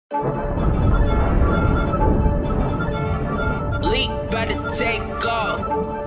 Leak better take off.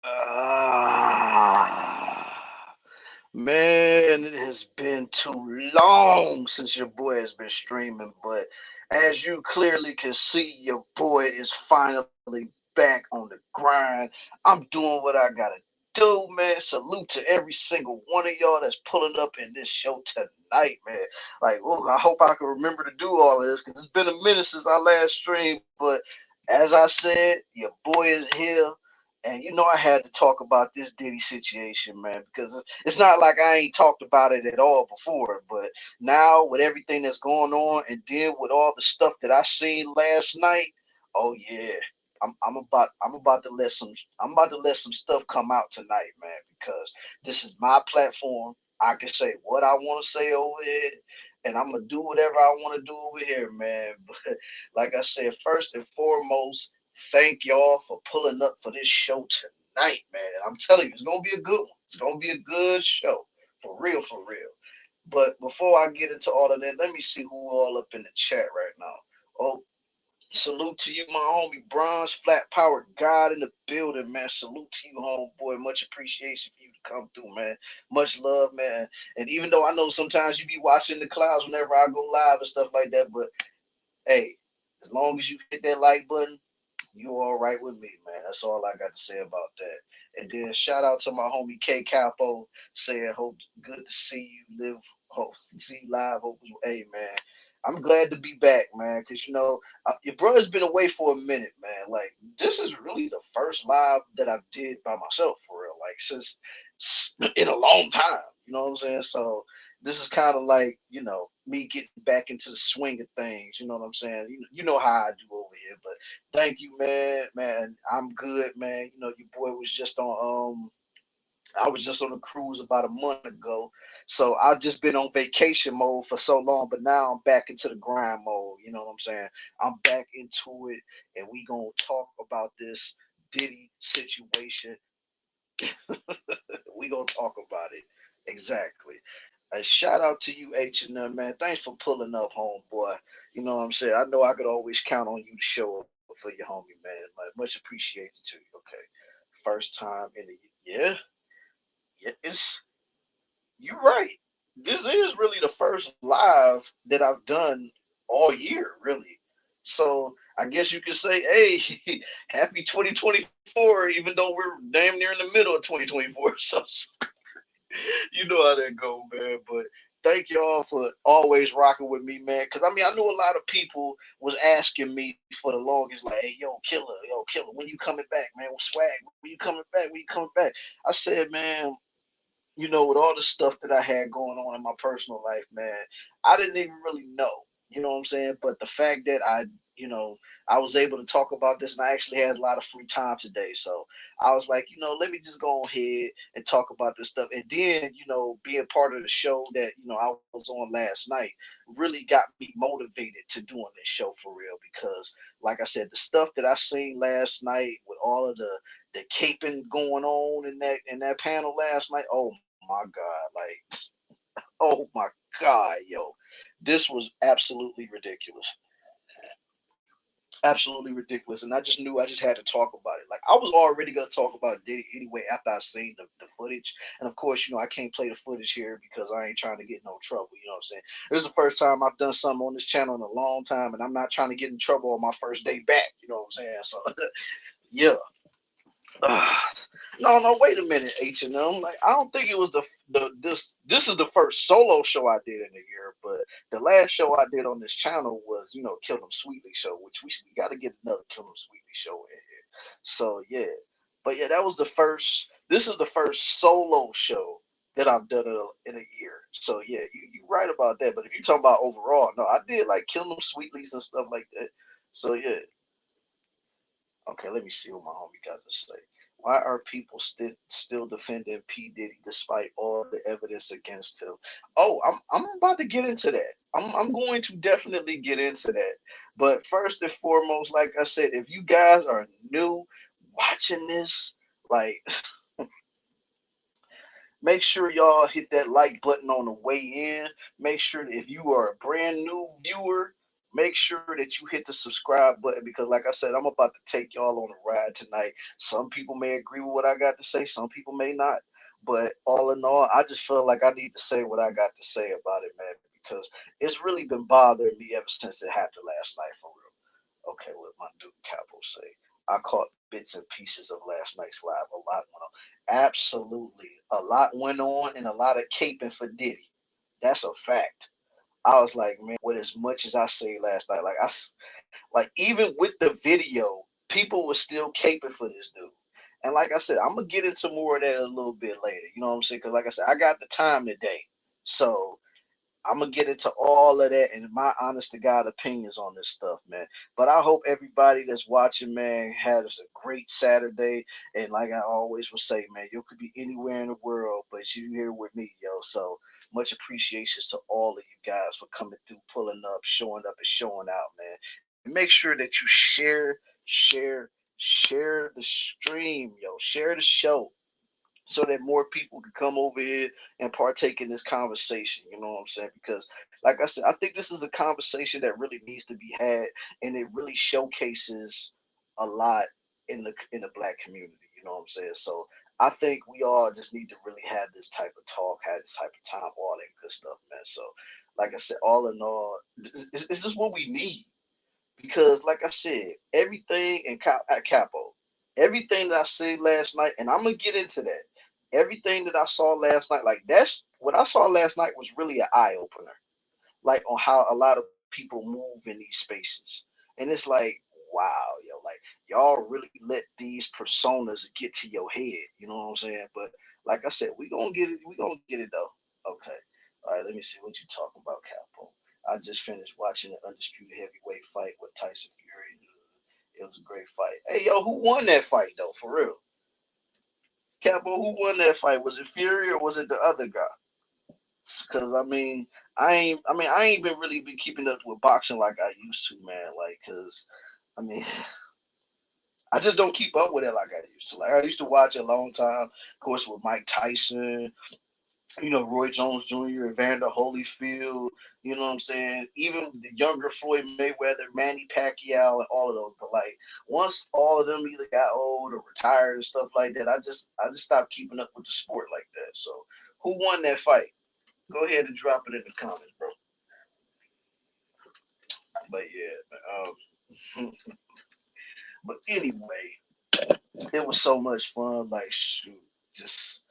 Ah, man, it has been too long since your boy has been streaming, but as you clearly can see, your boy is finally back on the grind. I'm doing what I gotta do, man. Salute to every single one of y'all that's pulling up in this show tonight, man. Like, oh, I hope I can remember to do all of this because it's been a minute since I last streamed, but as I said, your boy is here. And you know I had to talk about this Diddy situation, man, because it's not like I ain't talked about it at all before. But now with everything that's going on, and then with all the stuff that I seen last night, oh yeah, I'm about to let some stuff come out tonight, man, because this is my platform. I can say what I want to say over here, and I'm gonna do whatever I want to do over here, man. But like I said, first and foremost, thank y'all for pulling up for this show tonight, man. I'm telling you, it's gonna be a good one. It's gonna be a good show, for real, for real. But before I get into all of that, let me see who all up in the chat right now. Oh, salute to you, my homie Bronze, Flat Power God in the building, man. Salute to you, homeboy. Much appreciation for you to come through, man. Much love, man. And even though I know sometimes you be watching the clouds whenever I go live and stuff like that, but hey, as long as you hit that like button, you all right with me, man. That's all I got to say about that. And then shout out to my homie K Capo saying, "Hope good to see you live, hope see you live." Hope, hey man, I'm glad to be back, man. Cause you know your brother's been away for a minute, man. Like this is really the first live that I did by myself for real, like since in a long time. You know what I'm saying? So this is kind of like me getting back into the swing of things. You know what I'm saying? You know how I do over here, but thank you, man. Man, I'm good, man. You know, your boy was just on I was just on a cruise about a month ago. So I've just been on vacation mode for so long, but now I'm back into the grind mode. You know what I'm saying? I'm back into it and we gonna talk about this Diddy situation. We gonna talk about it. Exactly. A shout out to you, H&M, man. Thanks for pulling up, homeboy. You know what I'm saying? I know I could always count on you to show up for your homie, man. Like, much appreciated to you. Okay. First time in the yeah, yeah, it's you right. This is really the first live that I've done all year, really. So I guess you could say, hey, happy 2024, even though we're damn near in the middle of 2024. So you know how that go, man. But thank y'all for always rocking with me, man. Because I mean, I knew a lot of people was asking me for the longest, like, "Hey, yo, Killer, when you coming back, man? With swag, when you coming back? When you coming back?" I said, man, with all the stuff that I had going on in my personal life, man, I didn't even really know. You know what I'm saying? But the fact that you know, I was able to talk about this and I actually had a lot of free time today. So I was like, let me just go ahead and talk about this stuff. And then, being part of the show that, I was on last night really got me motivated to doing this show for real because like I said, the stuff that I seen last night with all of the caping going on in that panel last night. Oh my god, like oh my god, yo, this was absolutely ridiculous, absolutely ridiculous. And I just had to talk about it. Like I was already gonna talk about Diddy anyway after I seen the footage. And of course, I can't play the footage here because I ain't trying to get in no trouble. You know what I'm saying? It was the first time I've done something on this channel in a long time, and I'm not trying to get in trouble on my first day back. You know what I'm saying? So yeah. Ah, no, no, wait a minute, H&M. Like, I don't think it was this is the first solo show I did in a year, but the last show I did on this channel was, Kill 'Em Sweetly show, which we got to get another Kill 'Em Sweetly show in here. So yeah, but yeah, that was the first. This is the first solo show that I've done in a year. So yeah, you right about that. But if you talking about overall, no, I did like Kill 'Em Sweetlies and stuff like that. So yeah, okay, let me see what my homie got to say. Why are people still defending P Diddy despite all the evidence against him? Oh, I'm about to get into that. I'm going to definitely get into that. But first and foremost, like I said, if you guys are new watching this, like make sure y'all hit that like button on the way in. Make sure that if you are a brand new viewer, make sure that you hit the subscribe button because, like I said, I'm about to take y'all on a ride tonight. Some people may agree with what I got to say, some people may not. But all in all, I just feel like I need to say what I got to say about it, man, because it's really been bothering me ever since it happened last night, for real. Okay, what my dude Capo say? I caught bits and pieces of last night's live. A lot went on. Absolutely, a lot went on, and a lot of caping for Diddy. That's a fact. I was like, man, with as much as I say last night, like even with the video, people were still caping for this dude. And like I said, I'm gonna get into more of that a little bit later. You know what I'm saying? Because like I said, I got the time today, so I'm gonna get into all of that and my honest to God opinions on this stuff, man. But I hope everybody that's watching, man, has a great Saturday. And like I always will say, man, you could be anywhere in the world, but you here with me, yo. So much appreciation to all of you guys for coming through, pulling up, and showing out, man. And make sure that you share the stream, yo. Share the show so that more people can come over here and partake in this conversation. You know what I'm saying? Because, like I said, I think this is a conversation that really needs to be had, and it really showcases a lot in the black community. You know what I'm saying? So I think we all just need to really have this type of talk, have this type of time, all that good stuff, man. So, like I said, all in all, it's just what we need because, like I said, everything in at Capo, everything that I said last night, and I'm gonna get into that. Everything that I saw last night, like that's what I saw last night was really an eye opener, like on how a lot of people move in these spaces, and it's like, wow, yo, like y'all really let these personas get to your head. You know what I'm saying? But like I said, we gonna get it. We gonna get it though. Okay. All right. Let me see what you talking about, Capo. I just finished watching the undisputed heavyweight fight with Tyson Fury. It was a great fight. Hey, yo, who won that fight though? For real, Capo, who won that fight? Was it Fury or was it the other guy? Because I ain't been really been keeping up with boxing like I used to, man. Like, cause I mean, I just don't keep up with it like I used to. Like I used to watch it a long time, of course, with Mike Tyson, Roy Jones Jr., Evander Holyfield, you know what I'm saying? Even the younger Floyd Mayweather, Manny Pacquiao, and all of those. But like once all of them either got old or retired and stuff like that, I just stopped keeping up with the sport like that. So who won that fight? Go ahead and drop it in the comments, bro. But yeah, but anyway, it was so much fun. Like shoot, just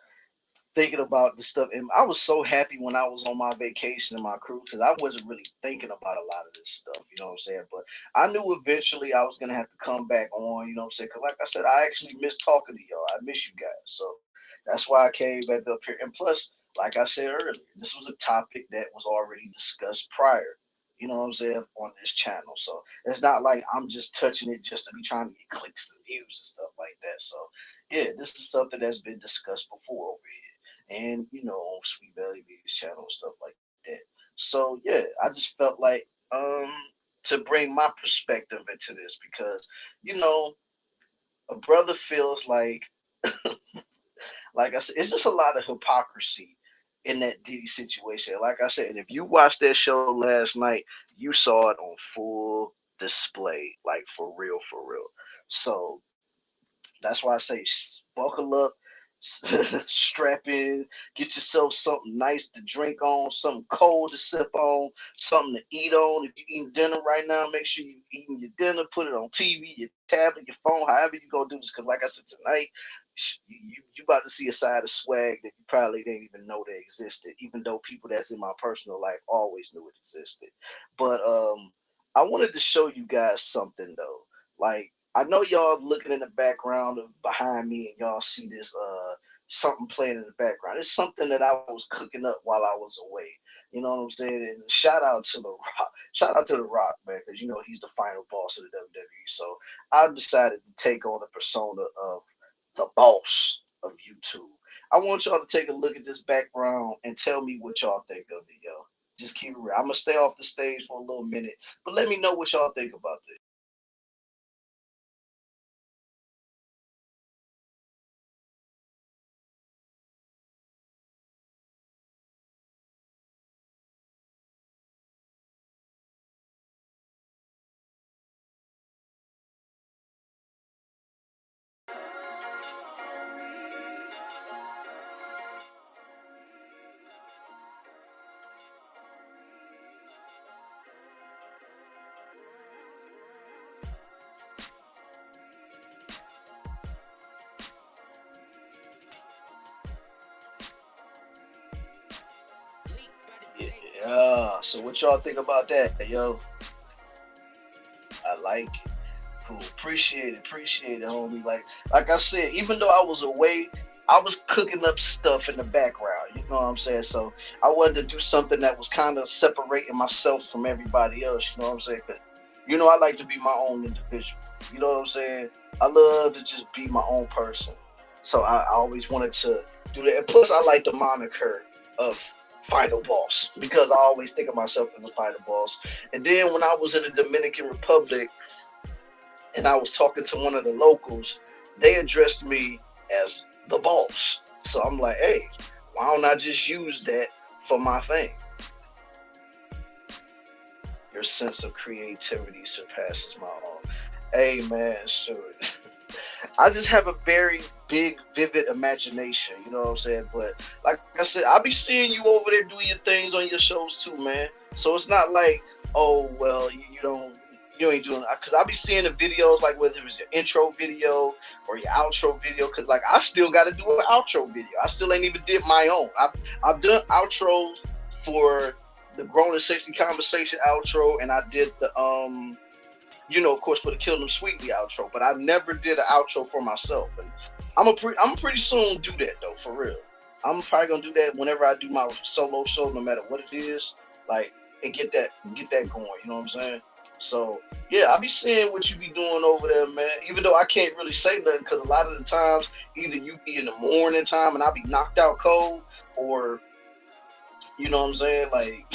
thinking about the stuff. And I was so happy when I was on my vacation and my cruise because I wasn't really thinking about a lot of this stuff. You know what I'm saying? But I knew eventually I was gonna have to come back on. You know what I'm saying? Because like I said, I actually miss talking to y'all. I miss you guys. So that's why I came back up here. And plus, like I said earlier, this was a topic that was already discussed prior. You know what I'm saying on this channel. So it's not like I'm just touching it just to be trying to get clicks and views and stuff like that. So yeah, this is something that's been discussed before over here and on Sweet Valley Media's channel and stuff like that. So yeah, I just felt like um to bring my perspective into this because you know a brother feels like I said, it's just a lot of hypocrisy in that Diddy situation. Like I said, if you watched that show last night, you saw it on full display, like for real, for real. So that's why I say buckle up, strap in, get yourself something nice to drink on, something cold to sip on, something to eat on. If you're eating dinner right now, make sure you're eating your dinner, put it on TV, your tablet, your phone, however you go do this. Because like I said, tonight, you about to see a side of swag that you probably didn't even know that existed, even though people that's in my personal life always knew it existed. But I wanted to show you guys something though. Like I know y'all looking in the background of behind me and y'all see this something playing in the background. It's something that I was cooking up while I was away. You know what I'm saying? And shout out to the Rock. Shout out to the Rock, man, because he's the final boss of the WWE. So I decided to take on the persona of the boss of YouTube. I want y'all to take a look at this background and tell me what y'all think of it, yo. Just keep it real. I'm gonna stay off the stage for a little minute, but let me know what y'all think about this. So what y'all think about that, yo? I like it. Cool. Appreciate it, homie. Like I said, even though I was away, I was cooking up stuff in the background. You know what I'm saying? So I wanted to do something that was kind of separating myself from everybody else. You know what I'm saying? 'Cause, I like to be my own individual. You know what I'm saying? I love to just be my own person. So I always wanted to do that. And plus, I like the moniker of Final Boss because I always think of myself as a final boss. And then when I was in the Dominican Republic and I was talking to one of the locals, they addressed me as the boss. So I'm like, hey, why don't I just use that for my thing? Your sense of creativity surpasses my own. Hey man, so I just have a very big, vivid imagination. You know what I'm saying? But like I said, I'll be seeing you over there doing your things on your shows too, man. So it's not like, oh well, you don't. You ain't doing because I'll be seeing the videos like whether it was your intro video or your outro video because like I still got to do an outro video. I still ain't even did my own. I've done outros for the Grown and Sexy Conversation outro and I did the of course, for the Kill Them Sweetly outro, but I never did an outro for myself. And I'm pretty soon do that though, for real. I'm probably gonna do that whenever I do my solo show, no matter what it is, like and get that going. You know what I'm saying? So yeah, I be seeing what you be doing over there, man. Even though I can't really say nothing, because a lot of the times either you be in the morning time and I be knocked out cold, or you know what I'm saying, like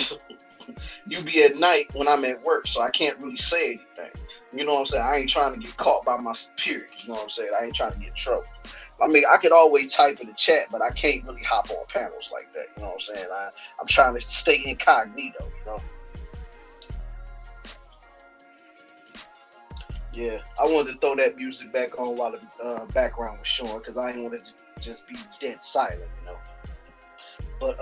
you be at night when I'm at work, so I can't really say anything. You know what I'm saying? I ain't trying to get caught by my superiors. You know what I'm saying? I ain't trying to get in trouble. I mean, I could always type in the chat, but I can't really hop on panels like that. You know what I'm saying? I'm trying to stay incognito. Yeah, I wanted to throw that music back on while the background was showing because I didn't want it to just be dead silent. But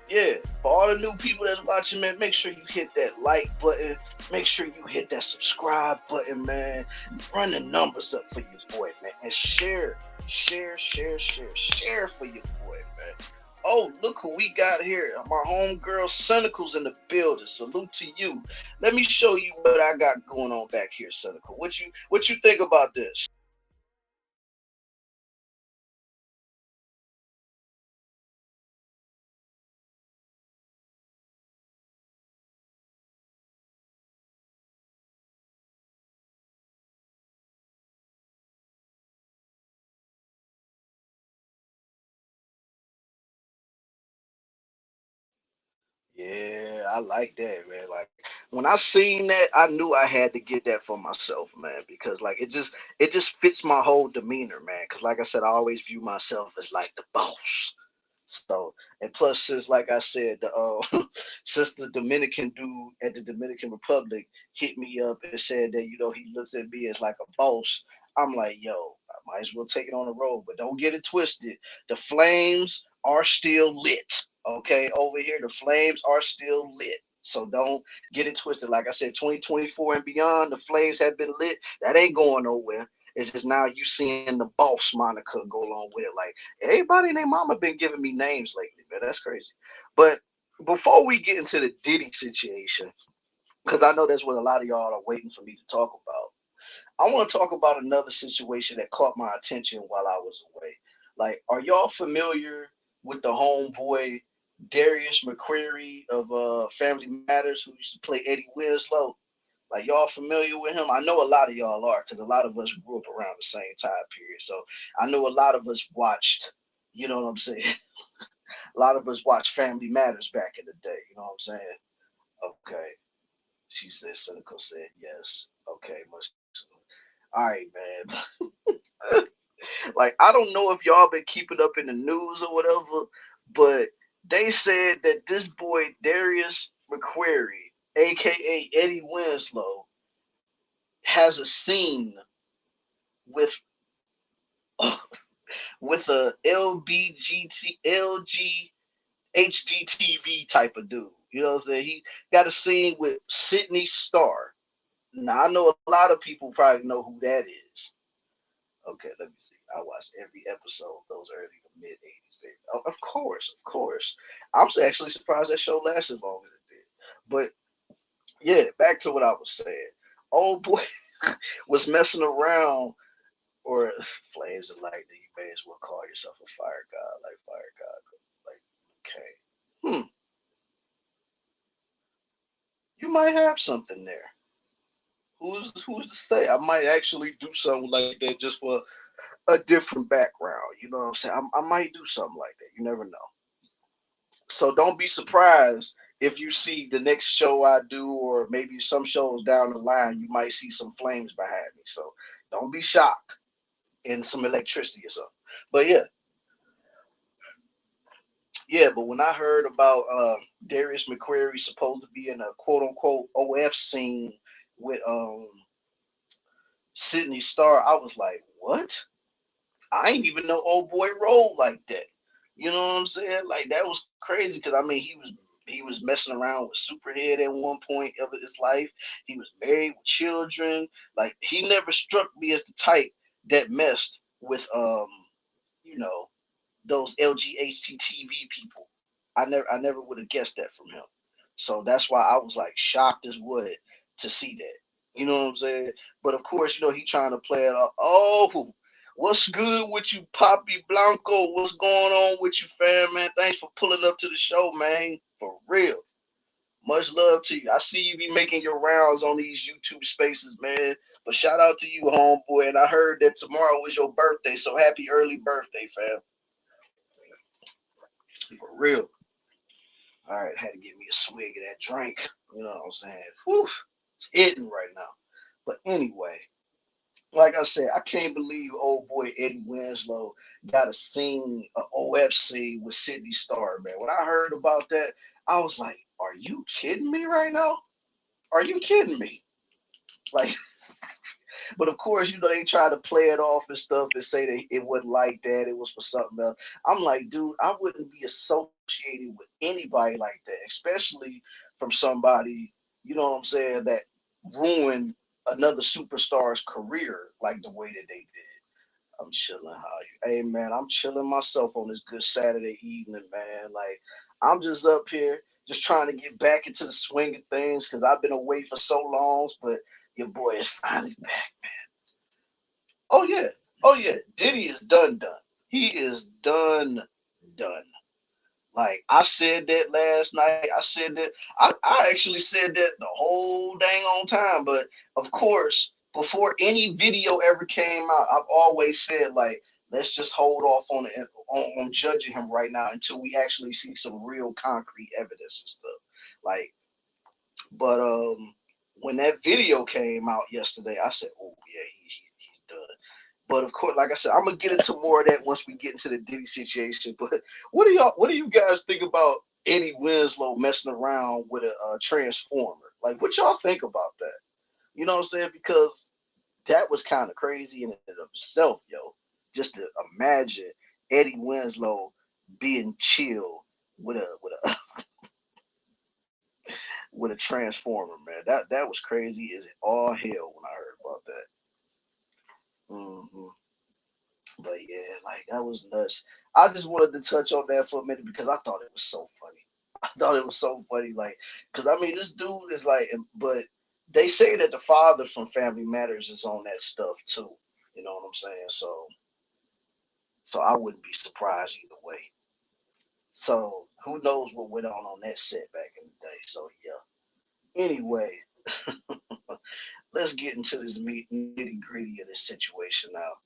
yeah, for all the new people that's watching, man, make sure you hit that like button. Make sure you hit that subscribe button, man. Run the numbers up for your boy, man. And share for your boy, man. Oh, look who we got here. My homegirl Cynical's in the building. Salute to you. Let me show you what I got going on back here, Cynical. What you think about this? Yeah, I like that, man. Like when I seen that, I knew I had to get that for myself, man, because like it just fits my whole demeanor, man. Because like I said, I always view myself as like the boss. So and plus, since like I said, the since the Dominican dude at the Dominican Republic hit me up and said that he looks at me as like a boss, I'm like, yo, I might as well take it on the road, but don't get it twisted. The flames are still lit. Okay, over here, the flames are still lit. So don't get it twisted. Like I said, 2024 and beyond, the flames have been lit. That ain't going nowhere. It's just now you seeing the boss moniker go along with it. Like everybody and their mama been giving me names lately, man. That's crazy. But before we get into the Diddy situation, because I know that's what a lot of y'all are waiting for me to talk about. I want to talk about another situation that caught my attention while I was away. Like, are y'all familiar with the homeboy Darius McQuarrie of Family Matters, who used to play Eddie Winslow? Like, y'all familiar with him? I know a lot of y'all are, because a lot of us grew up around the same time period. So I know a lot of us watched. You know what I'm saying? A lot of us watched Family Matters back in the day. You know what I'm saying? Okay. She said, Cynical said yes. Okay, much. All right, man. Like I don't know if y'all been keeping up in the news or whatever, but they said that this boy Darius McQuarrie, aka Eddie Winslow, has a scene with with a LGHDTV type of dude. You know what I'm saying? He got a scene with Sydney Starr. Now I know a lot of people probably know who that is. Okay, let me see. I watched every episode of those early to mid '80s, baby. Of course, of course. I'm actually surprised that show lasted as long as it did. But yeah, back to what I was saying. Old boy was messing around, or flames of lightning. You may as well call yourself a fire god, like fire god. Like, okay, you might have something there. Who's to say? I might actually do something like that just for a different background. You know what I'm saying? I might do something like that. You never know. So don't be surprised if you see the next show I do, or maybe some shows down the line, you might see some flames behind me. So don't be shocked, and some electricity or something. But yeah, yeah. But when I heard about Darius McQuarrie supposed to be in a quote unquote OF scene with Sydney Star, I was like, what? I ain't even know old boy rolled like that. You know what I'm saying? Like that was crazy because I mean he was messing around with Superhead at one point of his life. He was married with children. Like he never struck me as the type that messed with you know those LGHTV people. I never would have guessed that from him. So that's why I was like shocked as wood to see that. You know what I'm saying? But of course, he trying to play it off. Oh, what's good with you, Poppy Blanco? What's going on with you, fam, man? Thanks for pulling up to the show, man. For real. Much love to you. I see you be making your rounds on these YouTube spaces, man. But shout out to you, homeboy. And I heard that tomorrow was your birthday, so happy early birthday, fam. For real. All right, had to get me a swig of that drink. You know what I'm saying? Whew, it's hitting right now. But anyway, like I said, I can't believe old boy Eddie Winslow got a scene, a OFC with Sydney Star, man. When I heard about that, I was like, are you kidding me right now? Are you kidding me? Like, but of course, they try to play it off and stuff and say that it wasn't like that. It was for something else. I'm like, dude, I wouldn't be associated with anybody like that, especially from somebody, you know what I'm saying, that ruined another superstar's career like the way that they did. I'm chilling. How you? Hey man, I'm chilling myself on this good Saturday evening, man. Like I'm just up here, just trying to get back into the swing of things because I've been away for so long. But your boy is finally back. Oh yeah, oh yeah. Diddy is done. He is done. Like I said that last night. I said that. I actually said that the whole dang on time. But of course, before any video ever came out, I've always said like, let's just hold off on judging him right now until we actually see some real concrete evidence and stuff. Like, but when that video came out yesterday, I said, oh yeah, he's done. But of course, like I said, I'm gonna get into more of that once we get into the Diddy situation. But what do you guys think about Eddie Winslow messing around with a transformer? Like, what y'all think about that? You know what I'm saying? Because that was kind of crazy in and of itself, yo. Just to imagine Eddie Winslow being chill with a with a transformer, man. That was crazy as all hell when I heard about that. Hmm. But yeah, like that was nuts. I just wanted to touch on that for a minute because I thought it was so funny. I thought it was so funny, like, because I mean, this dude is like, but they say that the father from Family Matters is on that stuff too. You know what I'm saying? So I wouldn't be surprised either way. So who knows what went on that set back in the day? So yeah. Anyway, let's get into this nitty gritty of this situation now.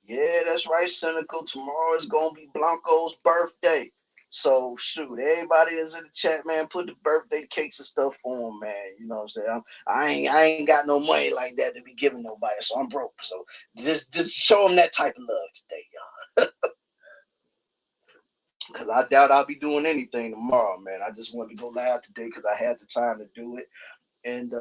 Yeah, that's right, Cynical. Tomorrow is gonna be Blanco's birthday. So shoot, everybody is in the chat, man. Put the birthday cakes and stuff on, man. You know what I'm saying? I ain't got no money like that to be giving nobody, so I'm broke. So just show them that type of love today, y'all. Because I doubt I'll be doing anything tomorrow, man. I just wanted to go live today because I had the time to do it, and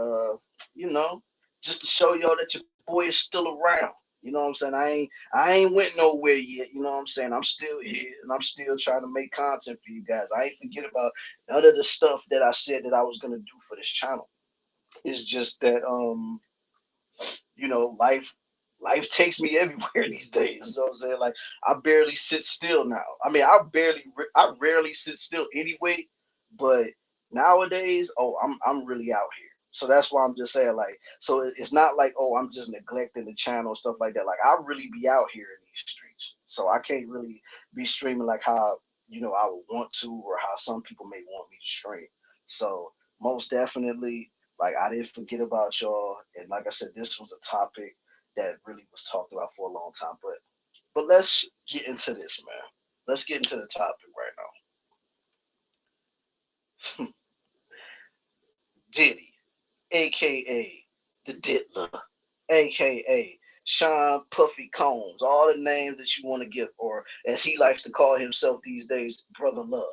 you know, just to show y'all that your boy is still around. You know what I'm saying? I ain't went nowhere yet. You know what I'm saying? I'm still here and I'm still trying to make content for you guys. I ain't forget about none of the stuff that I said that I was gonna do for this channel. It's just that life takes me everywhere these days. You know what I'm saying? Like I barely sit still now. I mean, I rarely sit still anyway, but Nowadays, oh, I'm really out here. So that's why I'm just saying, like, so it's not like, oh, I'm just neglecting the channel and stuff like that. Like, I really be out here in these streets, so I can't really be streaming like how I would want to, or how some people may want me to stream. So most definitely, like, I didn't forget about y'all, and like I said, this was a topic that really was talked about for a long time. But let's get into this, man. Let's get into the topic right now. Diddy, aka the Diddler, aka Sean Puffy Combs, all the names that you want to give, or as he likes to call himself these days, Brother Love.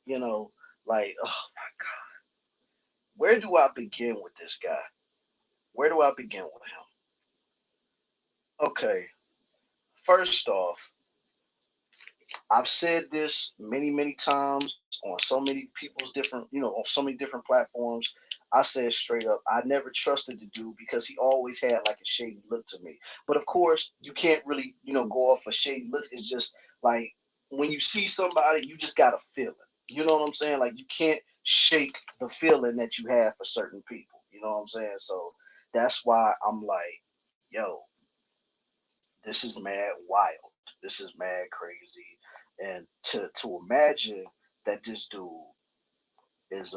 You know, like, oh my God, where do I begin with this guy? Where do I begin with him? Okay, first off, I've said this many, many times on so many people's different, on so many different platforms. I said straight up, I never trusted the dude because he always had like a shady look to me. But of course, you can't really, go off a shady look. It's just like when you see somebody, you just got a feeling. You know what I'm saying? Like you can't shake the feeling that you have for certain people. You know what I'm saying? So that's why I'm like, yo, this is mad wild. This is mad crazy. And to imagine that this dude is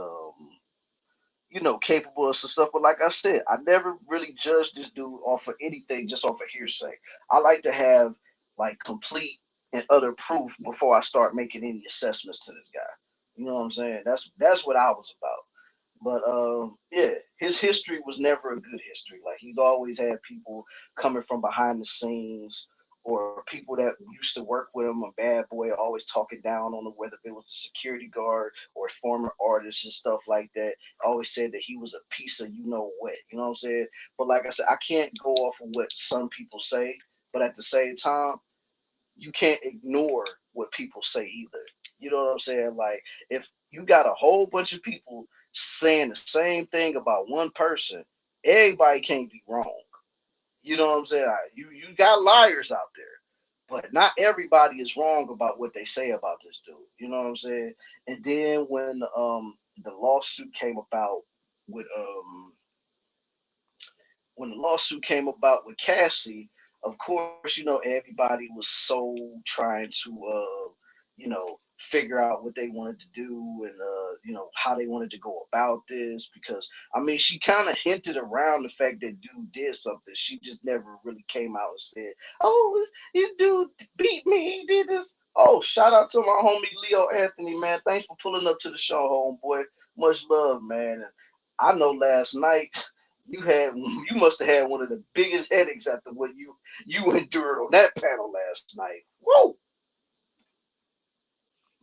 capable of some stuff. But like I said, I never really judged this dude off of anything just off of hearsay. I like to have like complete and utter proof before I start making any assessments to this guy. You know what I'm saying? That's what I was about. But yeah, his history was never a good history. Like he's always had people coming from behind the scenes, or people that used to work with him, a bad boy, always talking down on him, whether it was a security guard or a former artist and stuff like that. Always said that he was a piece of what. You know what I'm saying? But like I said, I can't go off of what some people say, but at the same time, you can't ignore what people say either. You know what I'm saying? Like if you got a whole bunch of people saying the same thing about one person, everybody can't be wrong. You know what I'm saying? You got liars out there, but not everybody is wrong about what they say about this dude. You know what I'm saying? And then when the lawsuit came about with Cassie, of course, everybody was so trying to, figure out what they wanted to do and, how they wanted to go about this. Because, I mean, she kind of hinted around the fact that dude did something. She just never really came out and said, oh, this dude beat me. He did this. Oh, shout out to my homie Leo Anthony, man. Thanks for pulling up to the show, homeboy. Much love, man. And I know last night you must have had one of the biggest headaches after what you endured on that panel last night. Whoa!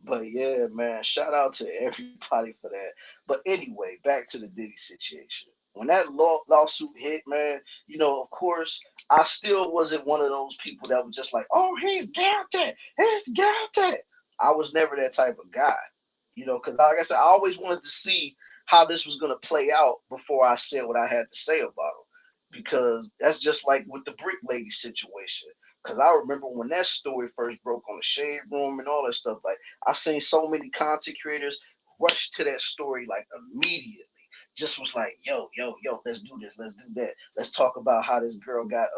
But yeah, man, shout out to everybody for that. But anyway, back to the Diddy situation. When that lawsuit hit, man, of course, I still wasn't one of those people that was just like, oh, he's guilty, he's guilty. I was never that type of guy, because like I said, I always wanted to see how this was going to play out before I said what I had to say about him. Because that's just like with the Brick Lady situation. Because I remember when that story first broke on the Shade Room and all that stuff, like I seen so many content creators rush to that story like immediately. Just was like, yo, yo, yo, let's do this, let's do that. Let's talk about how this girl got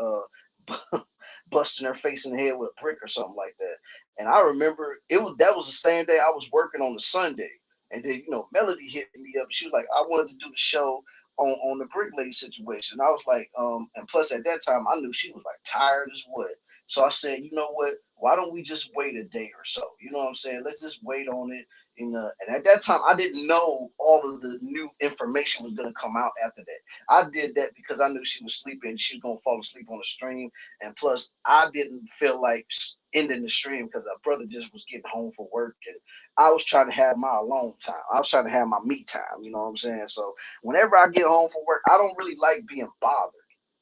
busting her face in the head with a brick or something like that. And I remember that was the same day I was working on the Sunday. And then, Melody hit me up. She was like, I wanted to do the show on the Brick Lady situation. I was like, and plus at that time I knew she was like tired as what. So I said, you know what? Why don't we just wait a day or so? You know what I'm saying? Let's just wait on it. And at that time, I didn't know all of the new information was going to come out after that. I did that because I knew she was sleeping and she was going to fall asleep on the stream. And plus, I didn't feel like ending the stream because our brother just was getting home from work. And I was trying to have my alone time. I was trying to have my me time. You know what I'm saying? So whenever I get home from work, I don't really like being bothered.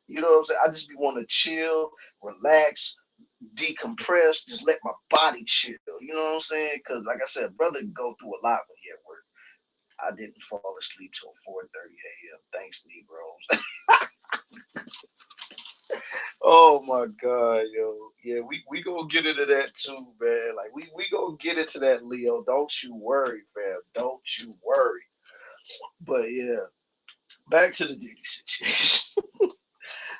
You know what I'm saying? I just be want to chill, relax, decompress, just let my body chill. You know what I'm saying? Because like I said, brother go through a lot when he at work. I didn't fall asleep till 4:30 a.m. Thanks, Negroes. Oh my God, yo. Yeah, we gonna get into that too, man. Like we gonna get into that, Leo. Don't you worry, fam. Don't you worry. But yeah, back to the Diddy situation.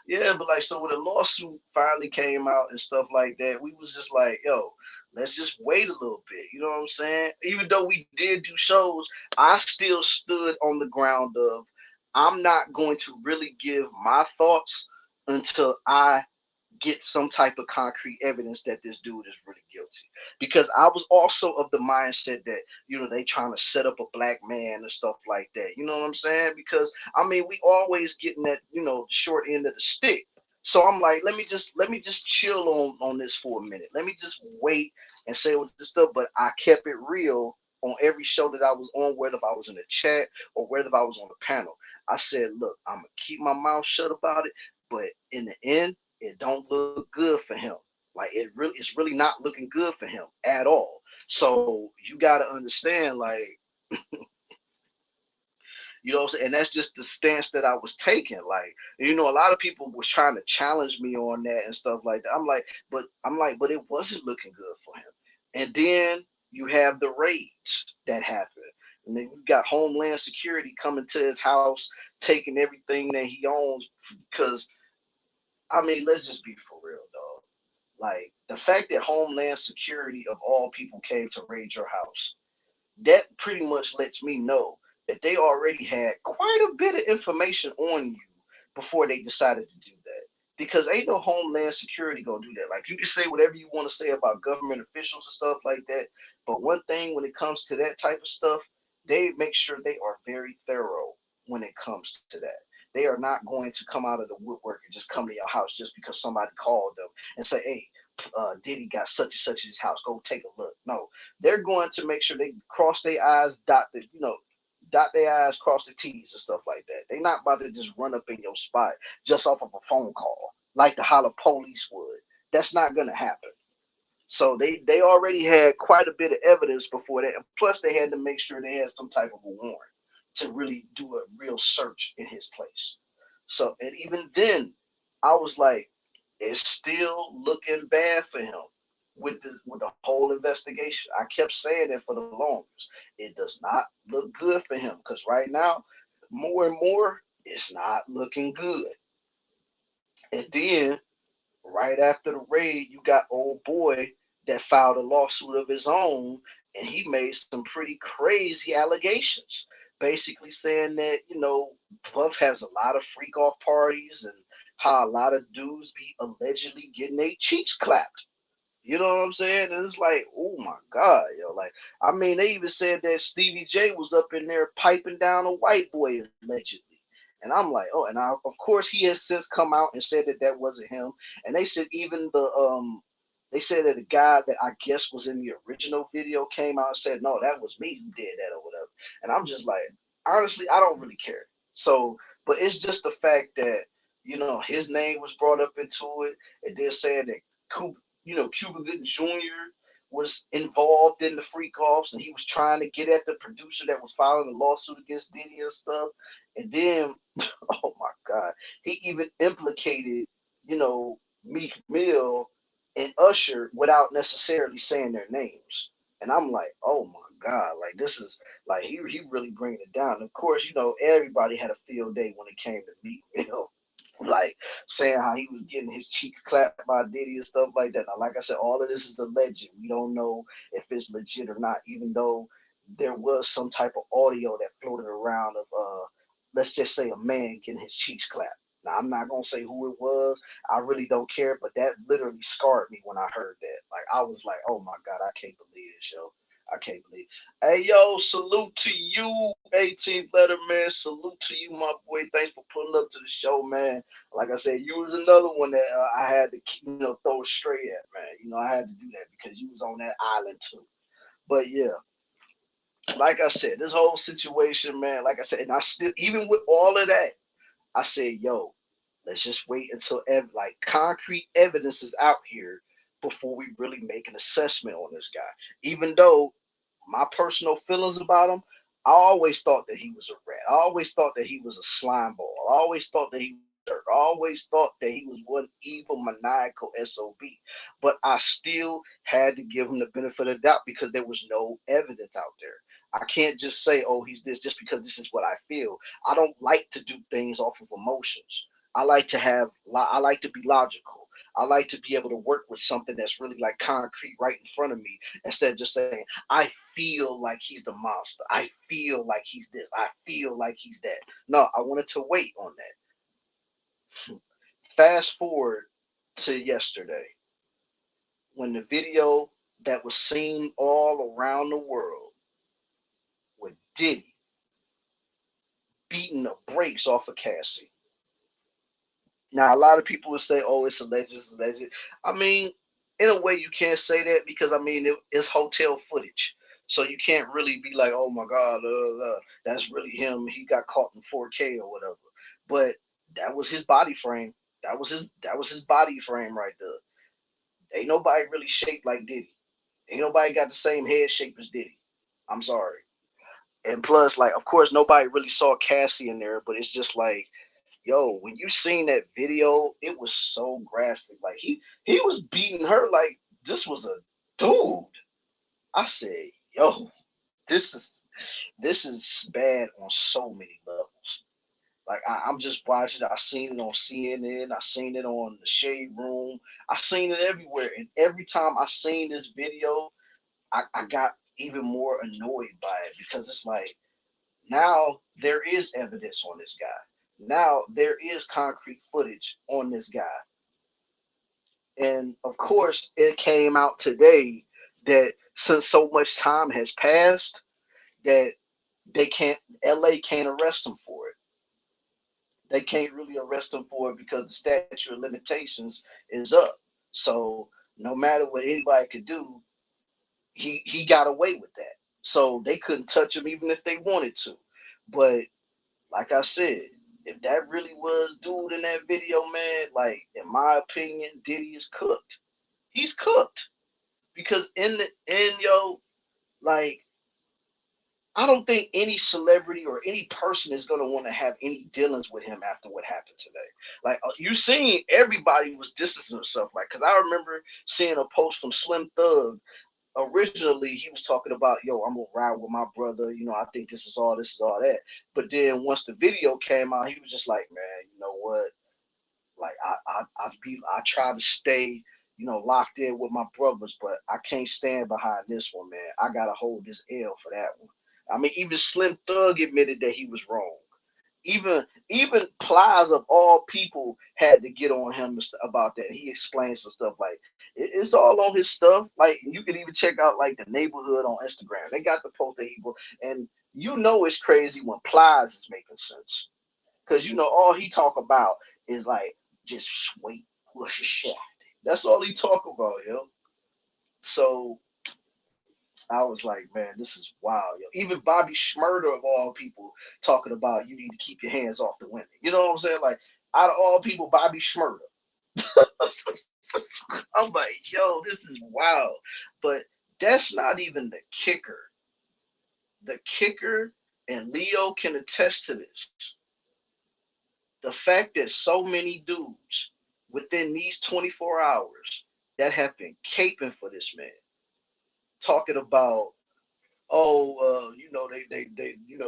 Yeah, but like, so when the lawsuit finally came out and stuff like that, we was just like, yo, let's just wait a little bit. You know what I'm saying? Even though we did do shows, I still stood on the ground of I'm not going to really give my thoughts until I get some type of concrete evidence that this dude is really guilty. Because I was also of the mindset that, they trying to set up a black man and stuff like that. You know what I'm saying? Because I mean, we always getting that, the short end of the stick. So I'm like, let me just chill on this for a minute. Let me just wait and say what this stuff. But I kept it real on every show that I was on, whether if I was in a chat or whether if I was on a panel. I said, look, I'm gonna keep my mouth shut about it, but in the end, it don't look good for him. Like it's really not looking good for him at all. So you gotta understand, like, what I'm saying? And that's just the stance that I was taking. Like, a lot of people was trying to challenge me on that and stuff like that. But it wasn't looking good for him. And then you have the raids that happened. And then you got Homeland Security coming to his house, taking everything that he owns. Because I mean, let's just be for real, dog. Like the fact that Homeland Security of all people came to raid your house, that pretty much lets me know that they already had quite a bit of information on you before they decided to do that. Because ain't no Homeland Security gonna do that. Like you can say whatever you want to say about government officials and stuff like that, but one thing when it comes to that type of stuff, they make sure they are very thorough when it comes to that. They are not going to come out of the woodwork and just come to your house just because somebody called them and say, "Hey, Diddy got such and such in his house. Go take a look." No, they're going to make sure they cross their I's, dot their I's, cross the T's and stuff like that. They're not about to just run up in your spot just off of a phone call like the holla police would. That's not gonna happen. So they already had quite a bit of evidence before that. And plus they had to make sure they had some type of a warrant to really do a real search in his place. So and even then I was like, it's still looking bad for him with the whole investigation. I kept saying it for the longest. It does not look good for him because right now, more and more, it's not looking good. And then right after the raid, you got old boy that filed a lawsuit of his own, and he made some pretty crazy allegations, basically saying that Puff has a lot of freak off parties and how a lot of dudes be allegedly getting their cheeks clapped. You know what I'm saying? And it's like, oh my God, yo. Like, I mean, they even said that Stevie J was up in there piping down a white boy allegedly. And I'm like, oh, and of course he has since come out and said that that wasn't him. And they said even they said that the guy that I guess was in the original video came out and said, no, that was me who did that or whatever. And I'm just like, honestly, I don't really care. So, but it's just the fact that his name was brought up into it, and they're saying that Cuba Gooding Jr. was involved in the freak offs and he was trying to get at the producer that was filing a lawsuit against Diddy and stuff. And then, oh my God, he even implicated, Meek Mill and Usher without necessarily saying their names. And I'm like, oh my God, like this is like he really bringing it down. Of course, everybody had a field day when it came to Meek Mill, like saying how he was getting his cheeks clapped by Diddy and stuff like that. Now, like I said, all of this is alleged. We don't know if it's legit or not, even though there was some type of audio that floated around of let's just say a man getting his cheeks clapped. Now I'm not gonna say who it was. I really don't care, but that literally scarred me when I heard that. Like I was like, oh my God, I can't believe this, yo. I can't believe. Hey yo, salute to you, 18th letter man. Salute to you, my boy. Thanks for pulling up to the show, man. Like I said, you was another one that I had to, throw straight at, man. I had to do that because you was on that island too. But yeah, like I said, this whole situation, man. Like I said, and I still, even with all of that, I said, yo, let's just wait until like concrete evidence is out here before we really make an assessment on this guy. Even though my personal feelings about him, I always thought that he was a rat. I always thought that he was a slime ball. I always thought that he was dirt. I always thought that he was one evil, maniacal SOB. But I still had to give him the benefit of the doubt because there was no evidence out there. I can't just say, oh, he's this just because this is what I feel. I don't like to do things off of emotions. I like to I like to be logical. I like to be able to work with something that's really like concrete right in front of me instead of just saying, I feel like he's the monster. I feel like he's this. I feel like he's that. No, I wanted to wait on that. Fast forward to yesterday when the video that was seen all around the world with Diddy beating the brakes off of Cassie. Now, a lot of people would say, "Oh, it's alleged, it's alleged." I mean, in a way, you can't say that because I mean it's hotel footage, so you can't really be like, "Oh my God, that's really him. He got caught in 4K or whatever." But that was his body frame. That was his body frame right there. Ain't nobody really shaped like Diddy. Ain't nobody got the same head shape as Diddy. I'm sorry. And plus, like, of course, nobody really saw Cassie in there, but it's just like, yo, when you seen that video, it was so graphic. Like he was beating her like this was a dude. I said, yo, this is this is bad on so many levels. Like I'm just watching. I seen it on CNN. I seen it on the Shade Room. I seen it everywhere. And every time I seen this video, I got even more annoyed by it because it's like now there is evidence on this guy. Now there is concrete footage on this guy. And of course, it came out today that since so much time has passed, that they can't, LA can't arrest him for it. They can't really arrest him for it because the statute of limitations is up. So no matter what anybody could do, he got away with that. So they couldn't touch him even if they wanted to. But like I said, if that really was dude in that video, man, like in my opinion, Diddy is cooked. He's cooked because like I don't think any celebrity or any person is gonna want to have any dealings with him after what happened today. Like you seen, everybody was distancing himself. Like, cause I remember seeing a post from Slim Thug. Originally, he was talking about, yo, I'm gonna ride with my brother. You know, I think this is all that. But then once the video came out, he was just like, man, you know what? Like I try to stay, locked in with my brothers, but I can't stand behind this one, man. I gotta hold this L for that one. I mean, even Slim Thug admitted that he was wrong. Even Plies of all people had to get on him about that. He explained some stuff like it's all on his stuff. Like you can even check out like the neighborhood on Instagram. They got the post that he wrote, and it's crazy when Plies is making sense because all he talk about is like just wait, push a shot. That's all he talk about, yo. So I was like, man, this is wild, yo. Even Bobby Schmurder of all people talking about you need to keep your hands off the women. You know what I'm saying? Like out of all people, Bobby Schmurder. I'm like, yo, this is wild. But that's not even the kicker. The kicker, and Leo can attest to this, the fact that so many dudes within these 24 hours that have been caping for this man, talking about, oh,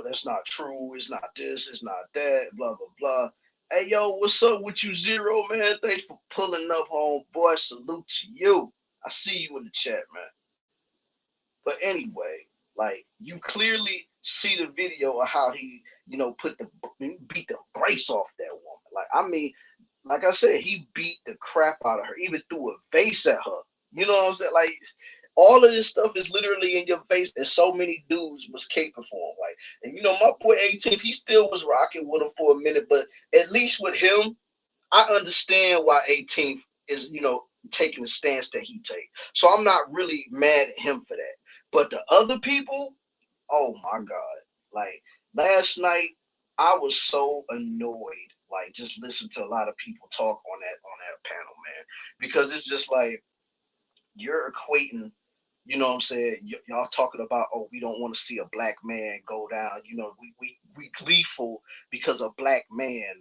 that's not true. It's not this. It's not that. Blah blah blah. Hey yo, what's up with you, Zero man? Thanks for pulling up, home boy. Salute to you. I see you in the chat, man. But anyway, like you clearly see the video of how he, beat the brace off that woman. Like I mean, like I said, he beat the crap out of her, even threw a vase at her. You know what I'm saying? Like all of this stuff is literally in your face, and so many dudes was caping for him. Like, and my boy 18th, he still was rocking with him for a minute, but at least with him, I understand why 18th is, taking the stance that he take. So I'm not really mad at him for that. But the other people, oh my God. Like last night, I was so annoyed. Like just listen to a lot of people talk on that panel, man. Because it's just like you're equating, what I'm saying, y'all talking about, oh, we don't want to see a black man go down. We gleeful because a black man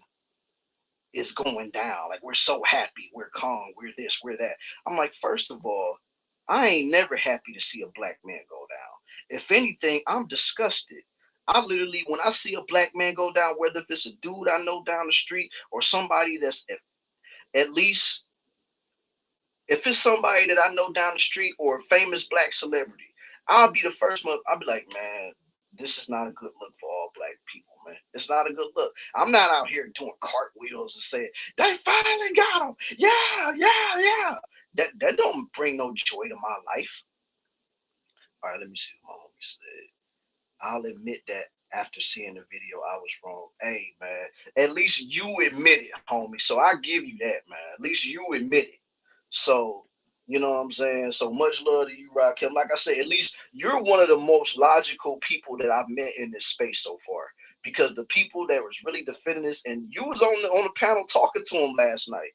is going down. Like we're so happy, we're calm, we're this, we're that. I'm like, first of all, I ain't never happy to see a black man go down. If anything, I'm disgusted. I literally, when I see a black man go down, whether if it's a dude I know down the street or somebody that's at least, if it's somebody that I know down the street or a famous black celebrity, I'll be the first one. I'll be like, man, this is not a good look for all black people, man. It's not a good look. I'm not out here doing cartwheels and saying, they finally got him. Yeah, yeah, yeah. That don't bring no joy to my life. All right, let me see what my homie said. I'll admit that after seeing the video, I was wrong. Hey, man, at least you admit it, homie. So I give you that, man. At least you admit it. So, you know what I'm saying? So much love to you, Rakim. Like I said, at least you're one of the most logical people that I've met in this space so far. Because the people that was really defending this, and you was on the panel talking to him last night,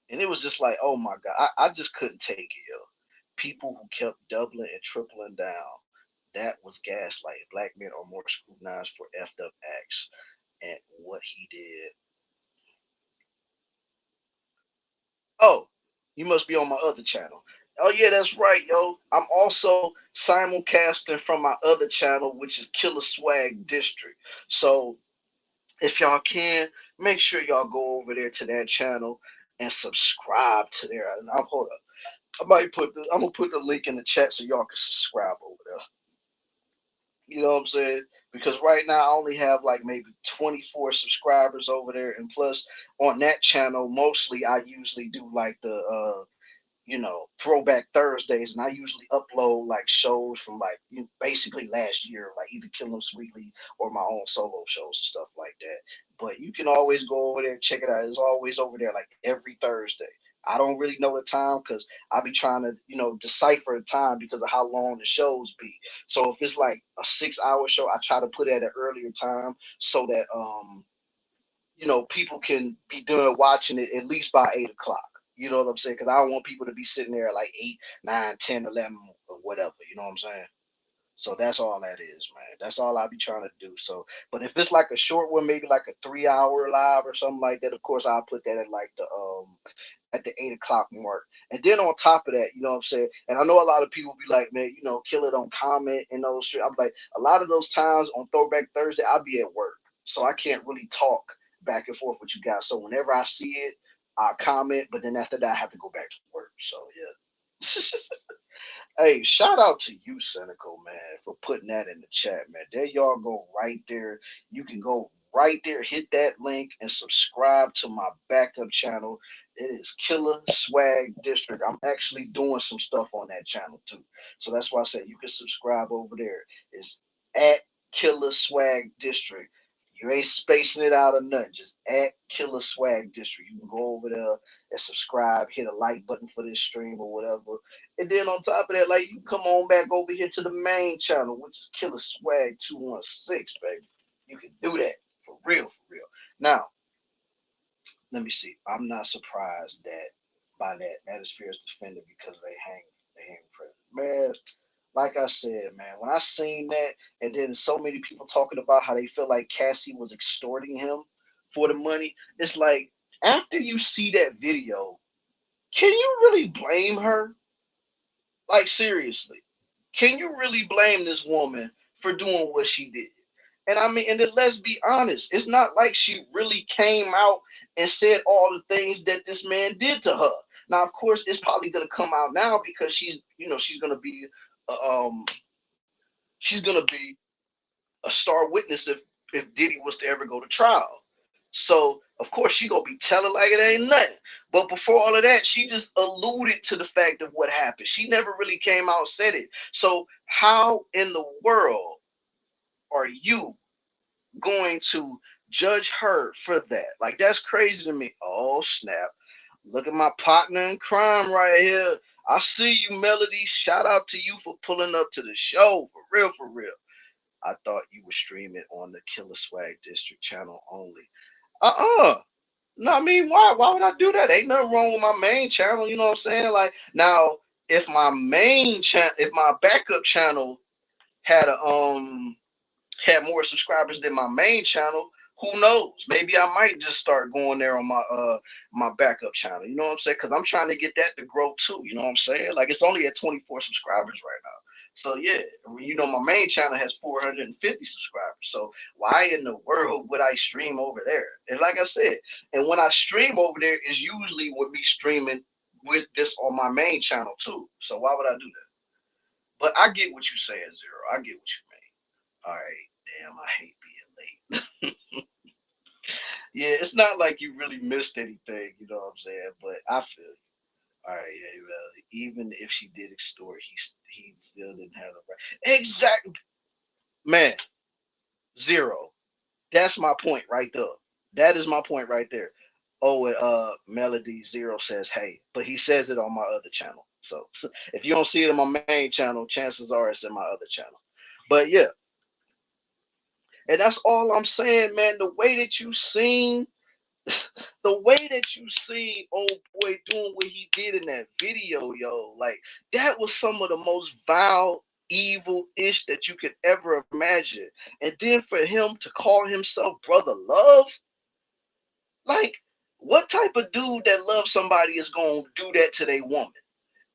and it was just like, oh my God, I just couldn't take it, yo. People who kept doubling and tripling down. That was gaslight. Black men are more scrutinized for effed up acts and what he did. Oh, you must be on my other channel. Oh yeah, that's right, yo. I'm also simulcasting from my other channel, which is Killa Swag District. So if y'all can, make sure y'all go over there to that channel and subscribe to there. And I'm hold up. I'm gonna put the link in the chat so y'all can subscribe over there. You know what I'm saying? Because right now I only have like maybe 24 subscribers over there, and plus on that channel, mostly I usually do like the throwback Thursdays, and I usually upload like shows from like basically last year, like either Kill 'Em Sweetly or my own solo shows and stuff like that. But you can always go over there and check it out. It's always over there like every Thursday. I don't really know the time because I be trying to decipher the time because of how long the shows be. So if it's like a 6 hour show, I try to put it at an earlier time so that people can be done watching it at least by 8 o'clock. You know what I'm saying? Because I don't want people to be sitting there at like 8, 9, 10, 11, or whatever. You know what I'm saying? So that's all that is, man. That's all I be trying to do. So, but if it's like a short one, maybe like a 3 hour live or something like that, of course I'll put that at like the 8 o'clock mark. And then on top of that, you know what I'm saying? And I know a lot of people be like, man, Killer don't comment in those streams. I'm like, a lot of those times on Throwback Thursday, I'll be at work. So I can't really talk back and forth with you guys. So whenever I see it, I comment, but then after that, I have to go back to work. So yeah. Hey, shout out to you, Cynical, man, for putting that in the chat, man. There y'all go right there. You can go right there, hit that link, and subscribe to my backup channel. It is Killa Swag District. I'm actually doing some stuff on that channel too. So that's why I said you can subscribe over there. It's at Killa Swag District. You ain't spacing it out or nothing. Just at Killa Swag District. You can go over there and subscribe, hit a like button for this stream or whatever. And then on top of that, like you come on back over here to the main channel, which is Killa Swag 216, baby. You can do that for real, for real. Now, let me see. I'm not surprised that by that Manosphere is defended because they hang president. Man, like I said, man, when I seen that, and then so many people talking about how they feel like Cassie was extorting him for the money, it's like after you see that video, can you really blame her? Like seriously, can you really blame this woman for doing what she did? And I mean, and then let's be honest, it's not like she really came out and said all the things that this man did to her. Now, of course, it's probably gonna come out now because she's gonna be, uh, um, she's gonna be a star witness if Diddy was to ever go to trial. So of course she gonna be telling like it ain't nothing. But before all of that, she just alluded to the fact of what happened. She never really came out and said it. So how in the world are you going to judge her for that? Like that's crazy to me. Oh snap. Look at my partner in crime right here. I see you, Melody. Shout out to you for pulling up to the show. For real, for real. I thought you were streaming on the Killa Swag District channel only. Uh-uh. No, I mean, why? Why would I do that? Ain't nothing wrong with my main channel. You know what I'm saying? Like now, if my main channel, if my backup channel had had more subscribers than my main channel, who knows? Maybe I might just start going there on my backup channel. You know what I'm saying? Because I'm trying to get that to grow too. You know what I'm saying? Like it's only at 24 subscribers right now. So yeah, my main channel has 450 subscribers. So why in the world would I stream over there? And like I said, and when I stream over there is usually with me streaming with this on my main channel too. So why would I do that? But I get what you saying, Zero. I get what you mean. All right, damn, I hate being late. Yeah, it's not like you really missed anything, you know what I'm saying? But I feel you. All right, yeah, well, even if she did extort, he still didn't have the right. Exactly, man. Zero. That's my point right there. That is my point right there. Oh, and Melody Zero says, "Hey," but he says it on my other channel. So if you don't see it on my main channel, chances are it's in my other channel. But yeah, and that's all I'm saying, man. The way that you sing, the way that you see old boy doing what he did in that video, yo, like that was some of the most vile, evil ish that you could ever imagine. And then for him to call himself Brother Love, like what type of dude that loves somebody is gonna do that to their woman?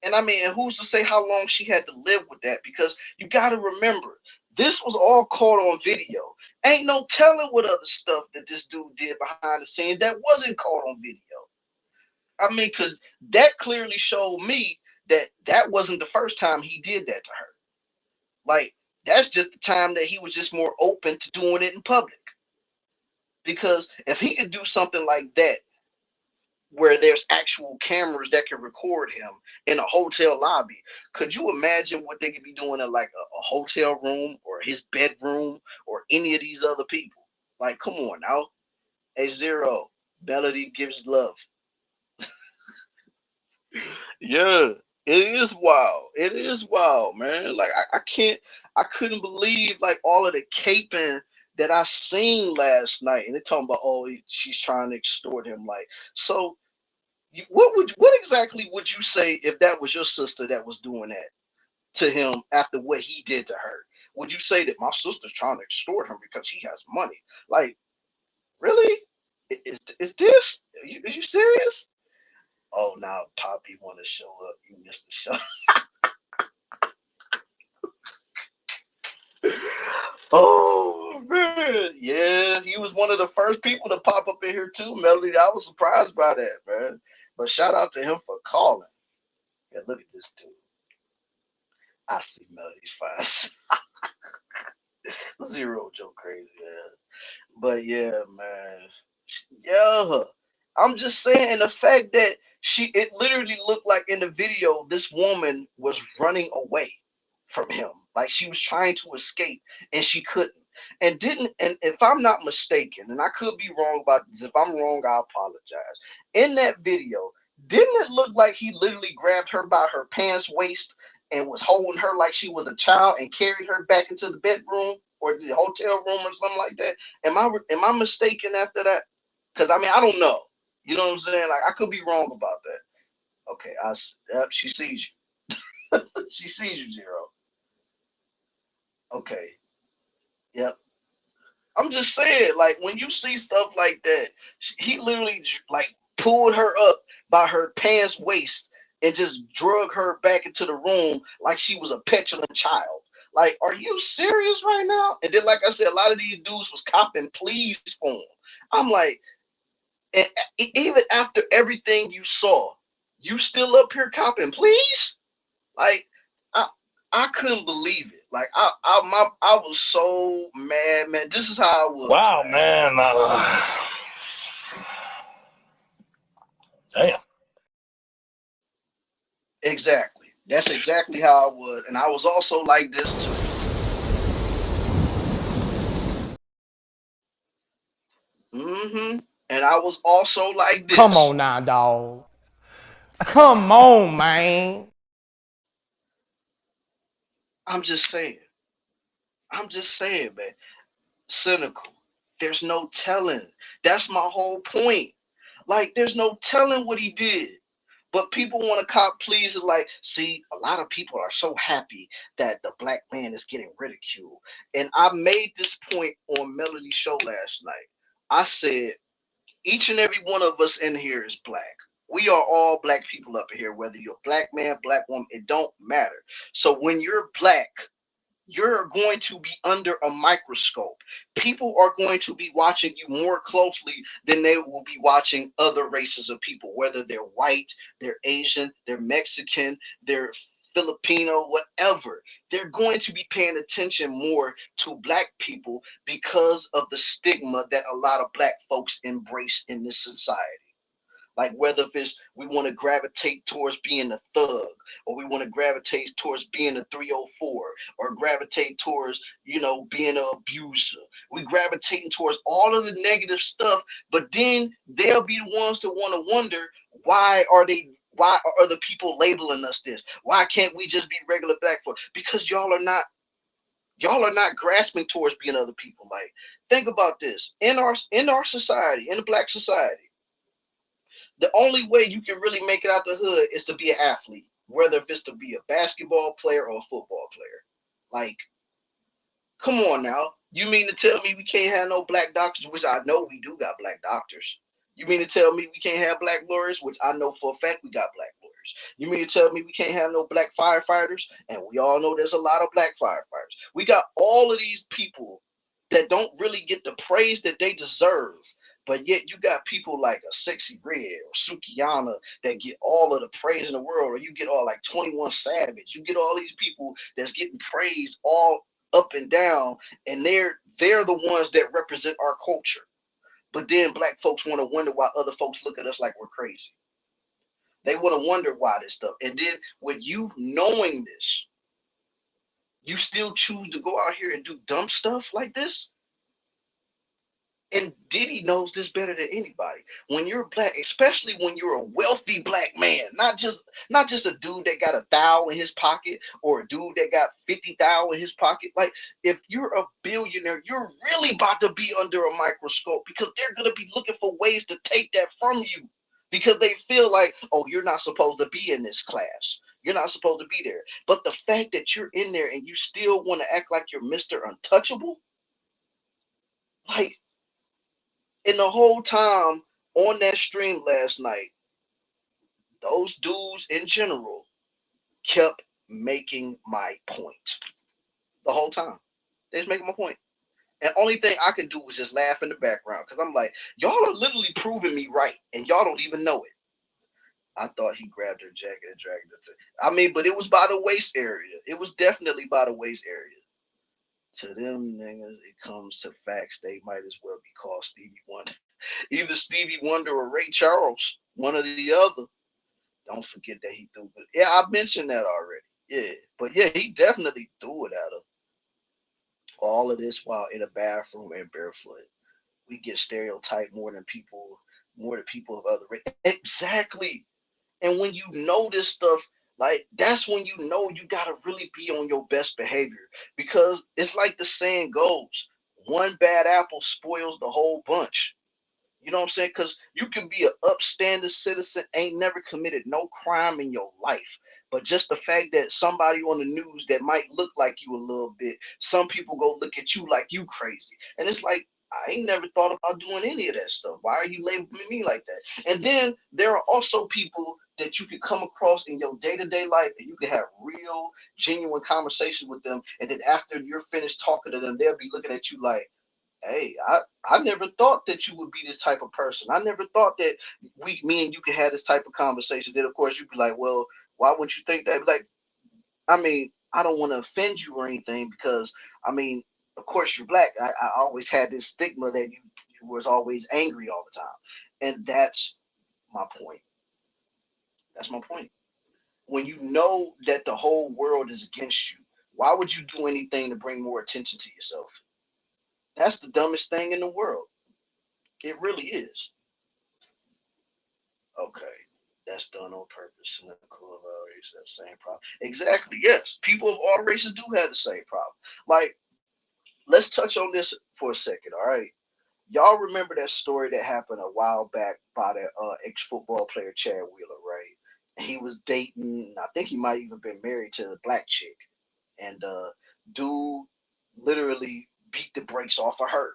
And I mean, who's to say how long she had to live with that? Because you got to remember, this was all caught on video. Ain't no telling what other stuff that this dude did behind the scenes that wasn't caught on video. I mean, because that clearly showed me that that wasn't the first time he did that to her. Like, that's just the time that he was just more open to doing it in public. Because if he could do something like that where there's actual cameras that can record him in a hotel lobby. Could you imagine what they could be doing in like a hotel room or his bedroom or any of these other people? Like, come on now. A Zero. Melody gives love. Yeah, it is wild. It is wild, man. Like I couldn't believe like all of the caping that I seen last night. And they're talking about, oh, she's trying to extort him. Like, so what exactly would you say if that was your sister that was doing that to him after what he did to her? Would you say that my sister's trying to extort him because he has money? Like, really? Is this? Are you serious? Oh, now Poppy want to show up. You missed the show. Oh man, yeah, he was one of the first people to pop up in here too, Melody. I was surprised by that, man. But shout out to him for calling. Yeah, look at this dude. I see Melody's fast. Zero Joe crazy, man. But yeah, man. Yeah. I'm just saying the fact that it literally looked like in the video, this woman was running away from him. Like she was trying to escape and she couldn't. And if I'm not mistaken, and I could be wrong about this, if I'm wrong, I apologize. In that video, didn't it look like he literally grabbed her by her pants waist and was holding her like she was a child and carried her back into the bedroom or the hotel room or something like that? Am I mistaken after that? Because I mean I don't know. You know what I'm saying? Like I could be wrong about that. Okay, yep, she sees you. She sees you, Zero. Okay, yep. I'm just saying, like when you see stuff like that, he literally like pulled her up by her pants waist and just drug her back into the room like she was a petulant child. Like, are you serious right now? And then, like I said, a lot of these dudes was copping pleas for him. I'm like, and even after everything you saw, you still up here copping please? Like, I I couldn't believe it. Like I was so mad, man. This is how I was, Wow, man. Damn. Exactly. That's exactly how I was, and I was also like this too. And I was also like this. Come on now, dog. Come on, man. I'm just saying. I'm just saying, man. Cynical. There's no telling. That's my whole point. Like, there's no telling what he did. But people want to cop pleas like, see, a lot of people are so happy that the black man is getting ridiculed. And I made this point on Melody's show last night. I said, each and every one of us in here is black. We are all black people up here, whether you're a black man, black woman, it don't matter. So when you're black, you're going to be under a microscope. People are going to be watching you more closely than they will be watching other races of people, whether they're white, they're Asian, they're Mexican, they're Filipino, whatever. They're going to be paying attention more to black people because of the stigma that a lot of black folks embrace in this society. Like whether if it's we want to gravitate towards being a thug, or we want to gravitate towards being a 304, or gravitate towards, being an abuser. We gravitating towards all of the negative stuff, but then they'll be the ones that want to wonder why are the people labeling us this? Why can't we just be regular black folks? Because y'all are not grasping towards being other people. Like, think about this. In our society, in the black society, the only way you can really make it out the hood is to be an athlete, whether if it's to be a basketball player or a football player. Like, come on now. You mean to tell me we can't have no black doctors, which I know we do got black doctors? You mean to tell me we can't have black lawyers, which I know for a fact we got black lawyers? You mean to tell me we can't have no black firefighters? And we all know there's a lot of black firefighters. We got all of these people that don't really get the praise that they deserve. But yet you got people like a Sexy Red or Sukiyana that get all of the praise in the world, or you get all like 21 Savage. You get all these people that's getting praise all up and down, and they're the ones that represent our culture. But then black folks want to wonder why other folks look at us like we're crazy. They want to wonder why this stuff. And then with you knowing this, you still choose to go out here and do dumb stuff like this. And Diddy knows this better than anybody. When you're black, especially when you're a wealthy black man, not just a dude that got $1,000 in his pocket or a dude that got 50,000 in his pocket. Like, if you're a billionaire, you're really about to be under a microscope because they're gonna be looking for ways to take that from you because they feel like, oh, you're not supposed to be in this class. You're not supposed to be there. But the fact that you're in there and you still want to act like you're Mr. Untouchable, like, and the whole time on that stream last night, those dudes in general kept making my point the whole time. They just making my point. And only thing I can do was just laugh in the background because I'm like, y'all are literally proving me right, and y'all don't even know it. I thought he grabbed her jacket and dragged her to. I mean, but it was by the waist area. It was definitely by the waist area. To them niggas, it comes to facts. They might as well be called Stevie Wonder. Either Stevie Wonder or Ray Charles, one or the other. Don't forget that he threw it. Yeah, I mentioned that already. Yeah, but yeah, he definitely threw it at her. All of this while in a bathroom and barefoot. We get stereotyped more than people of other race. Exactly. And when you know this stuff, like, that's when you know you gotta really be on your best behavior because it's like the saying goes: one bad apple spoils the whole bunch. You know what I'm saying? Because you can be an upstanding citizen, ain't never committed no crime in your life. But just the fact that somebody on the news that might look like you a little bit, some people go look at you like you crazy. And it's like, I ain't never thought about doing any of that stuff. Why are you labeling me like that? And then there are also people that you can come across in your day-to-day life and you can have real, genuine conversations with them. And then after you're finished talking to them, they'll be looking at you like, hey, I never thought that you would be this type of person. I never thought that me and you could have this type of conversation. Then of course you'd be like, well, why would you think that? Like, I mean, I don't want to offend you or anything because I mean, of course you're black. I always had this stigma that you was always angry all the time, and that's my point. That's my point. When you know that the whole world is against you, why would you do anything to bring more attention to yourself? That's the dumbest thing in the world. It really is. Okay, that's done on purpose. And the cool of all races have the same problem. Exactly. Yes, people of all races do have the same problem. Like, let's touch on this for a second. All right, y'all remember that story that happened a while back by that ex-football player Chad Wheeler, right? He was dating. I think he might even been married to a black chick, and dude literally beat the brakes off of her.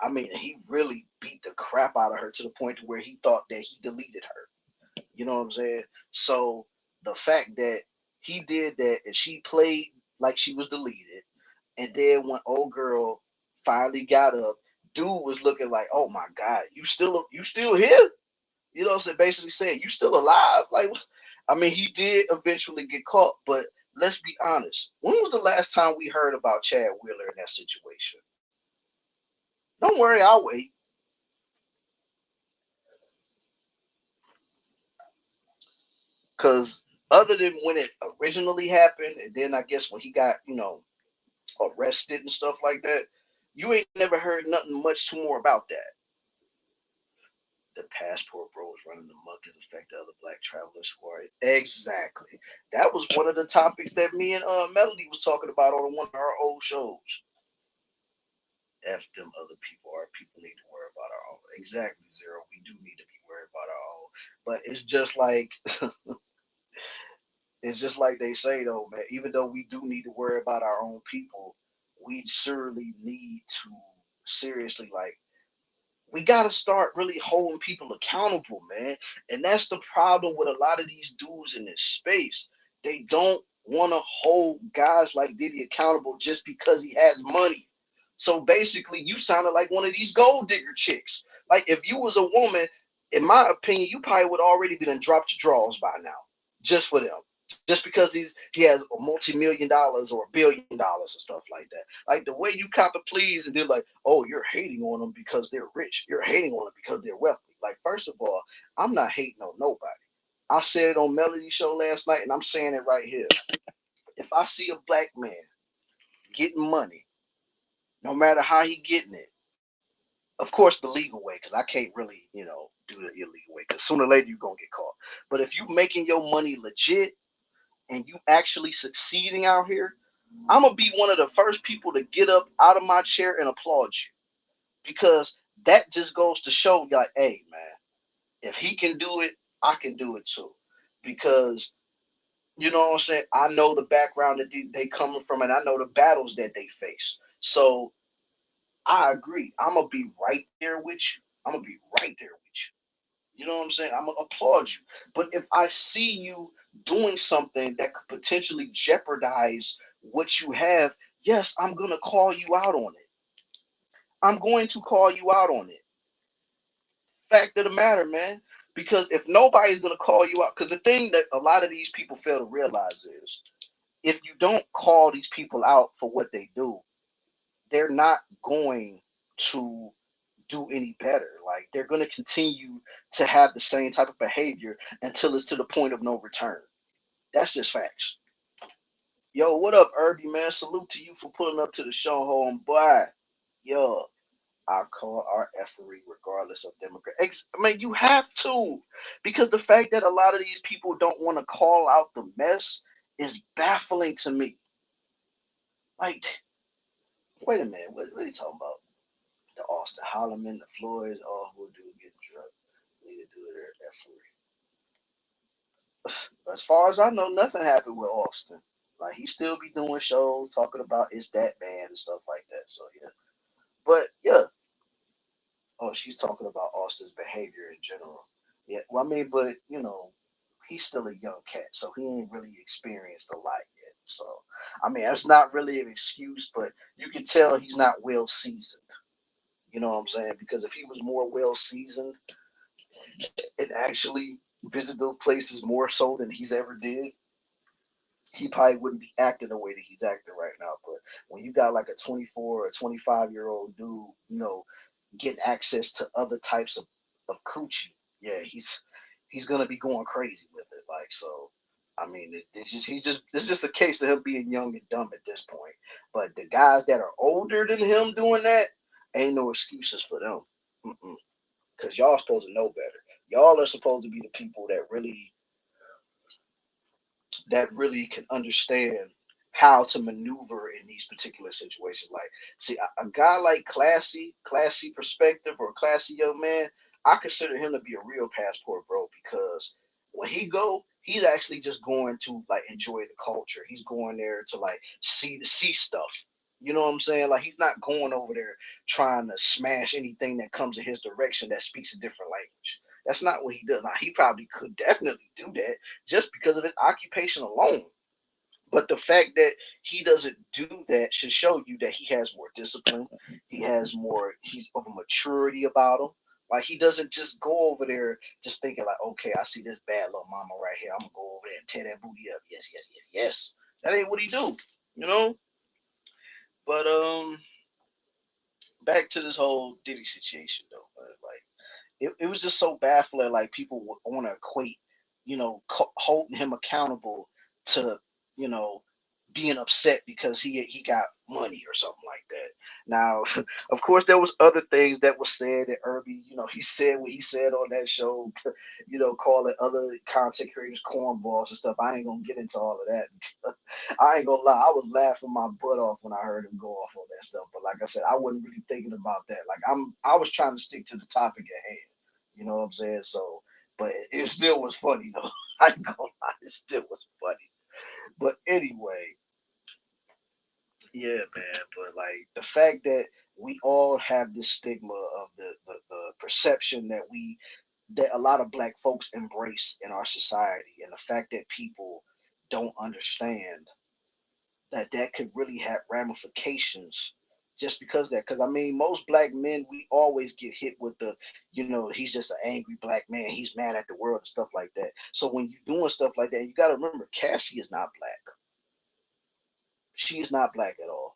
I mean, he really beat the crap out of her to the point where he thought that he deleted her. You know what I'm saying? So the fact that he did that and she played like she was deleted, and then when old girl finally got up, dude was looking like, "Oh my God, you still here?" You know what I'm saying? Basically saying, "You still alive?" Like, I mean, he did eventually get caught, but let's be honest. When was the last time we heard about Chad Wheeler in that situation? Don't worry, I'll wait. Because other than when it originally happened, and then I guess when he got, arrested and stuff like that, you ain't never heard nothing much too more about that. The passport bros running amok has affected other black travelers who are exactly. That was one of the topics that me and Melody was talking about on one of our old shows. F them other people. Our people need to worry about our own. Exactly, Zero. We do need to be worried about our own. But it's just like they say though, man. Even though we do need to worry about our own people, we surely need to seriously we got to start really holding people accountable, man. And that's the problem with a lot of these dudes in this space. They don't want to hold guys like Diddy accountable just because he has money. So basically, you sounded like one of these gold digger chicks. Like if you was a woman, in my opinion, you probably would already been dropped your drawers by now, just for them. Just because he has a multi-million dollars or $1 billion and stuff like that. Like the way you cop a please and they're like, oh, you're hating on them because they're rich. You're hating on them because they're wealthy. Like, first of all, I'm not hating on nobody. I said it on Melody Show last night, and I'm saying it right here. If I see a black man getting money, no matter how he getting it, of course the legal way, because I can't really, do the illegal way, because sooner or later you're gonna get caught. But if you making your money legit and you actually succeeding out here, I'm gonna be one of the first people to get up out of my chair and applaud you, because that just goes to show, like, hey, man, if he can do it, I can do it too. Because you know what I'm saying, I know the background that they coming from, and I know the battles that they face. So I agree. I'm gonna be right there with you. I'm gonna be right there with you. You know what I'm saying? I'm gonna applaud you. But if I see you doing something that could potentially jeopardize what you have, yes, I'm gonna call you out on it. I'm going to call you out on it. Fact of the matter, man. Because if nobody's gonna call you out, because the thing that a lot of these people fail to realize is, if you don't call these people out for what they do, they're not going to do any better. Like, they're going to continue to have the same type of behavior until it's to the point of no return. That's just facts. Yo, what up, Irby, man? Salute to you for pulling up to the show, home boy. Yo, I call our effery regardless of demographics. I mean, you have to, because the fact that a lot of these people don't want to call out the mess is baffling to me. Like, wait a minute, what are you talking about? The Austin Holloman, the Floyds, all who do get drunk need to do their effery. As far as I know, nothing happened with Austin. Like, he still be doing shows talking about it's that band and stuff like that. So yeah, but yeah. Oh, she's talking about Austin's behavior in general. Yeah, well, I mean, but he's still a young cat, so he ain't really experienced a lot yet. So, I mean, that's not really an excuse, but you can tell he's not well seasoned. You know what I'm saying? Because if he was more well seasoned and actually visit those places more so than he's ever did, he probably wouldn't be acting the way that he's acting right now. But when you got like a 24 or 25-year-old dude, getting access to other types of coochie, yeah, he's gonna be going crazy with it. Like, so, I mean, it's just a case of him being young and dumb at this point. But the guys that are older than him doing that, ain't no excuses for them. Because y'all supposed to know better. Y'all are supposed to be the people that really can understand how to maneuver in these particular situations. Like, see, a guy like classy perspective, or classy young man, I consider him to be a real passport bro, because when he go, he's actually just going to like enjoy the culture. He's going there to like see stuff. You know what I'm saying? Like he's not going over there trying to smash anything that comes in his direction that speaks a different language. That's not what he does. Now he probably could definitely do that just because of his occupation alone. But the fact that he doesn't do that should show you that he has more discipline. He has more. He's of a maturity about him. Like he doesn't just go over there just thinking like, okay, I see this bad little mama right here. I'm gonna go over there and tear that booty up. Yes, yes, yes, yes. That ain't what he do. You know. But back to this whole Diddy situation though. Like it was just so baffling. Like people want to equate, holding him accountable to, you know, being upset because he got money or something like that. Now, of course, there was other things that was said that Irby, he said what he said on that show, calling other content creators cornballs and stuff. I ain't gonna get into all of that. I ain't gonna lie, I was laughing my butt off when I heard him go off on that stuff. But like I said, I wasn't really thinking about that. Like I was trying to stick to the topic at hand. You know what I'm saying? So, but it still was funny though. I ain't gonna lie, it still was funny. But anyway, yeah, man. But like the fact that we all have this stigma of the perception that a lot of black folks embrace in our society, and the fact that people don't understand that could really have ramifications just because of that. Because I mean, most black men, we always get hit with he's just an angry black man. He's mad at the world and stuff like that. So when you're doing stuff like that, you got to remember, Cassie is not black. She is not black at all.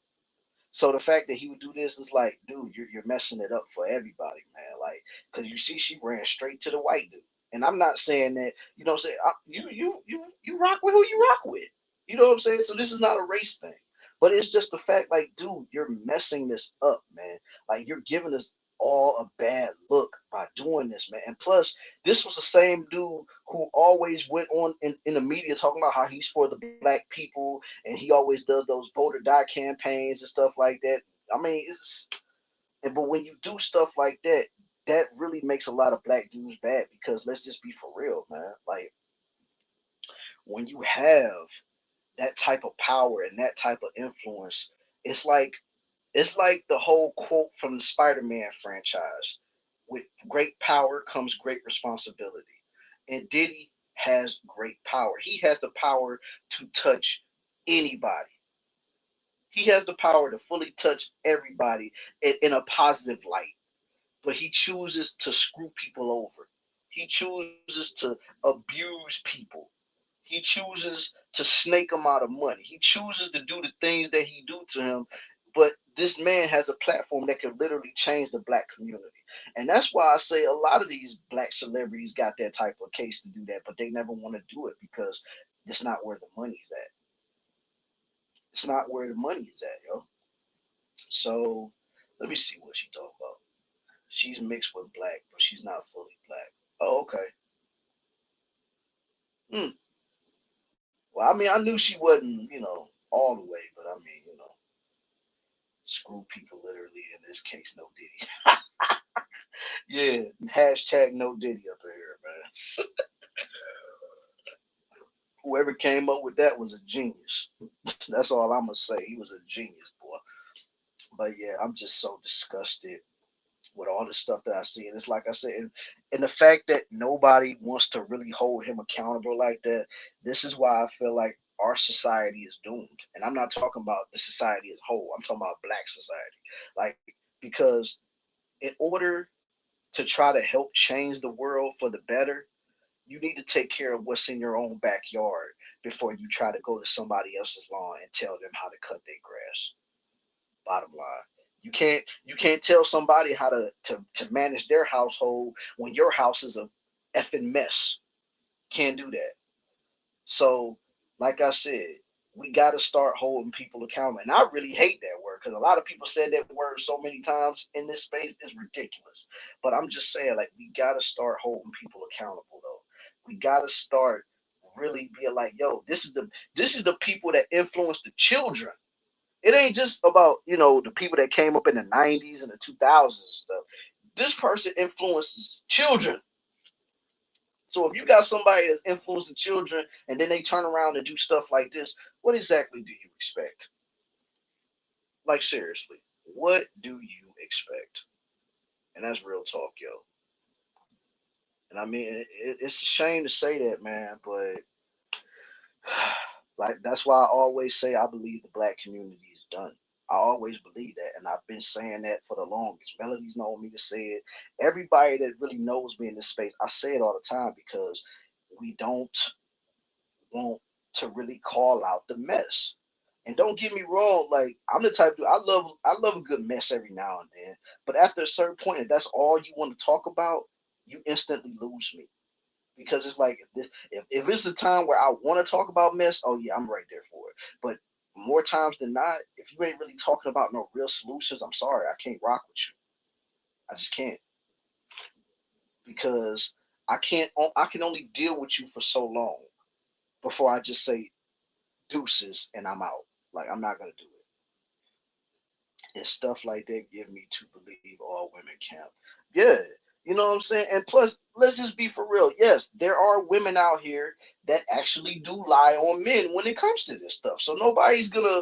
So the fact that he would do this is like, dude, you're messing it up for everybody, man. Like, because you see, she ran straight to the white dude, and I'm not saying that, say you rock with who you rock with, you know what I'm saying. So this is not a race thing, but it's just the fact, like, dude, you're messing this up, man. Like you're giving us all a bad look by doing this, man. And plus, this was the same dude who always went on in the media talking about how he's for the black people and he always does those vote or die campaigns and stuff like that. I mean, but when you do stuff like that, that really makes a lot of black dudes bad because let's just be for real, man. Like when you have that type of power and that type of influence, it's like it's like the whole quote from the Spider-Man franchise: "With great power comes great responsibility." And Diddy has great power. He has the power to touch anybody. He has the power to fully touch everybody in a positive light, but he chooses to screw people over. He chooses to abuse people. He chooses to snake them out of money. He chooses to do the things that he do to him. But this man has a platform that could literally change the black community. And that's why I say a lot of these black celebrities got that type of case to do that, but they never want to do it because it's not where the money's at. It's not where the money is at, yo. So let me see what she talking about. She's mixed with black, but she's not fully black. Oh, okay. Hmm. Well, I mean, I knew she wasn't, all the way, but I mean, screw people literally in this case, no Diddy. Yeah, hashtag no Diddy up in here, man. Whoever came up with that was a genius. That's all I'm gonna say. He was a genius, boy. But yeah, I'm just so disgusted with all the stuff that I see. And it's like I said, and the fact that nobody wants to really hold him accountable like that, this is why I feel like our society is doomed. And I'm not talking about the society as a whole. I'm talking about black society. Like, because in order to try to help change the world for the better, you need to take care of what's in your own backyard before you try to go to somebody else's lawn and tell them how to cut their grass. Bottom line. You can't tell somebody how to manage their household when your house is a effing mess. Can't do that. So, like I said, we got to start holding people accountable. And I really hate that word because a lot of people said that word so many times in this space. It's ridiculous. But I'm just saying, like, we got to start holding people accountable, though. We got to start really being like, yo, this is the people that influence the children. It ain't just about, the people that came up in the 90s and the 2000s and stuff. This person influences children. So if you got somebody that's influencing children and then they turn around and do stuff like this, what exactly do you expect? Like seriously, what do you expect? And that's real talk, yo. And I mean, it's a shame to say that, man, but like that's why I always say I believe the black community is done. I always believe that, and I've been saying that for the longest. Melody's known me to say it. Everybody that really knows me in this space, I say it all the time because we don't want to really call out the mess. And don't get me wrong, like I'm the type of I love a good mess every now and then. But after a certain point, if that's all you want to talk about, you instantly lose me. Because it's like if it's a time where I want to talk about mess, oh yeah, I'm right there for it. But more times than not, if you ain't really talking about no real solutions, I'm sorry, I can't rock with you. I just can't because I can only deal with you for so long before I just say deuces and I'm out. Like I'm not gonna do it. And stuff like that give me to believe all women count. Yeah, you know what I'm saying? And plus, let's just be for real. Yes, there are women out here that actually do lie on men when it comes to this stuff. So nobody's gonna,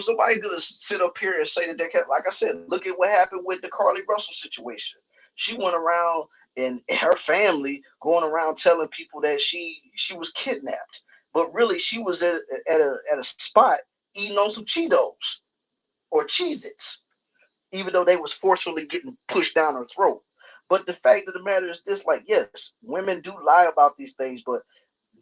somebody's gonna sit up here and say that they can. Like I said, look at what happened with the Carly Russell situation. She went around and her family going around telling people that she was kidnapped, but really she was at a spot eating on some Cheetos or Cheez-Its, even though they was forcefully getting pushed down her throat. But the fact of the matter is this, like, yes, women do lie about these things, but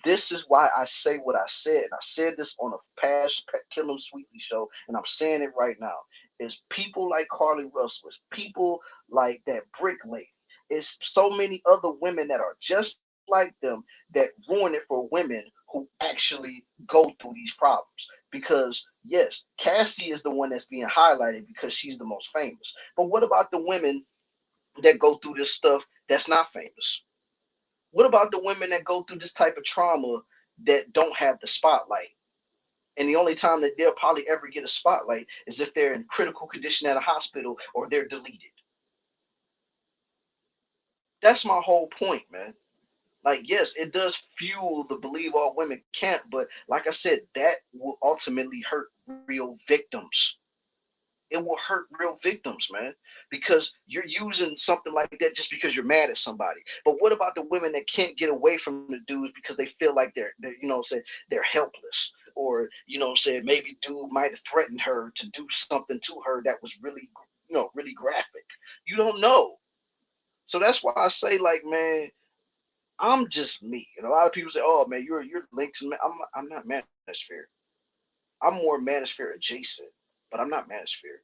this is why I say what I said. And I said this on a past Kill 'em Sweetly show, and I'm saying it right now. Is people like Carly Russell, it's people like that Brick Lady. It's so many other women that are just like them that ruin it for women who actually go through these problems. Because yes, Cassie is the one that's being highlighted because she's the most famous. But what about the women that go through this stuff that's not famous? What about the women that go through this type of trauma that don't have the spotlight? And the only time that they'll probably ever get a spotlight is if they're in critical condition at a hospital or they're deleted. That's my whole point, man. Like, yes, it does fuel the believe all women can't, but like I said, that will ultimately hurt real victims. It will hurt real victims, man, because you're using something like that just because you're mad at somebody. But what about the women that can't get away from the dudes because they feel like they're say they're helpless, or say maybe dude might have threatened her to do something to her that was really really graphic. You don't know. So that's why I say, like, man, I'm just me. And a lot of people say, "Oh man, you're linked to me." I'm not Manosphere. I'm more Manosphere adjacent, but I'm not Manosphere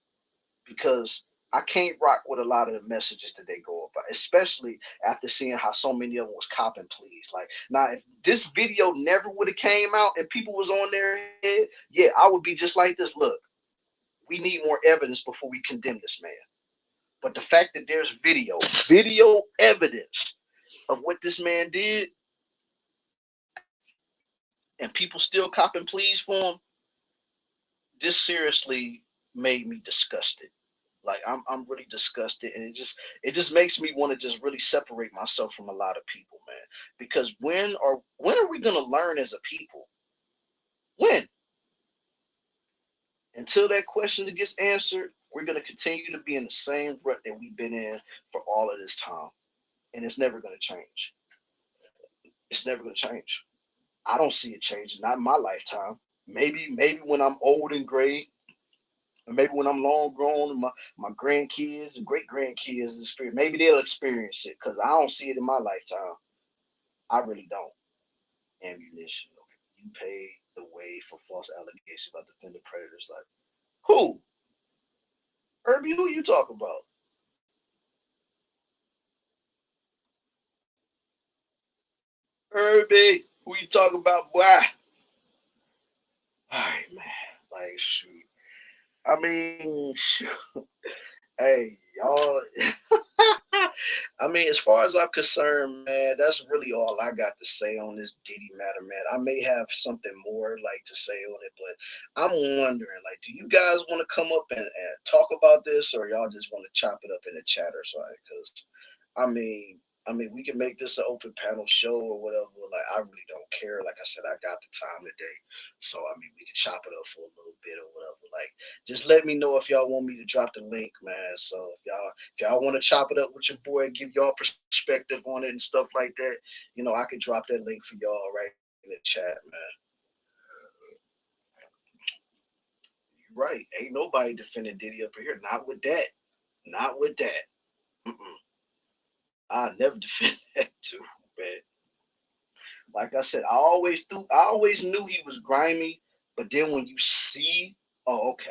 because I can't rock with a lot of the messages that they go about, especially after seeing how so many of them was copping pleas. Like now, if this video never would have came out and people was on their head, yeah, I would be just like this. Look, we need more evidence before we condemn this man. But the fact that there's video evidence of what this man did, and people still copping pleas for him, this seriously made me disgusted. Like I'm really disgusted, and it just makes me want to just really separate myself from a lot of people, man. Because when are we gonna learn as a people? When? Until that question gets answered, we're gonna continue to be in the same rut that we've been in for all of this time, and it's never gonna change. It's never gonna change. I don't see it changing, not in my lifetime. Maybe when I'm old and gray, or maybe when I'm long grown and my grandkids and great grandkids experience, maybe they'll experience it because I don't see it in my lifetime. I really don't. Ammunition. Okay. You pay the way for false allegations about defending predators. Like who? Herbie, who you talking about? Herbie, who you talking about, boy? All right, man. Like shoot. I mean, shoot. Hey, y'all. I mean, as far as I'm concerned, man, that's really all I got to say on this Diddy matter, man. I may have something more like to say on it, but I'm wondering, like, do you guys want to come up and talk about this, or y'all just want to chop it up in the chat or something? Because, I mean, I mean, we can make this an open panel show or whatever. Like, I really don't care. Like I said, I got the time today, so I mean, we can chop it up for a little bit or whatever. Like, just let me know if y'all want me to drop the link, man. So if y'all want to chop it up with your boy, give y'all perspective on it and stuff like that, I can drop that link for y'all right in the chat, man. You're right. Ain't nobody defending Diddy up here. Not with that. Not with that. Mm-mm. I never defend that too, man. Like I said, I always knew he was grimy, but then when you see, oh, okay,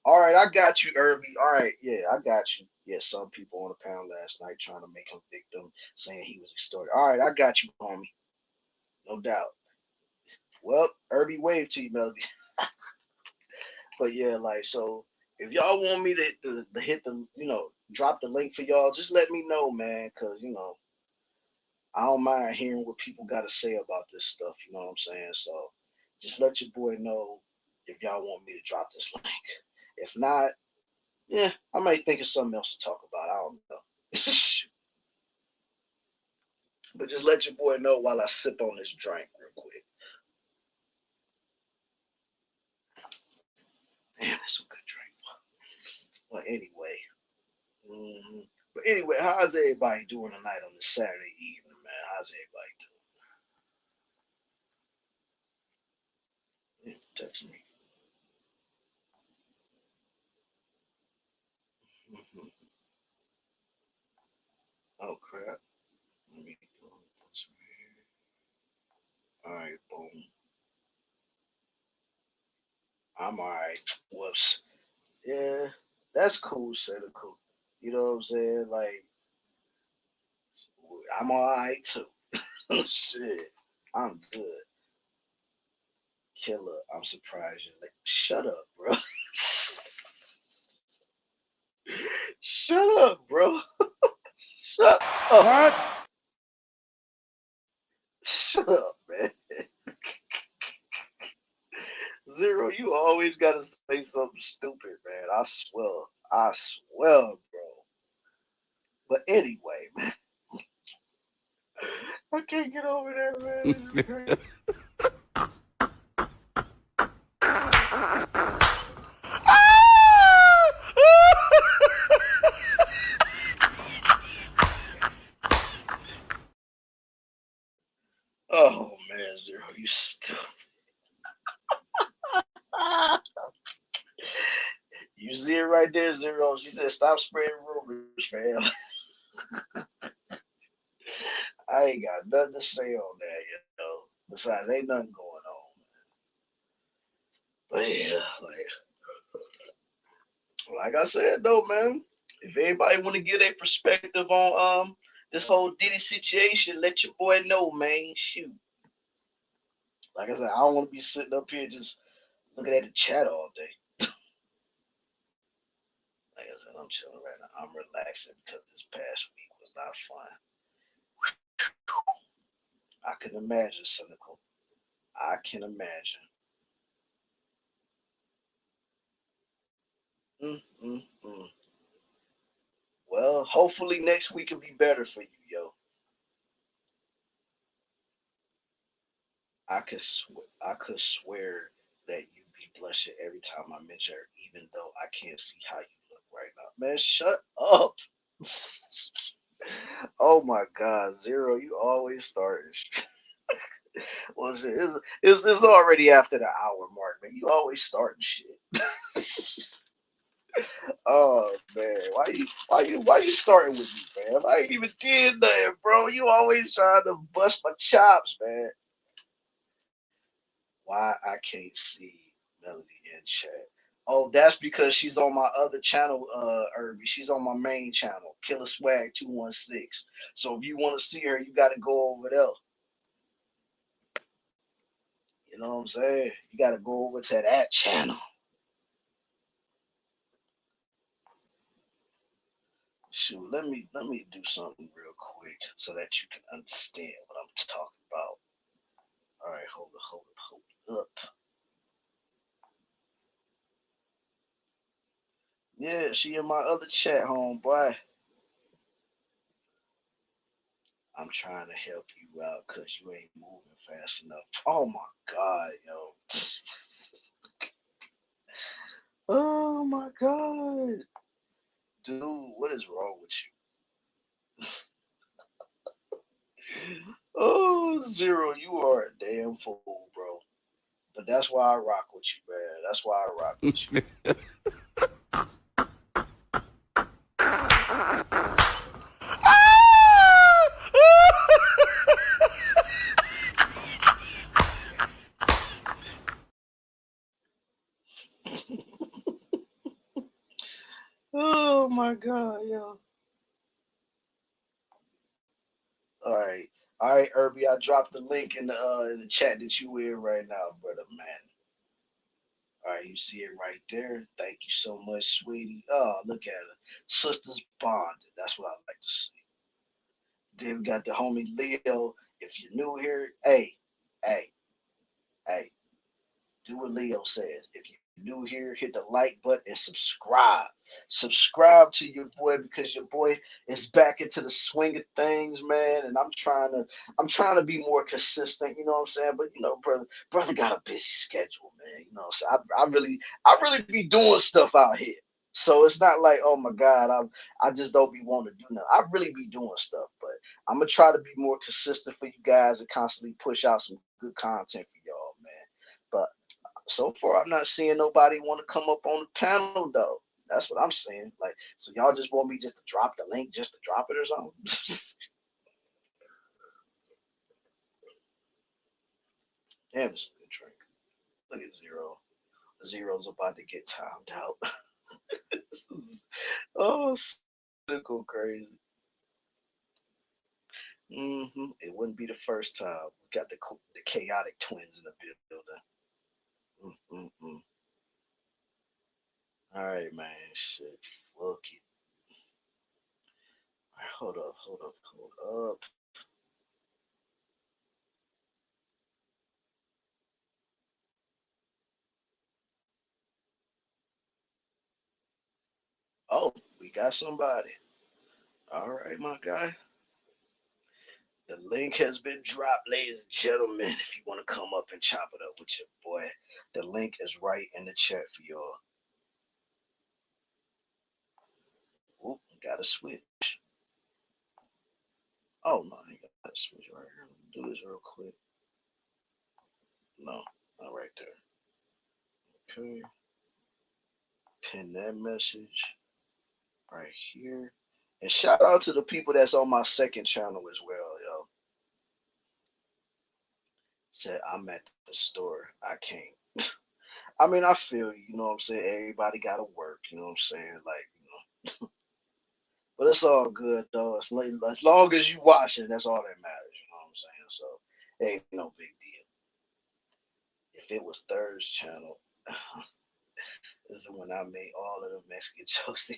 all right, I got you, Irby. All right, yeah, I got you. Yeah, some people on the panel last night trying to make him victim, saying he was extorted. All right, I got you, homie, no doubt. Well, Irby waved to you, Melody. But yeah, like so, if y'all want me to hit the, drop the link for y'all, just let me know, man, cause I don't mind hearing what people got to say about this stuff. You know what I'm saying? So just let your boy know if y'all want me to drop this link. If not, yeah, I might think of something else to talk about. I don't know. But just let your boy know while I sip on this drink real quick. Damn, that's some good drink. Well, anyway. But anyway, how's everybody doing tonight on this Saturday evening, man? How's everybody doing? Text me. Mhm. Oh crap. Let me go. All right, boom. I'm all right. Whoops. Yeah, that's cool, cynical. You know what I'm saying? Like, I'm all right too. Shit, I'm good. Killer, I'm surprised you like. Shut up, bro. Shut up, bro. Shut up. What? Shut up, man. Zero, you always gotta say something stupid, man. I swear. I swear, bro. But anyway, man. I can't get over there, man. This is crazy. Oh man, Zero, you stupid. You see it right there, Zero. She said, "Stop spreading rumors, fam." I ain't got nothing to say on that, Besides, ain't nothing going on. But yeah, like I said though, man. If anybody want to give their perspective on this whole Diddy situation, let your boy know, man. Shoot. Like I said, I don't want to be sitting up here just looking at the chat all day. Like I said, I'm chilling right now. I'm relaxing because this past week was not fun. I can imagine, cynical. I can imagine. Mm, mm, mm. Well, hopefully next week will be better for you, yo. I could swear that you be blushing every time I mention her, even though I can't see how you look right now. Man, shut up. Oh my God, Zero, you always starting. Well, shit, it's already after the hour mark, man. You always starting shit. Oh man, why you starting with me, man? I ain't even did nothing, bro. You always trying to bust my chops, man. Why I can't see Melody in chat? Oh, that's because she's on my other channel, Irby. She's on my main channel, Killa Swag 216. So if you want to see her, you got to go over there. You know what I'm saying? You got to go over to that channel. Shoot, let me do something real quick so that you can understand what I'm talking about. All right, hold up. Yeah, she in my other chat, homeboy. I'm trying to help you out because you ain't moving fast enough. Oh my god, yo. Oh my god. Dude, what is wrong with you? Oh, Zero, you are a damn fool, bro. But that's why I rock with you, man. That's why I rock with you. Oh my god, yo. All right. All right, Irby, I dropped the link in the chat that you in right now, brother man. All right, you see it right there. Thank you so much, sweetie. Oh, look at it. Sisters bonded. That's what I like to see. Then we got the homie Leo. If you're new here, hey, hey, do what Leo says. If you're new here, hit the like button and subscribe. Subscribe to your boy because your boy is back into the swing of things, man. And I'm trying to be more consistent. You know what I'm saying? But brother got a busy schedule, man. You know, so I really be doing stuff out here. So it's not like, oh my God, I just don't be wanting to do nothing. I really be doing stuff, but I'm gonna try to be more consistent for you guys and constantly push out some good content for y'all, man. But so far, I'm not seeing nobody want to come up on the panel though. That's what I'm saying. Like, so y'all just want me just to drop the link, just to drop it or something? Damn, it's a good drink. Look at Zero. Zero's about to get timed out. This is, oh, go crazy. It wouldn't be the first time. We got the chaotic twins in the building. Mm-mm-mm. All right, man. Shit, fuck it. All right, hold up. Oh, we got somebody. All right, my guy. The link has been dropped, ladies and gentlemen. If you want to come up and chop it up with your boy, the link is right in the chat for y'all. Oop, gotta switch. Oh no, I ain't gotta switch right here. Let me do this real quick. No, not right there. Okay, pin that message right here. And shout out to the people that's on my second channel as well, yo. Said I'm at the store. I can't. I mean, I feel you. You know what I'm saying. Everybody gotta work. You know what I'm saying. Like, but it's all good though. As long as you watching, that's all that matters. You know what I'm saying. So it ain't no big deal. If it was Third's channel, this is when I made all of the Mexican jokes.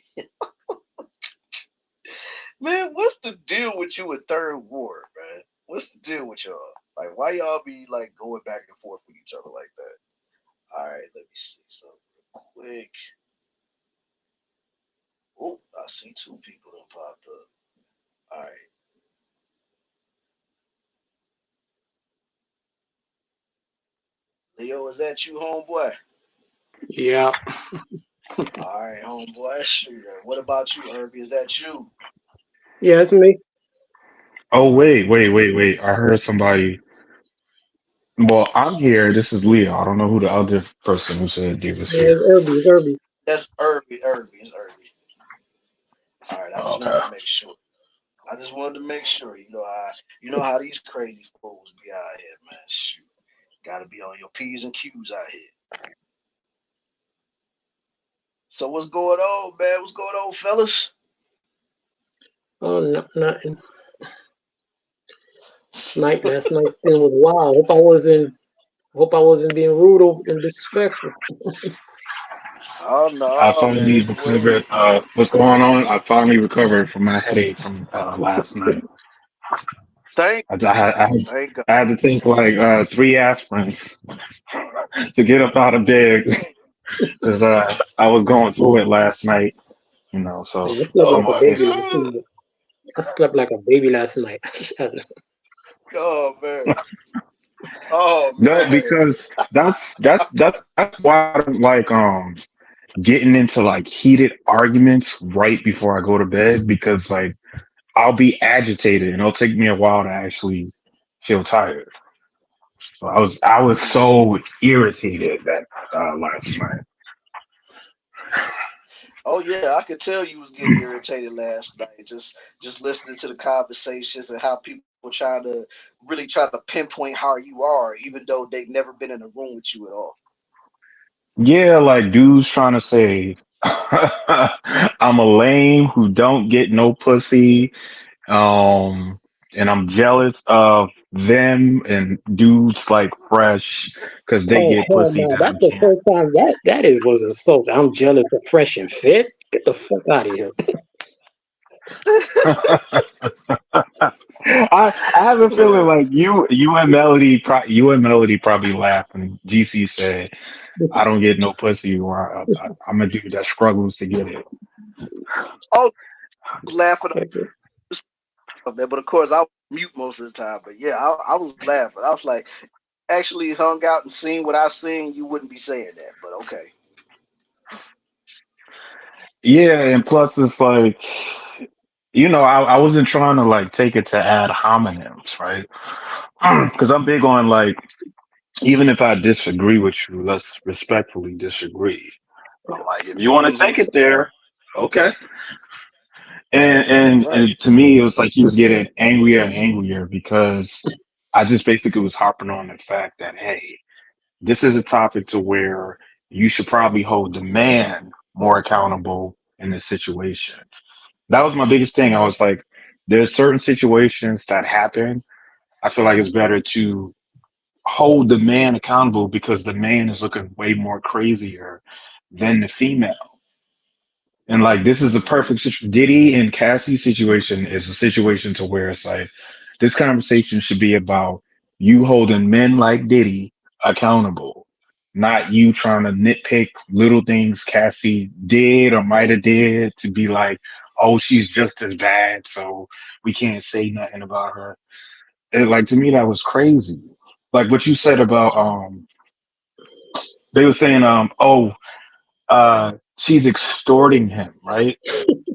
Man, what's the deal with you and Third Ward, man? What's the deal with y'all? Like, why y'all be like going back and forth with each other like that? All right, let me see something real quick. Oh, I see two people that popped up. All right, Leo, is that you, homeboy? Yeah, All right, homeboy. Sure. What about you, Herbie? Is that you? yeah, it's me. Oh, wait. I heard somebody. Well, I'm here. This is Leo. I don't know who the other person who said they was Yeah, here. it's Irby. It's Irby. That's Herbie. Herbie. It's Herbie. All right, I just Okay. wanted to make sure. I just wanted to make sure. You know how these crazy fools be out here, man. Shoot, gotta be on your p's and q's out here. So what's going on, man? What's going on, fellas? Oh, no, nothing. Last night thing was wild. Hope I wasn't being rude and disrespectful. Oh I no, man. finally It wasn't. recovered. What's going on? I finally recovered from my headache from last night. Thank I had, I had, thank God. I had to take like 3 aspirins to get up out of bed because I was going through it last night. So Man, I slept Oh like a I'm my baby okay. last God. night. I slept like a baby last night. Oh man. Oh That man. because that's why I don't like getting into like heated arguments right before I go to bed because like I'll be agitated and it'll take me a while to actually feel tired. So I was so irritated that last night. Oh yeah, I could tell you was getting irritated last night. Just listening to the conversations and how people trying to really try to pinpoint how you are, even though they've never been in a room with you at all. Yeah, like dudes trying to say I'm a lame who don't get no pussy. Um, and I'm jealous of them and dudes like Fresh because they Oh get hell pussy no! that That's I the can't. first time that is was insult. I'm jealous of Fresh and Fit. Get the fuck out of here. I have a feeling like you and Melody probably laughed when GC said I don't get no pussy or I'm a dude that struggles to get it. I was laughing at man, but of course I was mute most of the time. But yeah, I was laughing. I was like, actually hung out and seen what I seen, you wouldn't be saying that. But okay. Yeah, and plus it's like I wasn't trying to like take it to ad hominems, right? Because I'm big on like even if I disagree with you, let's respectfully disagree. Like if you want to take Hmm. it there, okay. And Right. to me, it was like he was getting angrier and angrier because I just basically was harping on the fact that hey, this is a topic to where you should probably hold the man more accountable in this situation. That was my biggest thing. I was like, there's certain situations that happen. I feel like it's better to hold the man accountable because the man is looking way more crazier than the female. And like this is a Hmm. perfect situation. Diddy and Cassie situation is a situation to where it's like this conversation should be about you holding men like Diddy accountable, not you trying to nitpick little things Cassie did or might have did to be like, oh, she's just as bad, so we can't say nothing about her. Like to me, that was crazy. Like what you said about they were saying oh she's extorting him, right?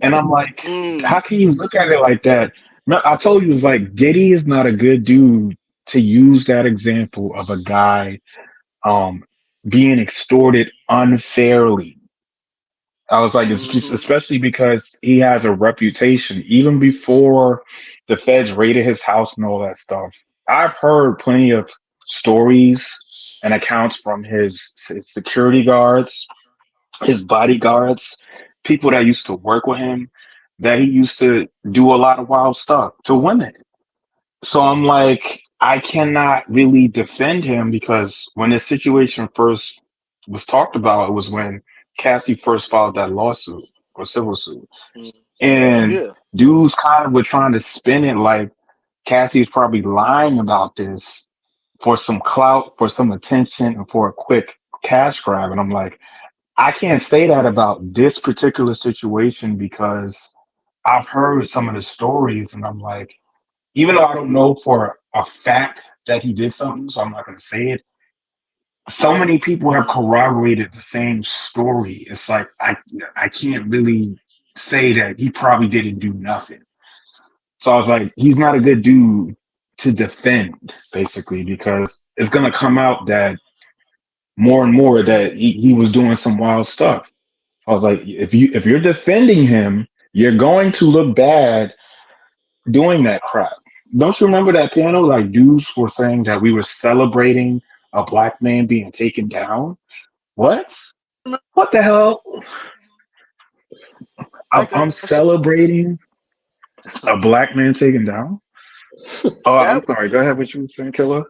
And I'm like, Mm. how can you look at it like that? No, I told you, it was like Diddy is not a good dude to use that example of a guy um being extorted unfairly. I was like, it's just Hmm. especially because he has a reputation. Even before the feds raided his house and all that stuff, I've heard plenty of stories and accounts from his security guards, his bodyguards, people that used to work with him, that he used to do a lot of wild stuff to women. So I'm like, I cannot really defend him because when this situation first was talked about, it was when Cassie first filed that lawsuit or civil suit. And Yeah. dudes kind of were trying to spin it like Cassie's probably lying about this for some clout, for some attention, and for a quick cash grab. And I'm like, I can't say that about this particular situation because I've heard some of the stories and I'm like, even though I don't know for a fact that he did something, so I'm not going to say it. So many people have Hmm. corroborated the same story. It's like I can't really say that he probably didn't do nothing. So I was like, he's not a good dude to defend, basically, because it's gonna come out that more and more that he was doing some wild stuff. I was like, if you're defending him, you're going to look bad doing that crap. Don't you remember that panel? Like dudes were saying that we were celebrating a black man being taken down. What? What the hell? I'm, Like I I'm said, celebrating a black man taken down. Oh, I'm that sorry. Go ahead. What you were saying, Killer?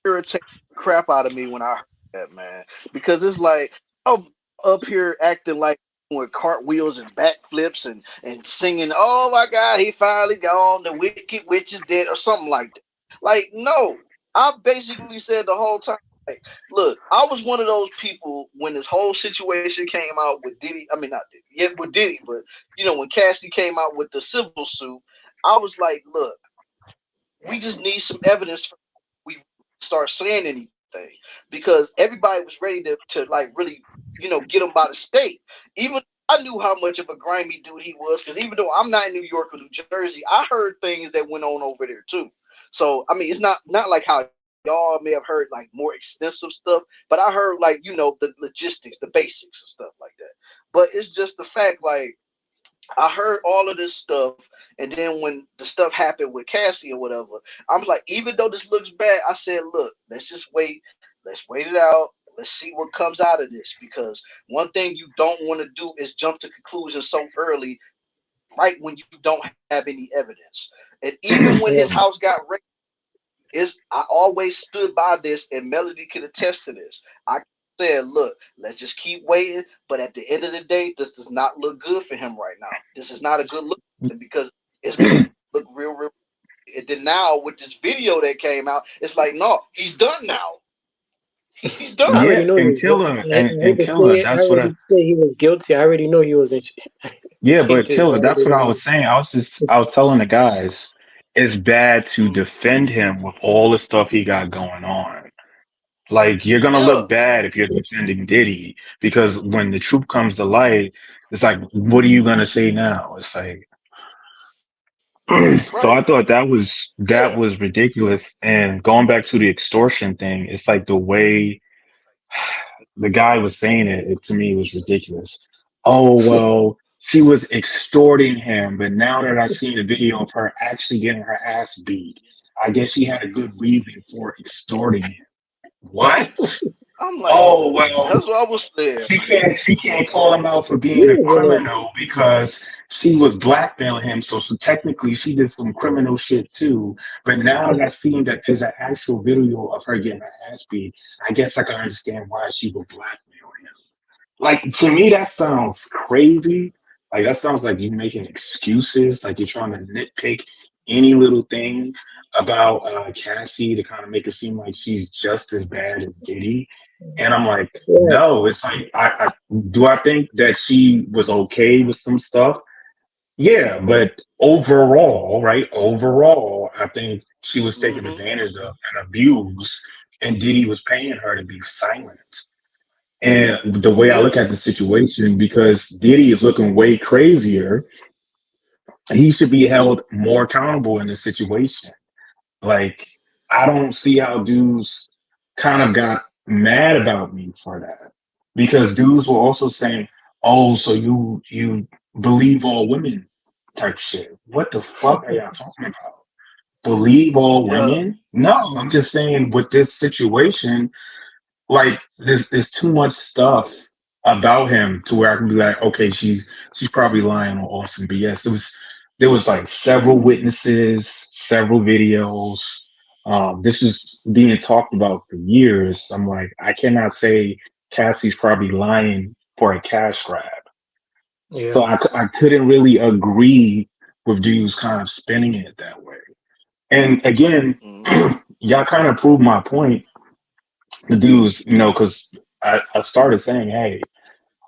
irritated the crap out of me when I heard that, man. Because it's like I'm up here acting like with cartwheels and backflips and singing, "Oh my God, he finally gone. The wicked witch is dead," or something like that. Like, no, I basically said the whole time. Look, I was one of those people when this whole situation came out with Diddy. I mean, not Diddy, yeah, with Diddy, but when Cassie came out with the civil suit, I was like, look, we just need some evidence for we start saying anything because everybody was ready to like really, get him by the state. Even I knew how much of a grimy dude he was because even though I'm not in New York or New Jersey, I heard things that went on over there too. So I mean, it's not like how y'all may have heard like more extensive stuff, but I heard like the logistics, the basics and stuff like that. But it's just the fact like I heard all of this stuff, and then when the stuff happened with Cassie or whatever, I'm like, even though this looks bad, I said, look, let's just wait. Let's wait it out. Let's see what comes out of this. Because one thing you don't want to do is jump to conclusions so early, right when you don't have any evidence. And even when his Yeah. house got wrecked, I always stood by this, and Melody could attest to this. I said, look, let's just keep waiting. But at the end of the day, this does not look good for him right now. This is not a good look for him because it's going to look real. And then now with this video that came out, it's like, no, he's done now. He's I done. Yeah, already know he and was guilty. Killer I hate and to say Killer. it. I That's what I. already say he was guilty. I already know he was Yeah, but tainted. I Killer. That's already what I know. was saying. I was telling the guys, it's bad to Mm, defend him with all the stuff he got going on. Like you're gonna yeah, look bad if you're defending Diddy because when the truth comes to light, it's like, what are you gonna say now? It's like, right. so I thought Yeah, that was ridiculous. And going back to the extortion thing, it's like the way the guy was saying it to me was ridiculous. Oh, well, she was extorting him, but now that I've seen a video of her actually getting her ass beat, I guess she had a good reason for extorting him. What? I'm like, Oh, well, that's what I was there. she can't call him out for He being a was in a criminal because she was blackmailing him. So technically she did some criminal shit too. But now that I seen that there's an actual video of her getting her ass beat, I guess I can understand why she would blackmail him. Like to me, that sounds crazy. Like that sounds like you making excuses, like you're trying to nitpick any little thing about Cassie to kind of make it seem like she's just as bad as Diddy. And I'm like, yeah. no, it's like I do I think that she was okay with some stuff? Yeah, but overall, right? Overall, I think she was taken Hmm. advantage of and abused, and Diddy was paying her to be silent. And the way I look Yeah. at the situation, because Diddy is looking way crazier, he should be held more accountable in this situation. Like, I don't see how dudes kind of got mad about me for that. Because dudes were also saying, oh, so you believe all women type shit. What the fuck are y'all talking about? Believe all Yeah. women? No, I'm just saying with this situation, like there's too much stuff about him to where I can be like, okay, she's probably lying or some BS. There was like several witnesses, several videos. This is being talked about for years. I'm like, I cannot say Cassie's probably lying for a cash grab. Yeah. So I couldn't really agree with dudes kind of spinning it that way. And again, Hmm. y'all kind of proved my point the dudes, because I started saying, hey,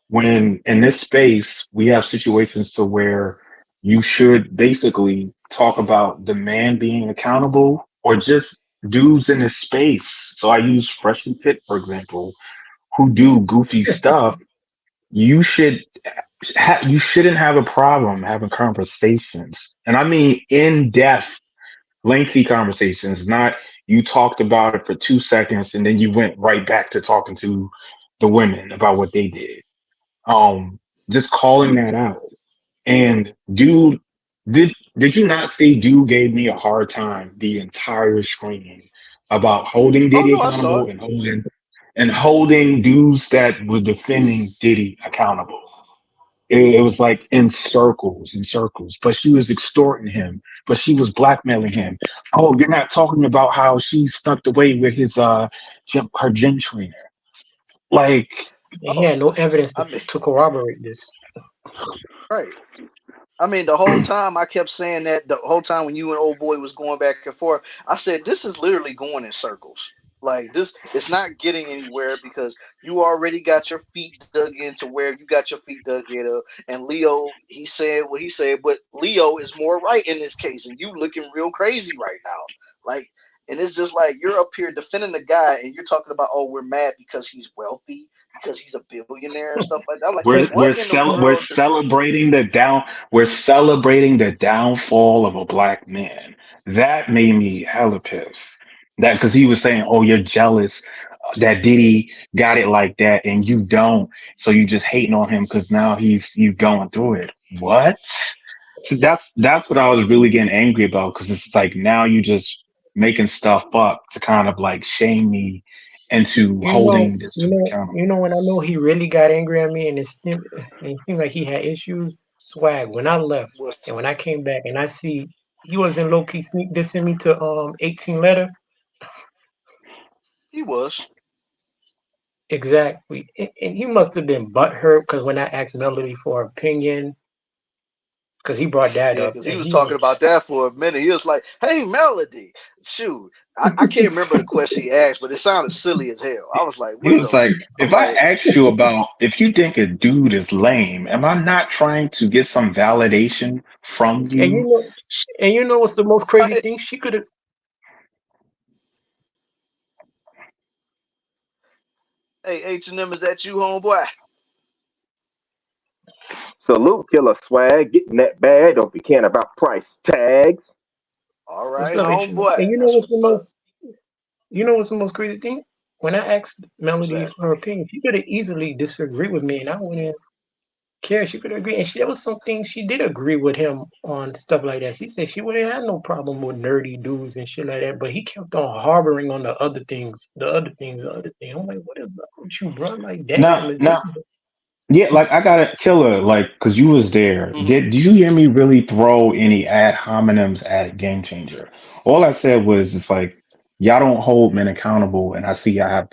when in this space, we have situations to where you should basically talk about the man being accountable or just dudes in this space. So I use Fresh and Fit, for example, who do goofy stuff. You should you shouldn't have a problem having conversations. And I mean in depth lengthy conversations, not you talked about it for 2 seconds and then you went right back to talking to the women about what they did. Um, just calling that out. And dude, did you not see dude gave me a hard time the entire screening about holding Oh Diddy no, I saw accountable it. and holding dudes that was defending Diddy accountable. It was like in circles and circles, but she was extorting him, but she was blackmailing him. Oh, you're not talking about how she snuck away with his her gym trainer. Like, And he Oh, had no evidence I mean, to corroborate this. right. I mean, the whole time I kept saying that. The whole time when you and old boy was going back and forth, I said this is literally going in circles. Like this, it's not getting anywhere because you already got your feet dug into where you got your feet dug into. And Leo, he said what he said, but Leo is more right in this case, and you looking real crazy right now. Like, and it's just like you're up here defending the guy, and you're talking about, oh, we're mad because he's wealthy, because he's a billionaire and stuff like that. I'm like, So what in the We're world does? celebrating we're celebrating the downfall of a black man. That made me hella pissed. That because he was saying, "Oh, you're jealous that Diddy got it like that and you don't, so you just hating on him because now he's going through it." What? So that's what I was really getting angry about because it's like now you just making stuff up to kind of like shame me into you know, holding this to accountable. when I know he really got angry at me, and it seemed like he had issues. Swag. When I left, Was and when I came back, and I see he wasn't low key sneak dissing me to 18 letter. he was? Exactly, and he must have been butthurt because when I asked Melody for her opinion, because he brought that Yeah, up, because he and was he talking was about that for a minute. He was like, "Hey, Melody, shoot." I can't remember the question he asked, but it sounded silly as hell. I was like, He "What was the?" like, I'm if I like, ask you about if you think a dude is lame, am I not trying to get some validation from and you? you know what's the most crazy "Hey, thing? She could have. hey, H&M, is that you, homeboy?" Salute, Killer Swag. Getting that bag. Don't be caring about price tags. All What's right, up, H&M? homeboy. And That's what's up. you know what's the most crazy thing? When I asked What's Melody that? her opinion, she could have easily disagreed with me, and I wouldn't care. She could agree, and there was some things she did agree with him on stuff like that. She said she wouldn't have no problem with nerdy dudes and shit like that, but he kept on harboring on the other things, the other things, the other thing. I'm like, what is up with you, bro? Like, damn, Now, is this? now, yeah, like I got a killer, like, cause you was there. Hmm. Did you hear me really throw any ad hominems at Game Changer? All I said was, it's like y'all don't hold men accountable, and I see y'all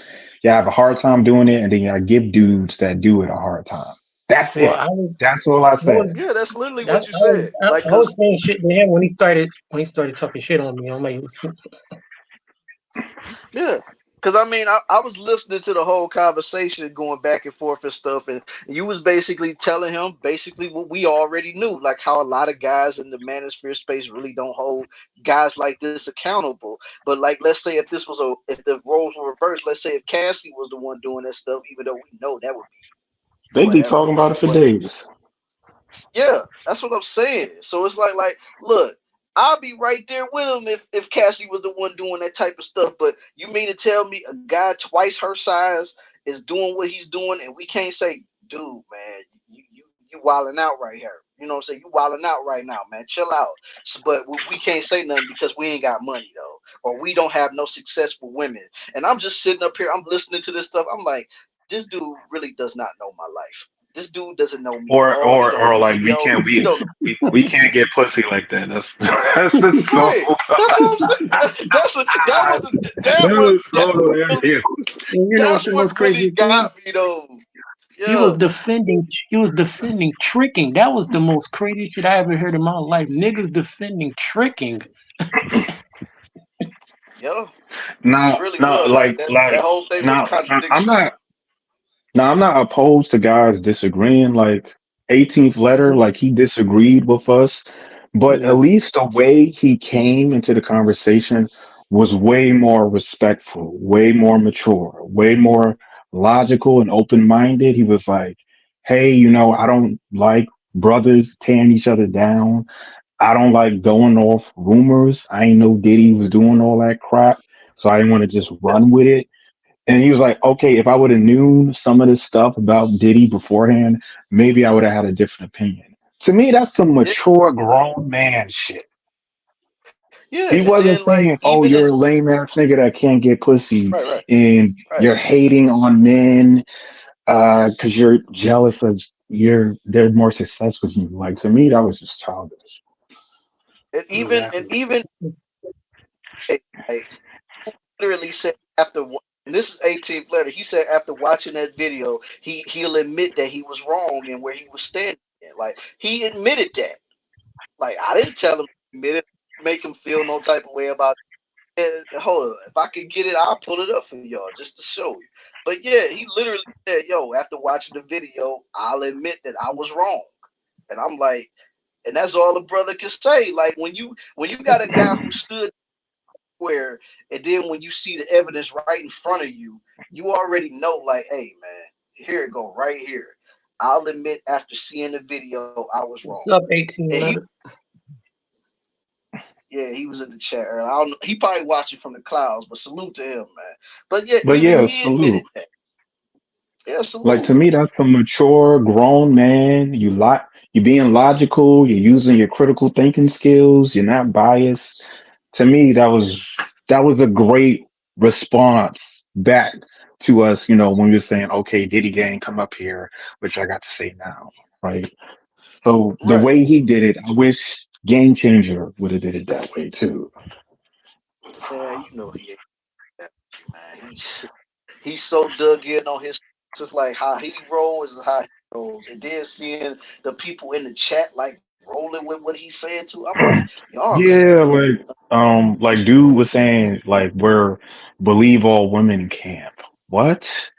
have a hard time doing it, and then y'all give dudes that do it a hard time. That's Well, it. That's all I I was, said. Yeah, that's literally I what you was, said. Like, I cause was saying shit to him when he started talking shit on me. I'm like, yeah. Cause I mean, I was listening to the whole conversation going back and forth and stuff, and you was basically telling him basically what we already knew, like how a lot of guys in the manosphere space really don't hold guys like this accountable. But like, let's say if the roles were reversed, let's say if Cassie was the one doing that stuff, even though we know that would be They be whatever. talking about it for But days. yeah, that's what I'm saying. So it's like, look, I'll be right there with him if Cassie was the one doing that type of stuff. But you mean to tell me a guy twice her size is doing what he's doing, and we can't say, dude, man, you wilding out right here. You know what I'm saying? You wilding out right now, man. Chill out. But we can't say nothing because we ain't got money though, or we don't have no successful women. And I'm just sitting up here, I'm listening to this stuff. I'm like, this dude really does not know my life. This dude doesn't know me at all. He don't Or know like Leo. He don't know we can't get pussy like that. That's that's just so right. That's what I'm saying. that was so hilarious. you know what's That's the what most really crazy thing? got me though. He Yeah. was defending tricking. That was the most crazy shit I ever heard in my life. Niggas defending tricking. Yeah. It Now, really now, was. Like that whole thing was I'm contradiction. not. Now, I'm not opposed to guys disagreeing. Like 18th letter, like he disagreed with us, but at Yeah. least the way he came into the conversation was way more respectful, way more mature, way more logical and open minded. He was like, hey, I don't like brothers tearing each other down. I don't like going off rumors. I ain't know Diddy was doing all that crap. So I didn't want to just Yeah. run with it. And he was like, okay, if I would have known some of this stuff about Diddy beforehand, maybe I would have had a different opinion. To me, that's some Yeah. mature grown man shit. Yeah. He And then wasn't like saying, oh, even in you're a lame ass nigga that can't get pussy right, right, and right. you're hating on men because you're jealous of they're more successful than you. Like to me, that was just childish. And Exactly. even like literally said after and this is 18th letter. He said after watching that video, he'll admit that he was wrong and where he was standing. Like he admitted that. Like I didn't tell him to admit it, make him feel no type of way about it. And hold on, if I can get it, I'll pull it up for y'all just to show you. But yeah, he literally said, "Yo, after watching the video, I'll admit that I was wrong." And I'm like, and that's all a brother can say. Like when you got a guy who stood where, and then when you see the evidence right in front of you, you already know, like, hey man, here it go right here. I'll admit after seeing the video, I was wrong. What's up, And he 1800? yeah, he was in the chat earlier. I don't know, he probably watching from the clouds, but salute to him, man. But yeah, But even yeah, he salute. admitted that. Yeah, Like to salute. me, that's a mature, grown man. You're being logical. You're using your critical thinking skills. You're not biased. To me, that was a great response back to us. When you're saying, "Okay, Diddy Gang, come up here," which I got to say now, right? So the Right. way he did it, I wish Game Changer would have did it that way too. Yeah, you know he ain't that man. He's so dug in on his, just like how he rolls is how he rolls. And then seeing the people in the chat like rolling with what he said too, I'm like, y'all crazy. Yeah, like dude was saying, like we're believe all women camp. What?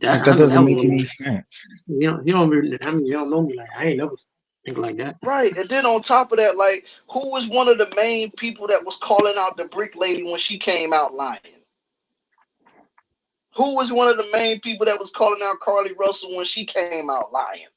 That Like that I know that doesn't make one any was sense. I mean, you don't know me like I ain't never think like that. Right. And then on top of that, like, who was one of the main people that was calling out the brick lady when she came out lying? Who was one of the main people that was calling out Carly Russell when she came out lying?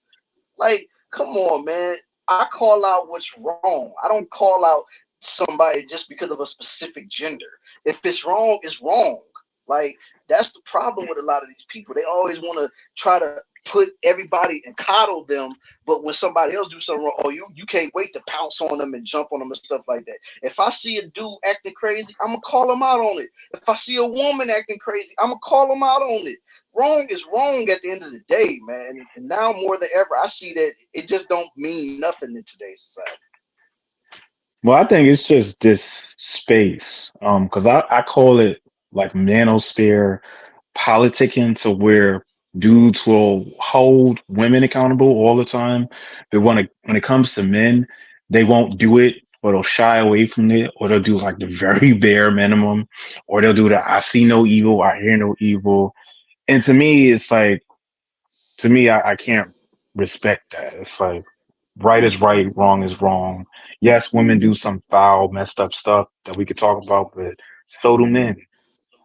Like, come on, man. I call out what's wrong. I don't call out somebody just because of a specific gender. If it's wrong, it's wrong. Like, that's the problem with a lot of these people. They always want to try to put everybody and coddle them, but when somebody else do something wrong, oh, you can't wait to pounce on them and jump on them and stuff like that. If I see a dude acting crazy, I'm gonna call him out on it. If I see a woman acting crazy, I'm gonna call him out on it. Wrong is wrong at the end of the day, man. And now more than ever, I see that it just don't mean nothing in today's society. Well, I think it's just this space. Because I call it like manosphere politicking to where dudes will hold women accountable all the time. But when it comes to men, they won't do it or they'll shy away from it or they'll do like the very bare minimum or they'll do the I see no evil, I hear no evil. And to me, it's like I can't respect that. It's like right is right, wrong is wrong. Yes, women do some foul, messed up stuff that we could talk about, but so do men.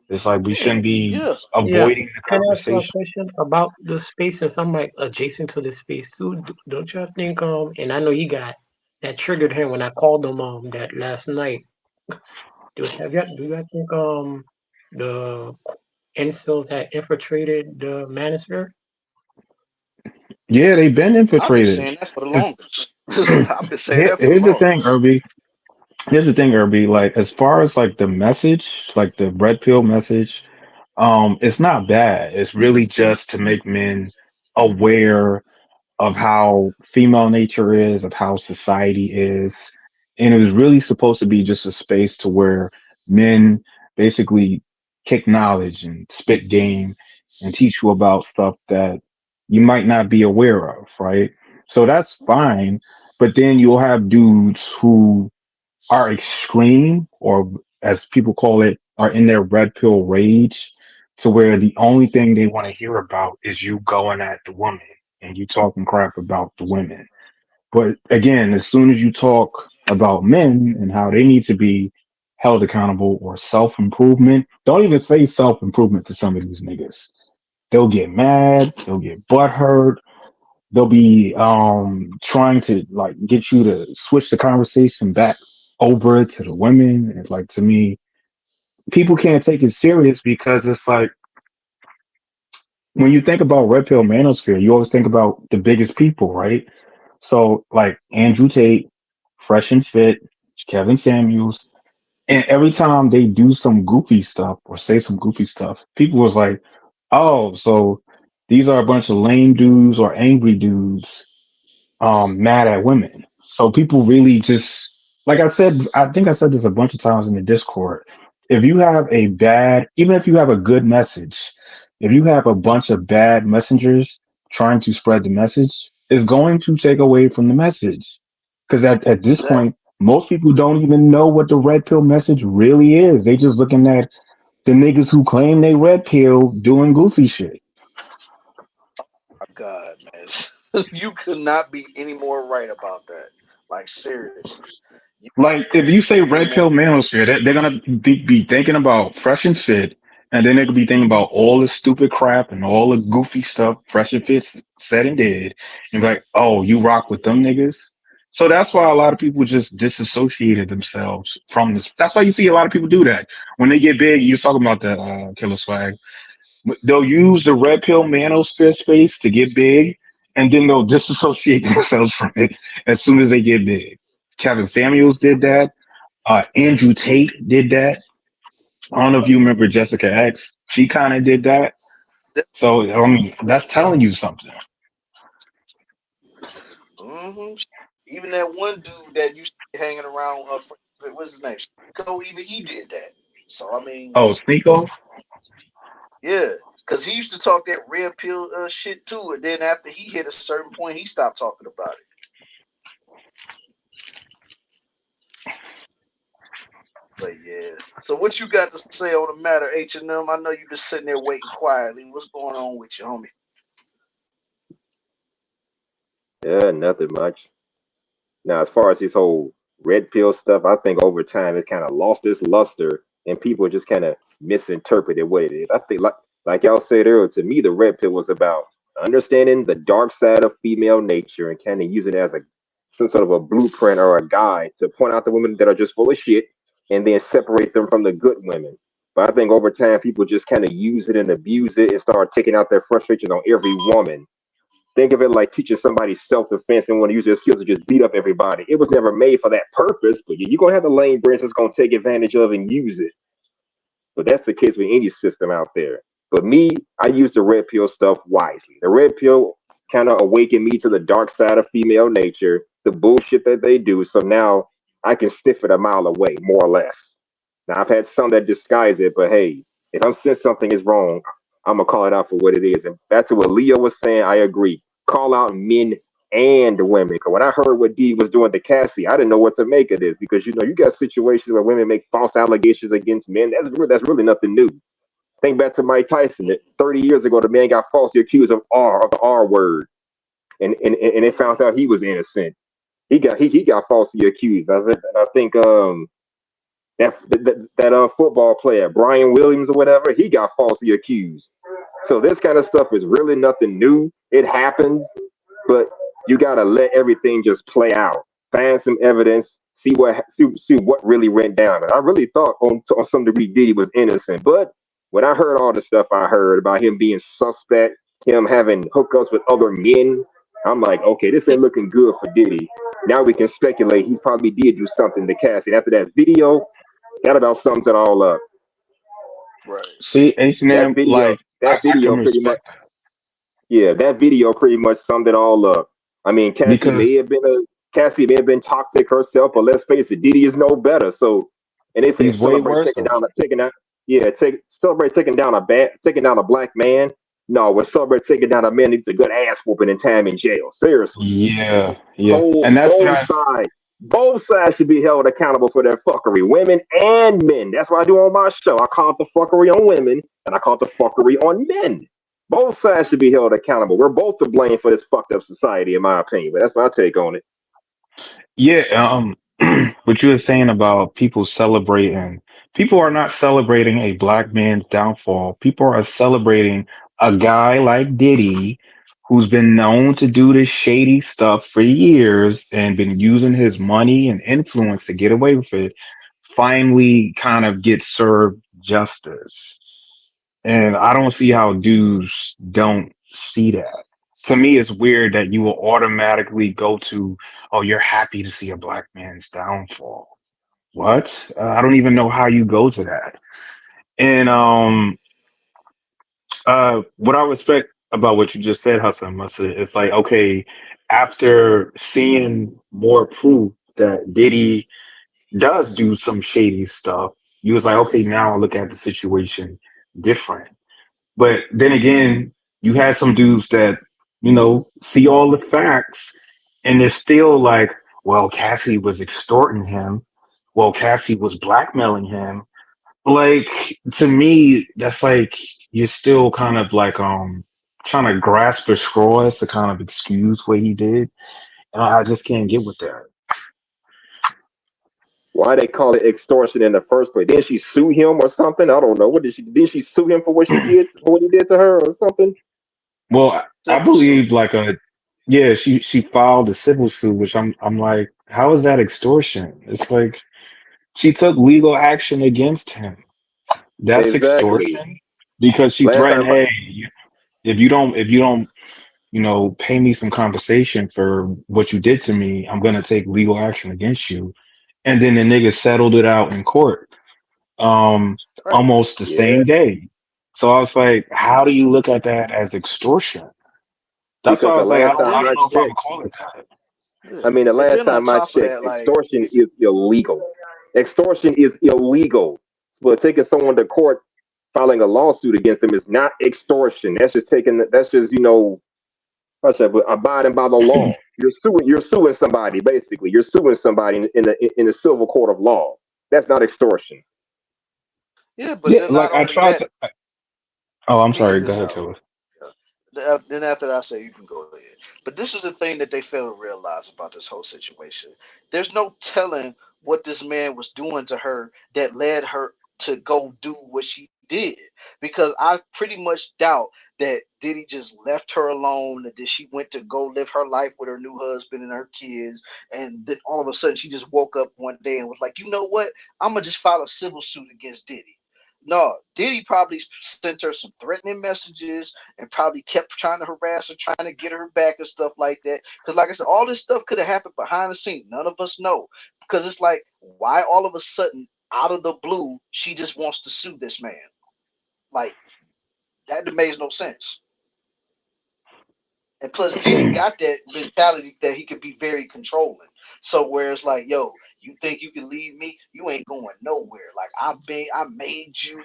It's like we shouldn't be Yeah. Yeah. avoiding the Can I ask you a conversation. question about the space and something like adjacent to the space too? Don't y'all think and I know he got that triggered him when I called him that last night. Do you think the incels had infiltrated the manosphere? Yeah, they've been I've been infiltrated. saying that for the It's- longest. I've been saying that for the Here's the thing, longest. Irby. Here's the thing, Irby. Like as far as like the message, like the red pill message, it's not bad. It's really just to make men aware of how female nature is, of how society is. And it was really supposed to be just a space to where men basically kick knowledge and spit game and teach you about stuff that you might not be aware of, right? So that's fine. But then you'll have dudes who are extreme, or as people call it, are in their red pill rage, to where the only thing they want to hear about is you going at the woman and you talking crap about the women. But again, as soon as you talk about men and how they need to be held accountable or self improvement, don't even say self improvement to some of these niggas. They'll get mad, they'll get butthurt, they'll be trying to like get you to switch the conversation back over to the women. It's like to me, people can't take it serious because it's like when you think about red pill manosphere, you always think about the biggest people, right? So like Andrew Tate, Fresh and Fit, Kevin Samuels, and every time they do some goofy stuff or say some goofy stuff, people was like, "Oh, so these are a bunch of lame dudes or angry dudes mad at women." So people really just like I said, I think I said this a bunch of times in the Discord. If you have a bad, even if you have a good message, if you have a bunch of bad messengers trying to spread the message, it's going to take away from the message. Because at this Exactly. point, Most people don't even know what the red pill message really is. They just looking at the niggas who claim they red pill doing goofy shit. My God, man, you could not be any more right about that. Like seriously, you Like, if you say any red more. pill manosphere, they're gonna be thinking about Fresh and Fit, and then they could be thinking about all the stupid crap and all the goofy stuff Fresh and Fit said and did, and be like, oh, you rock with them niggas. So that's why a lot of people just disassociated themselves from this. That's why you see a lot of people do that when they get big. You're talking about the Killer Swag. They'll use the red pill manosphere space to get big, and then they'll disassociate themselves from it as soon as they get big. Kevin Samuels did that. Andrew Tate did that. I don't know if you remember Jessica X. She kind of did that. So, I mean, that's telling you something. Hmm. Even that one dude that used to be hanging around, what's his name? Chico, even he did that. So I mean, Oh, Sneeko? yeah, because he used to talk that red pill shit too, and then after he hit a certain point, he stopped talking about it. But yeah, so what you got to say on the matter, H&M? I know you've been sitting there waiting quietly. What's going on with you, homie? Yeah, nothing much. Now, as far as this whole red pill stuff, I think over time it kind of lost its luster, and people just kind of misinterpreted what it is. I think, like y'all said earlier, to me, the red pill was about understanding the dark side of female nature and kind of use it as a some sort of a blueprint or a guide to point out the women that are just full of shit, and then separate them from the good women. But I think over time, people just kind of use it and abuse it and start taking out their frustrations on every woman. Think of it like teaching somebody self defense and want to use their skills to just beat up everybody. It was never made for that purpose, but you're going to have the lame branch that's going to take advantage of and use it. But that's the case with any system out there. But me, I use the red pill stuff wisely. The red pill kind of awakened me to the dark side of female nature, the bullshit that they do. So now I can sniff it a mile away, more or less. Now I've had some that disguise it, but hey, if I'm saying something is wrong, I'm gonna call it out for what it is. And back to what Leo was saying, I agree. Call out men and women. Because when I heard what Dee was doing to Cassie, I didn't know what to make of this. Because you got situations where women make false allegations against men. That's really nothing new. Think back to Mike Tyson. 30 years ago, the man got falsely accused of the R word, and they found out he was innocent. He got falsely accused. I think that football player Brian Williams or whatever, he got falsely accused. So this kind of stuff is really nothing new. It happens, but you gotta let everything just play out. Find some evidence, see what really went down. And I really thought on some degree Diddy was innocent, but when I heard all the stuff I heard about him being suspect, him having hookups with other men, I'm like, okay, this ain't looking good for Diddy. Now we can speculate he probably did do something to Cassie. After that video, that about sums it all up. Right. See, That H&M, video, like, that I can video pretty much, respect yeah, that video pretty much summed it all up. I mean, that because Cassie may have been toxic herself, but let's face it, Diddy is no better. So, and they say he's way celebrate worse. taking down, yeah, celebrate taking down a black man. No, we're celebrate taking down a man who needs a good ass whooping and time in jail. Seriously, Yeah, yeah. whole And that's both not, sides. Both sides should be held accountable for their fuckery, women and men. That's what I do on my show. I call it the fuckery on women, and I call it the fuckery on men. Both sides should be held accountable. We're both to blame for this fucked up society, in my opinion. But that's my take on it. yeah, what you were saying about people are not celebrating a black man's downfall. People are celebrating a guy like Diddy who's been known to do this shady stuff for years and been using his money and influence to get away with it, finally kind of get served justice. And I don't see how dudes don't see that. To me, it's weird that you will automatically go to, oh, you're happy to see a black man's downfall. What? I don't even know how you go to that. And what I respect about what you just said, Hassan, it's like, okay, after seeing more proof that Diddy does do some shady stuff, you was like, okay, now I look at the situation different. But then again, you had some dudes that, see all the facts and they're still like, well, Cassie was extorting him. Well, Cassie was blackmailing him. Like, to me, that's like you're still kind of like trying to grasp for straws to kind of excuse what he did. And I just can't get with that. Why they call it extortion in the first place? Didn't she sue him or something? I don't know. What did she? Did she sue him for what she did? For what he did to her or something? Well, I Civil suit. believe like yeah, she filed a civil suit, which I'm like, how is that extortion? It's like she took legal action against him. That's Exactly. extortion because she Last threatened, time, hey, if you don't, pay me some compensation for what you did to me, I'm gonna take legal action against you. And then the nigga settled it out in court, um, Right. almost the yeah, same day. So I was like, how do you look at that as extortion? That's why because I the was like, I last don't, And time I then don't I know if I would checked, call it that. yeah. I mean, the And last then on time I top of checked, that, like extortion is illegal. Extortion is illegal. But taking someone to court, filing a lawsuit against them is not extortion. That's just taking. That's just I said, but abiding by the law. You're suing. You're suing somebody. Basically, you're suing somebody in the civil court of law. That's not extortion. yeah, but Yeah, then like not I only tried that, to. Oh, I'm let me get sorry. Go this ahead, out. Killer. Then after that, I say you can go ahead. But this is the thing that they fail to realize about this whole situation. There's no telling what this man was doing to her that led her to go do what she did. Because I pretty much doubt that Diddy just left her alone and then she went to go live her life with her new husband and her kids. And then all of a sudden she just woke up one day and was like, you know what? I'm going to just file a civil suit against Diddy. No, Diddy probably sent her some threatening messages and probably kept trying to harass her, trying to get her back and stuff like that. Because, like I said, all this stuff could have happened behind the scenes. None of us know. Because it's like, why all of a sudden, out of the blue, she just wants to sue this man? Like, that makes no sense. And plus, Diddy got that mentality that he could be very controlling. So where it's like, yo, you think you can leave me? You ain't going nowhere. Like I made you.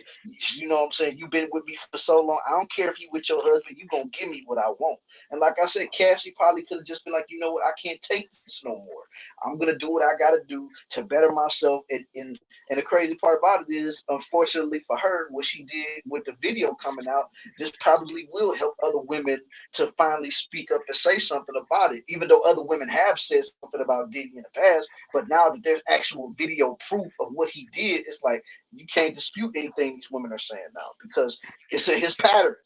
You know what I'm saying? You've been with me for so long. I don't care if you with your husband. You gonna give me what I want. And like I said, Cassie probably could have just been like, you know what? I can't take this no more. I'm gonna do what I gotta do to better myself. And the crazy part about it is, unfortunately for her, what she did with the video coming out, this probably will help other women to finally speak up and say something about it, even though other women have said something about Diddy in the past. But now that there's actual video proof of what he did, it's like you can't dispute anything these women are saying now because it's in his pattern.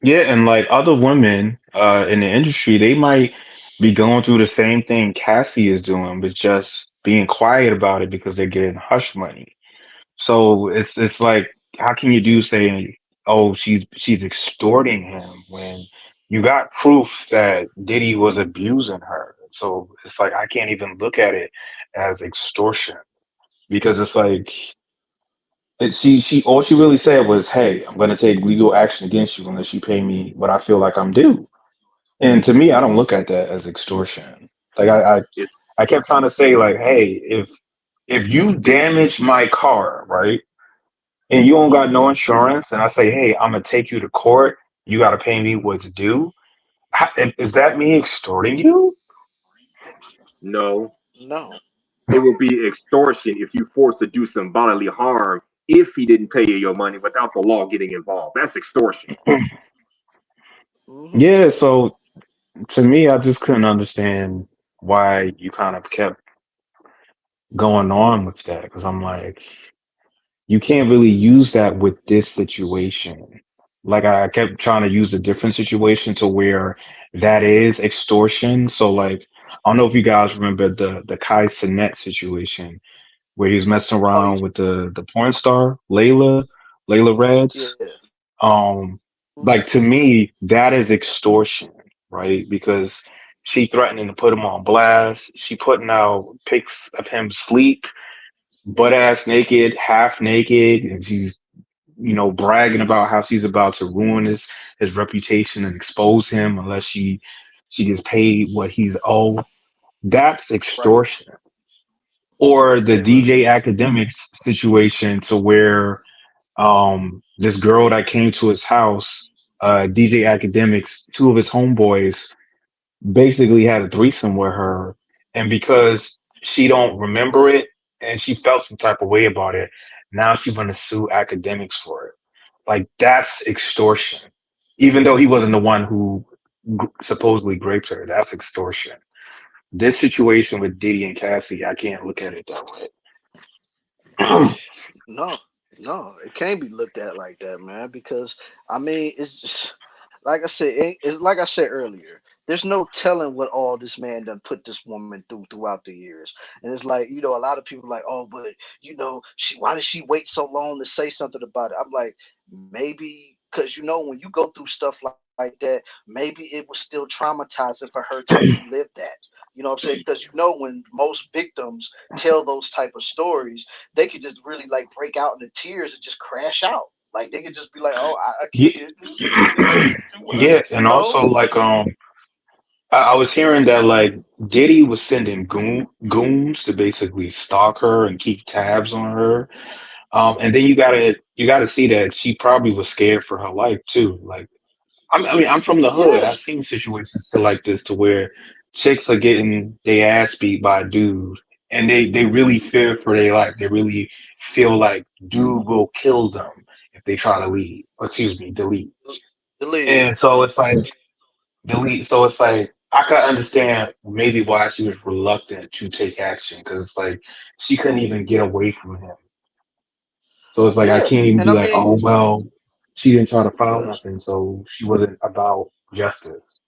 Yeah, and like other women in the industry, they might be going through the same thing Cassie is doing, but just being quiet about it because they're getting hush money. So it's like, how can you do say, oh, she's extorting him when you got proof that Diddy was abusing her? So it's like I can't even look at it as extortion because it's like she all she really said was, "Hey, I'm going to take legal action against you unless you pay me what I feel like I'm due." And to me, I don't look at that as extortion. Like It's I kept trying to say like, "Hey, if you damage my car, right, and you don't got no insurance, and I say, hey, I'm gonna take you to court, you got to pay me what's due." Is that me extorting you? no. No. It will be extortion if you force to do some bodily harm if he didn't pay you your money without the law getting involved. That's extortion. Hmm. Yeah. So to me, I just couldn't understand why you kind of kept going on with that because I'm like, you can't really use that with this situation. Like I kept trying to use a different situation to where that is extortion. So like, I don't know if you guys remember the Kai Sinet situation where he was messing Oh, you, around with the porn star Layla yeah. Reds. Um, Hmm. like to me, that is extortion, right? Because she threatening to put him on blast. She putting out pics of him sleep, butt ass naked, half naked, and she's bragging about how she's about to ruin his reputation and expose him unless she gets paid what he's owed. That's Right. extortion. Or the Hey, look. DJ Academics situation to where this girl that came to his house, DJ Academics, two of his homeboys basically had a threesome with her, and because she don't remember it and she felt some type of way about it, now she's gonna sue academics for it. Like that's extortion. Even though he wasn't the one who supposedly raped her, that's extortion. This situation with Diddy and Cassie, I can't look at it that way. No, no, it can't be looked at like that, man. Because I mean, it's just like I said. It's like I said earlier. There's no telling what all this man done put this woman through throughout the years. And it's like, a lot of people like, oh, but she why did she wait so long to say something about it? I'm like, maybe because when you go through stuff like that, maybe it was still traumatizing for her to relive that. You know what I'm saying? Because when most victims tell those type of stories, they could just really like break out into tears and just crash out. Like they could just be like, "Oh, I Yeah, can't. It's too much," yeah, and also like I was hearing that like Diddy was sending goons to basically stalk her and keep tabs on her. And then you gotta see that she probably was scared for her life too. Like I mean, I'm from the hood. Yeah, I've seen situations to like this to where chicks are getting their ass beat by a dude, and they really fear for their life. They really feel like dude will kill them if they try to leave. Or excuse me, delete. the lead. And so it's like delete. So it's like I can understand maybe why she was reluctant to take action because it's like she couldn't even get away from him. So it's like I Yeah, can't even and be I like, mean, oh well, she didn't try to file yeah, nothing, so she wasn't about justice.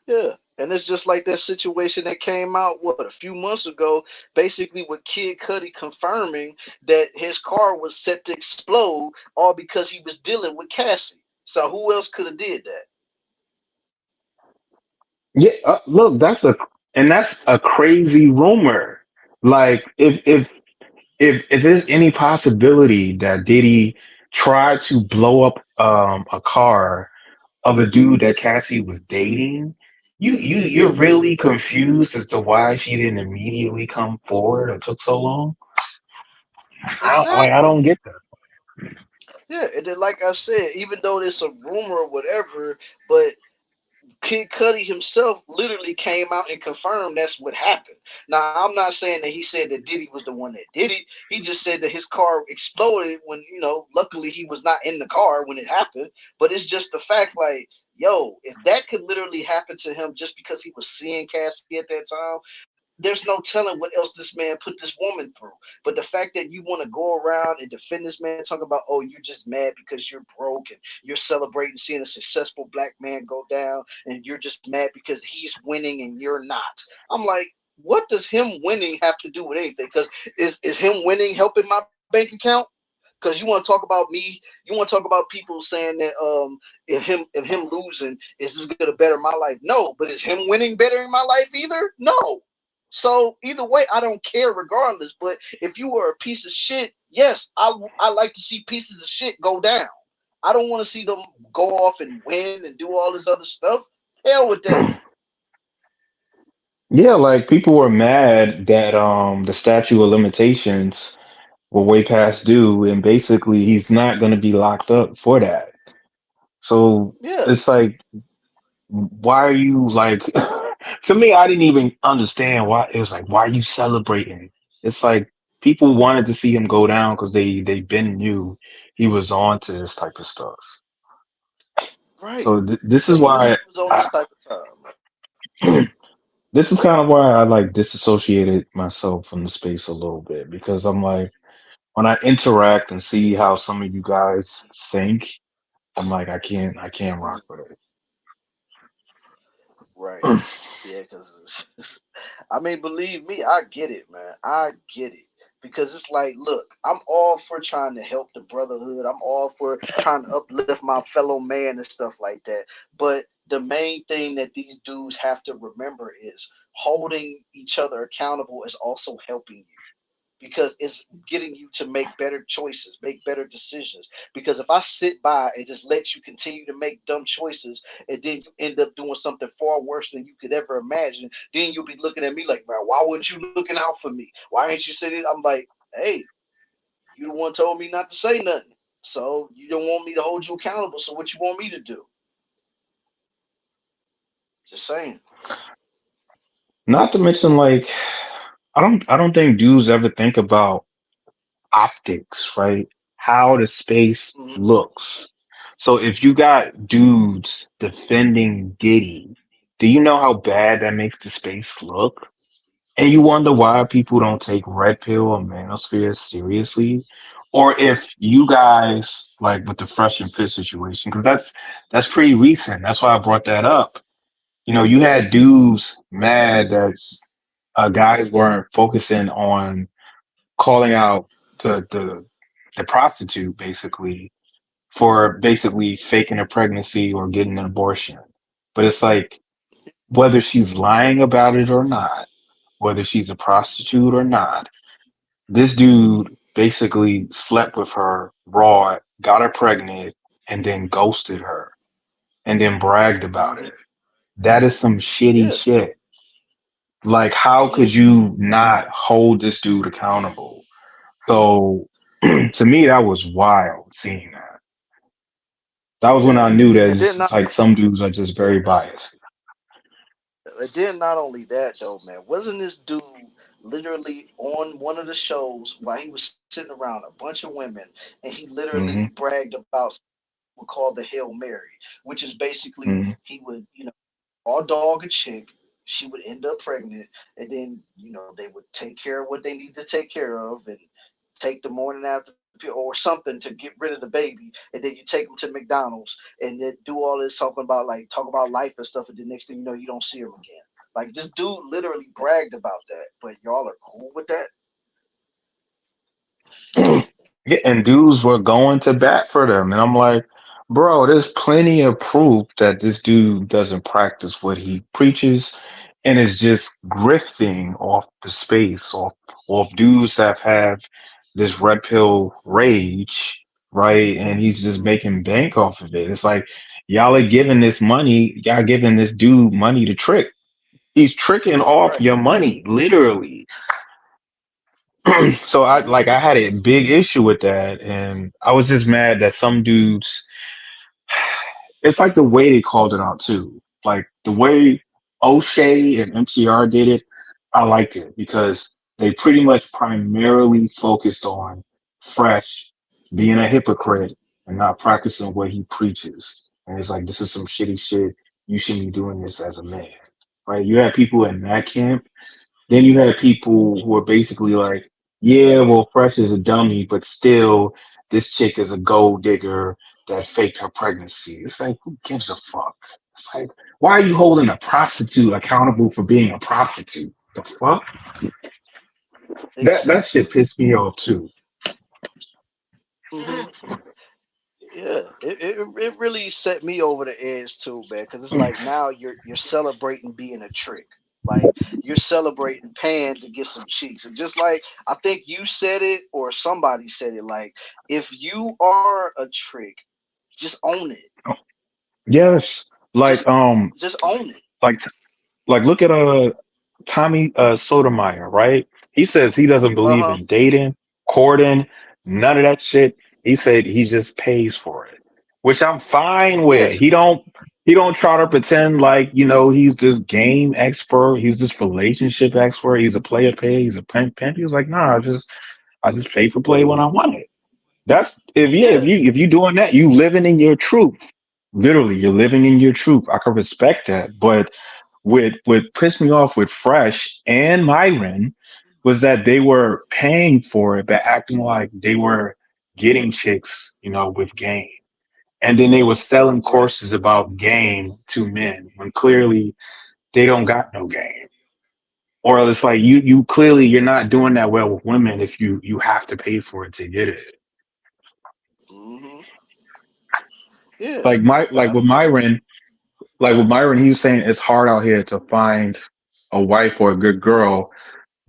yeah. And it's just like that situation that came out a few months ago, basically with Kid Cudi confirming that his car was set to explode, all because he was dealing with Cassie. So who else could have did that? Yeah, look, that's a crazy rumor. Like if there's any possibility that Diddy tried to blow up a car of a dude that Cassie was dating, you're really confused as to why she didn't immediately come forward or took so long. I Exactly. don't get that. Yeah, and then like I said, even though it's a rumor or whatever, but Kid Cudi himself literally came out and confirmed that's what happened. Now, I'm not saying that he said that Diddy was the one that did it. He just said that his car exploded when, luckily he was not in the car when it happened. But it's just the fact, like, yo, if that could literally happen to him just because he was seeing Cassie at that time, there's no telling what else this man put this woman through. But the fact that you want to go around and defend this man, talk about, oh, you're just mad because you're broke and you're celebrating seeing a successful black man go down, and you're just mad because he's winning and you're not. I'm like, what does him winning have to do with anything? Because is him winning helping my bank account? Because you want to talk about me, you want to talk about people saying that if him losing is this gonna better my life? No, but is him winning bettering my life either? No. So either way, I don't care regardless. But if you were a piece of shit, yes, I like to see pieces of shit go down. I don't want to see them go off and win and do all this other stuff. Hell with that. Yeah, like people were mad that the statute of limitations were way past due, and basically he's not going to be locked up for that. So Yeah, it's like, why are you like? To me, I didn't even understand why. It was like, why are you celebrating? It's like people wanted to see him go down because they been knew he was on to this type of stuff. right. So this They is knew he why was on this I, type of time. this is kind of why I like disassociated myself from the space a little bit because I'm like when I interact and see how some of you guys think, I'm like I can't rock with Right. it. Yeah, because I mean, believe me, I get it, man. I get it. Because it's like, look, I'm all for trying to help the brotherhood. I'm all for trying to uplift my fellow man and stuff like that. But the main thing that these dudes have to remember is holding each other accountable is also helping you, because it's getting you to make better choices, make better decisions. Because if I sit by and just let you continue to make dumb choices and then you end up doing something far worse than you could ever imagine, then you'll be looking at me like, man, why weren't you looking out for me? Why ain't you sitting? I'm like, hey, you the one told me not to say nothing. So you don't want me to hold you accountable. So what you want me to do? Just saying. Not to mention, like, I don't think dudes ever think about optics, right? How the space Hmm. looks. So if you got dudes defending Diddy, do you know how bad that makes the space look? And you wonder why people don't take Red Pill or Manosphere seriously. Or if you guys, like with the Fresh and Fit situation, because that's pretty recent. That's why I brought that up. You know, you had dudes mad that guys weren't focusing on calling out the prostitute basically for basically faking a pregnancy or getting an abortion. But it's like whether she's lying about it or not, whether she's a prostitute or not, this dude basically slept with her raw, got her pregnant, and then ghosted her and then bragged about Hmm. it. That is some shitty Yeah, shit. Like, how it could is. you not hold this dude accountable? So to me, that was wild seeing that. That was when Yeah, I knew that and it's then just not. like some dudes are just very biased. And then not only that though, man, wasn't this dude literally on one of the shows while he was sitting around a bunch of women, and he literally Hmm. bragged about what we call the Hail Mary, which is basically Hmm. he would, raw dog a chick, she would end up pregnant, and then they would take care of what they need to take care of, and take the morning after pill or something to get rid of the baby, and then you take them to McDonald's and then do all this talking about like talk about life and stuff, and the next thing you know you don't see them again. Like this dude literally bragged about that, but y'all are cool with that? Yeah, and dudes were going to bat for them. And I'm like, bro, there's plenty of proof that this dude doesn't practice what he preaches and is just grifting off the space, off dudes that have this red pill rage, right? And he's just making bank off of it. It's like y'all are giving this money, y'all giving this dude money to trick. He's tricking off Right. your money, literally. So I Hmm. had a big issue with that, and I was just mad that some dudes. It's like the way they called it out too, like the way O'Shea and MCR did it. I liked it because they pretty much primarily focused on Fresh being a hypocrite and not practicing what he preaches. And it's like this is some shitty shit. You shouldn't be doing this as a man, right? You have people in that camp, then you had people who are basically like, yeah, well, Fresh is a dummy, but still, this chick is a gold digger that faked her pregnancy. It's like, who gives a fuck? It's like, why are you holding a prostitute accountable for being a prostitute? The fuck? That Exactly. shit pissed me off too. Hmm. Yeah, it really set me over the edge too, man. Because it's like now you're celebrating being a trick, like you're celebrating paying to get some cheeks, and just like I think you said it or somebody said it, like if you are a trick, just own it. Yes, Just like just own it. like like look at Tommy Sotomayor, right? He says he doesn't Uh believe huh. in dating, courting, none of that shit. He said he just pays for it, which I'm fine with. Yeah. He don't try to pretend like, he's this game expert, he's this relationship expert, he's a player pay, he's a pimp. He was like, nah, I just pay for play when I want it. That's if yeah, if Yeah. you doing that, you living in your truth. Literally, you're living in your truth. I can respect that, but what pissed me off with Fresh and Myron was that they were paying for it, but acting like they were getting chicks, with game. And then they were selling Right. courses about game to men when clearly they don't got no game. Or it's like you clearly you're not doing that well with women if you have to pay for it to get it. Hmm. Yeah. Like my Uh, like with Myron, he was saying it's hard out here to find a wife or a good girl.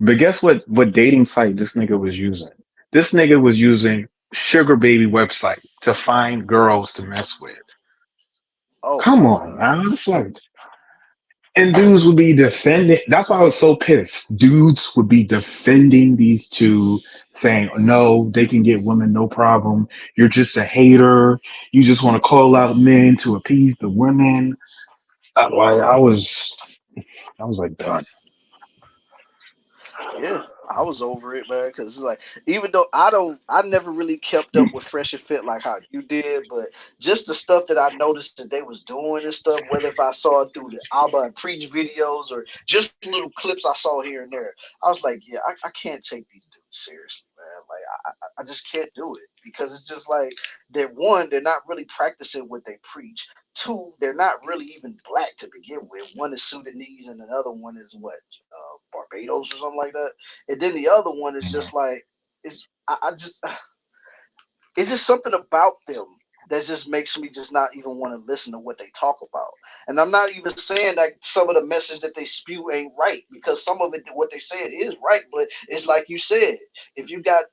But guess what dating site this nigga was using? This nigga was using Sugar Baby website to find girls to mess with. oh Come my on, God. man. It's like, and dudes would be defending. That's why I was so pissed. Dudes would be defending these two, saying, no, they can get women, no problem. You're just a hater. You just want to call out men to appease the women. I was like done. Yeah, I was over it, man. Because it's like, even though I never really kept up with Fresh and Fit like how you did, but just the stuff that I noticed that they was doing and stuff, whether if I saw it through the Alba and Preach videos or just little clips I saw here and there, I was like, yeah, I can't take these dudes seriously, man. Like, I just can't do it because it's just like they're not really practicing what they preach. Two, they're not really even black to begin with. One is Sudanese and another one is what, Barbados or something like that. And then the other one is Yeah. just like I just it's just something about them that just makes me just not even want to listen to what they talk about. And I'm not even saying that some of the message that they spew ain't right because some of it, what they said is right. But it's like you said, if you got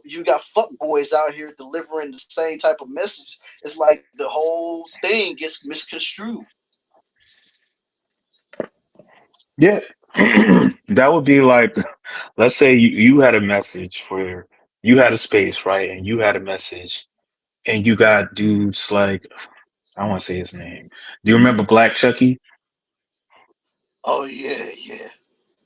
you got fuck boys out here delivering the same type of message. It's like the whole thing gets misconstrued. Yeah. That would be like, let's say you had a message where you had a space, right? And you had a message and you got dudes like, I don't want to say his name. Do you remember Black Chucky? Oh yeah, yeah,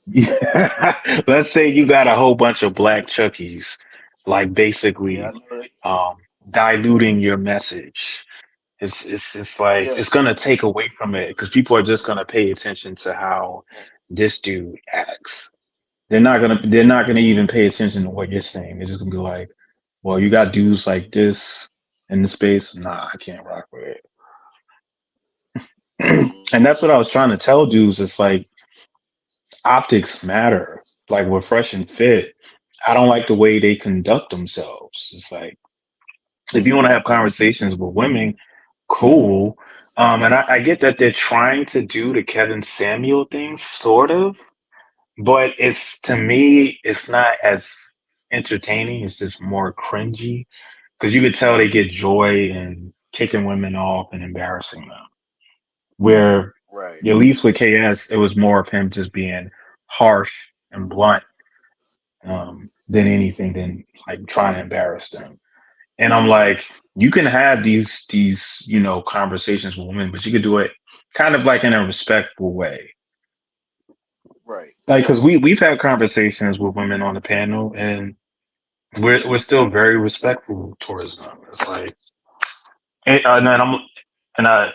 Yeah. Let's say you got a whole bunch of Black Chuckies, like yeah. I basically know that. um diluting your message. It's like Yeah. it's gonna take away from it because people are just gonna pay attention to how this dude acts. They're not gonna even pay attention to what you're saying. They're just gonna be like, well, you got dudes like this in the space. Nah, I can't rock with it. And that's what I was trying to tell dudes. It's like optics matter. Like with Fresh and Fit, I don't like the way they conduct themselves. It's like if you want to have conversations with women, cool. And I get that they're trying to do the Kevin Samuel thing, sort of, but it's to me, it's not as entertaining. It's just more cringy because you could tell they get joy in kicking women off and embarrassing them. Where Right. at least with KS, it was more of him just being harsh and blunt than anything than like trying to embarrass them. And I'm like, you can have these conversations with women, but you could do it kind of like in a respectful way. Right. Like, because we've had conversations with women on the panel, and we're still very respectful towards them. It's like, and then and I,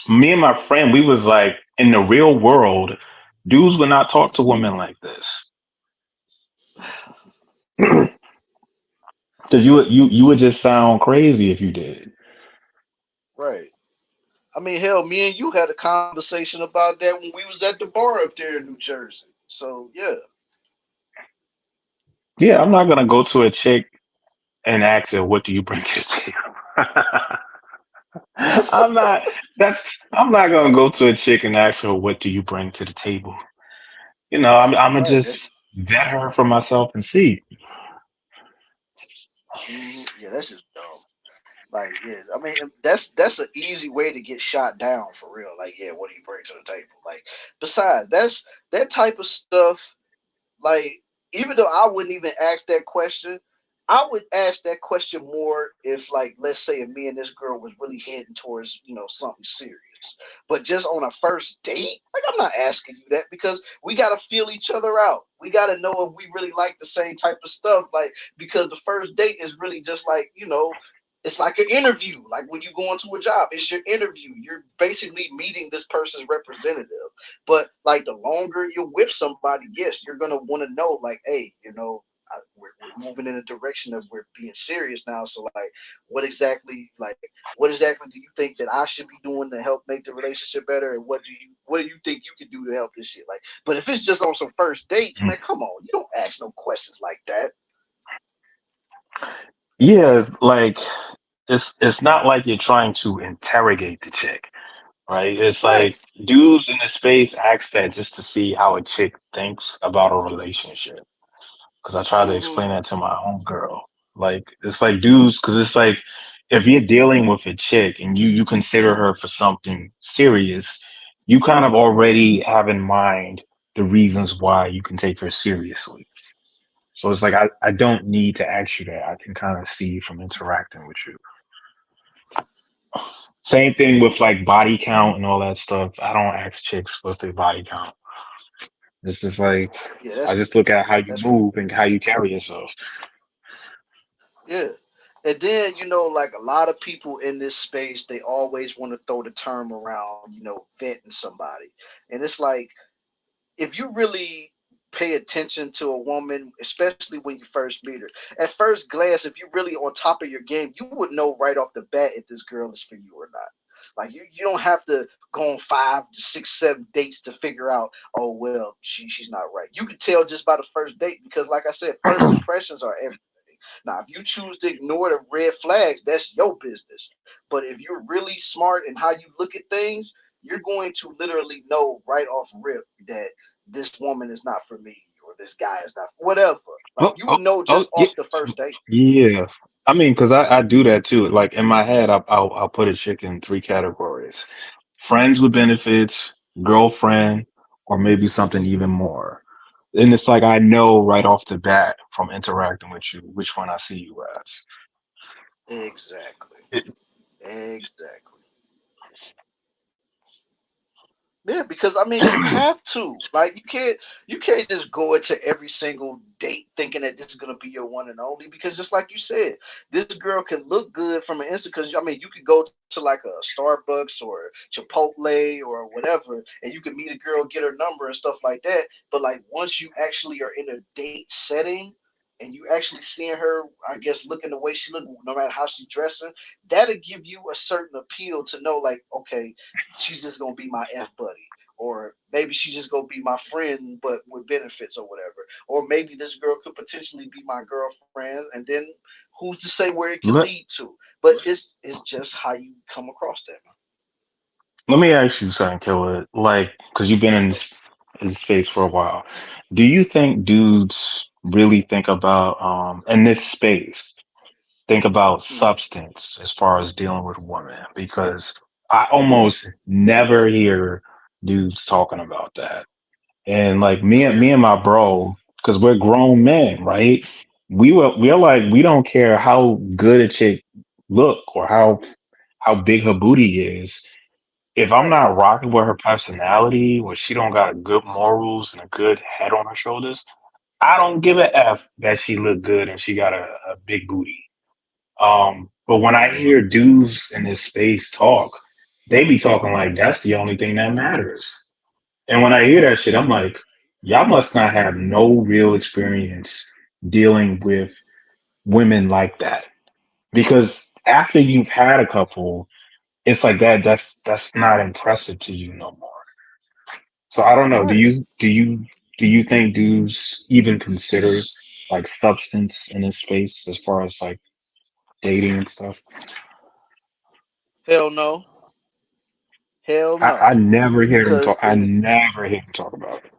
me and my friend, we was like, in the real world, dudes would not talk to women like this. Because you would just sound crazy if you did. Right. I mean, hell, me and you had a conversation about that when we was at the bar up there in New Jersey. So yeah. Yeah, I'm not gonna go to a chick and ask her, "What do you bring to the table?" I'm not. I'm not gonna go to a chick and ask her, "What do you bring to the table?" I'm gonna Right. That's just vet her for myself and see. yeah. That's just dumb. Like, yeah, I mean, that's an easy way to get shot down for real. Like, yeah, what do you bring to the table? Like, besides, that type of stuff. Like, even though I wouldn't even ask that question, I would ask that question more if, like, let's say, if me and this girl was really heading towards, something serious. But just on a first date, like, I'm not asking you that because we gotta feel each other out. We gotta know if we really like the same type of stuff. Like, because the first date is really just like, it's like an interview. Like when you go into a job, it's your interview. You're basically meeting this person's representative. But like the longer you're with somebody, yes, you're gonna want to know, like, hey, we're moving in a direction of we're being serious now. So like, what exactly do you think that I should be doing to help make the relationship better? And what do you think you can do to help this shit? Like, but if it's just on some first dates, man, come on, you don't ask no questions like that. Yeah, it's not like you're trying to interrogate the chick, right? It's Right. like dudes in the space ask that just to see how a chick thinks about a relationship. Because I tried to Hmm. explain that to my own girl. Like it's like dudes, because it's like if you're dealing with a chick and you consider her for something serious, you kind of already have in mind the reasons why you can take her seriously. So it's like I don't need to ask you that. I can kind of see from interacting with you. Same thing with like body count and all that stuff. I don't ask chicks what's their body count. It's just like Yeah, I just look at how you that's move and how you carry yourself. yeah. And then, like a lot of people in this space, they always want to throw the term around, venting somebody. And it's like, if you really pay attention to a woman, especially when you first meet her, at first glance, if you're really on top of your game, you would know right off the bat if this girl is for you or not. Like you don't have to go on 5, 6, 7 dates to figure out, oh well, she's not right. You can tell just by the first date because like I said, first impressions are everything. Now, if you choose to ignore the red flags, that's your business. But if you're really smart in how you look at things, you're going to literally know right off rip that this woman is not for me or this guy is not whatever. Like Oh, you oh, would know oh, just yeah, off the first date. yeah. I mean, because I do that too. Like in my head, I'll put a chick in three categories: friends with benefits, girlfriend, or maybe something even more. And it's like I know right off the bat from interacting with you which one I see you as. Exactly. It, Exactly. Yeah, because I mean you have to. Like you can't just go into every single date thinking that this is gonna be your one and only because just like you said, this girl can look good from an instant because I mean you could go to like a Starbucks or Chipotle or whatever and you can meet a girl, get her number and stuff like that. But like once you actually are in a date setting and you actually seeing her, I guess looking the way she look, no matter how she's dressing, that'll give you a certain appeal to know like, okay, she's just gonna be my F buddy. Or maybe she's just gonna be my friend but with benefits or whatever. Or maybe this girl could potentially be my girlfriend and then who's to say where it can let, lead to. But it's just how you come across that, let me ask you something, Killer. Like, because you've been in this space for a while. Do you think dudes really think about in this space? Think about man. substance as far as dealing with women because I almost never hear dudes talking about that. And like me and my bro, because we're grown men, right? We're like we don't care how good a chick look or how big her booty is. If I'm Right. not rocking with her personality or she don't got good morals and a good head on her shoulders, I don't give a F that she look good and she got a big booty. But when I hear dudes in this space talk, they be talking like that's the only thing that matters. And when I hear that shit, I'm like, y'all must not have no real experience dealing with women like that. Because after you've had a couple, it's like that's not impressive to you no more. So I don't know. Do Right. you do you do you think dudes even consider like substance in this space as far as like dating and stuff? Hell no. Hell I no. never hear them talk. Because I in never hear them talk about it.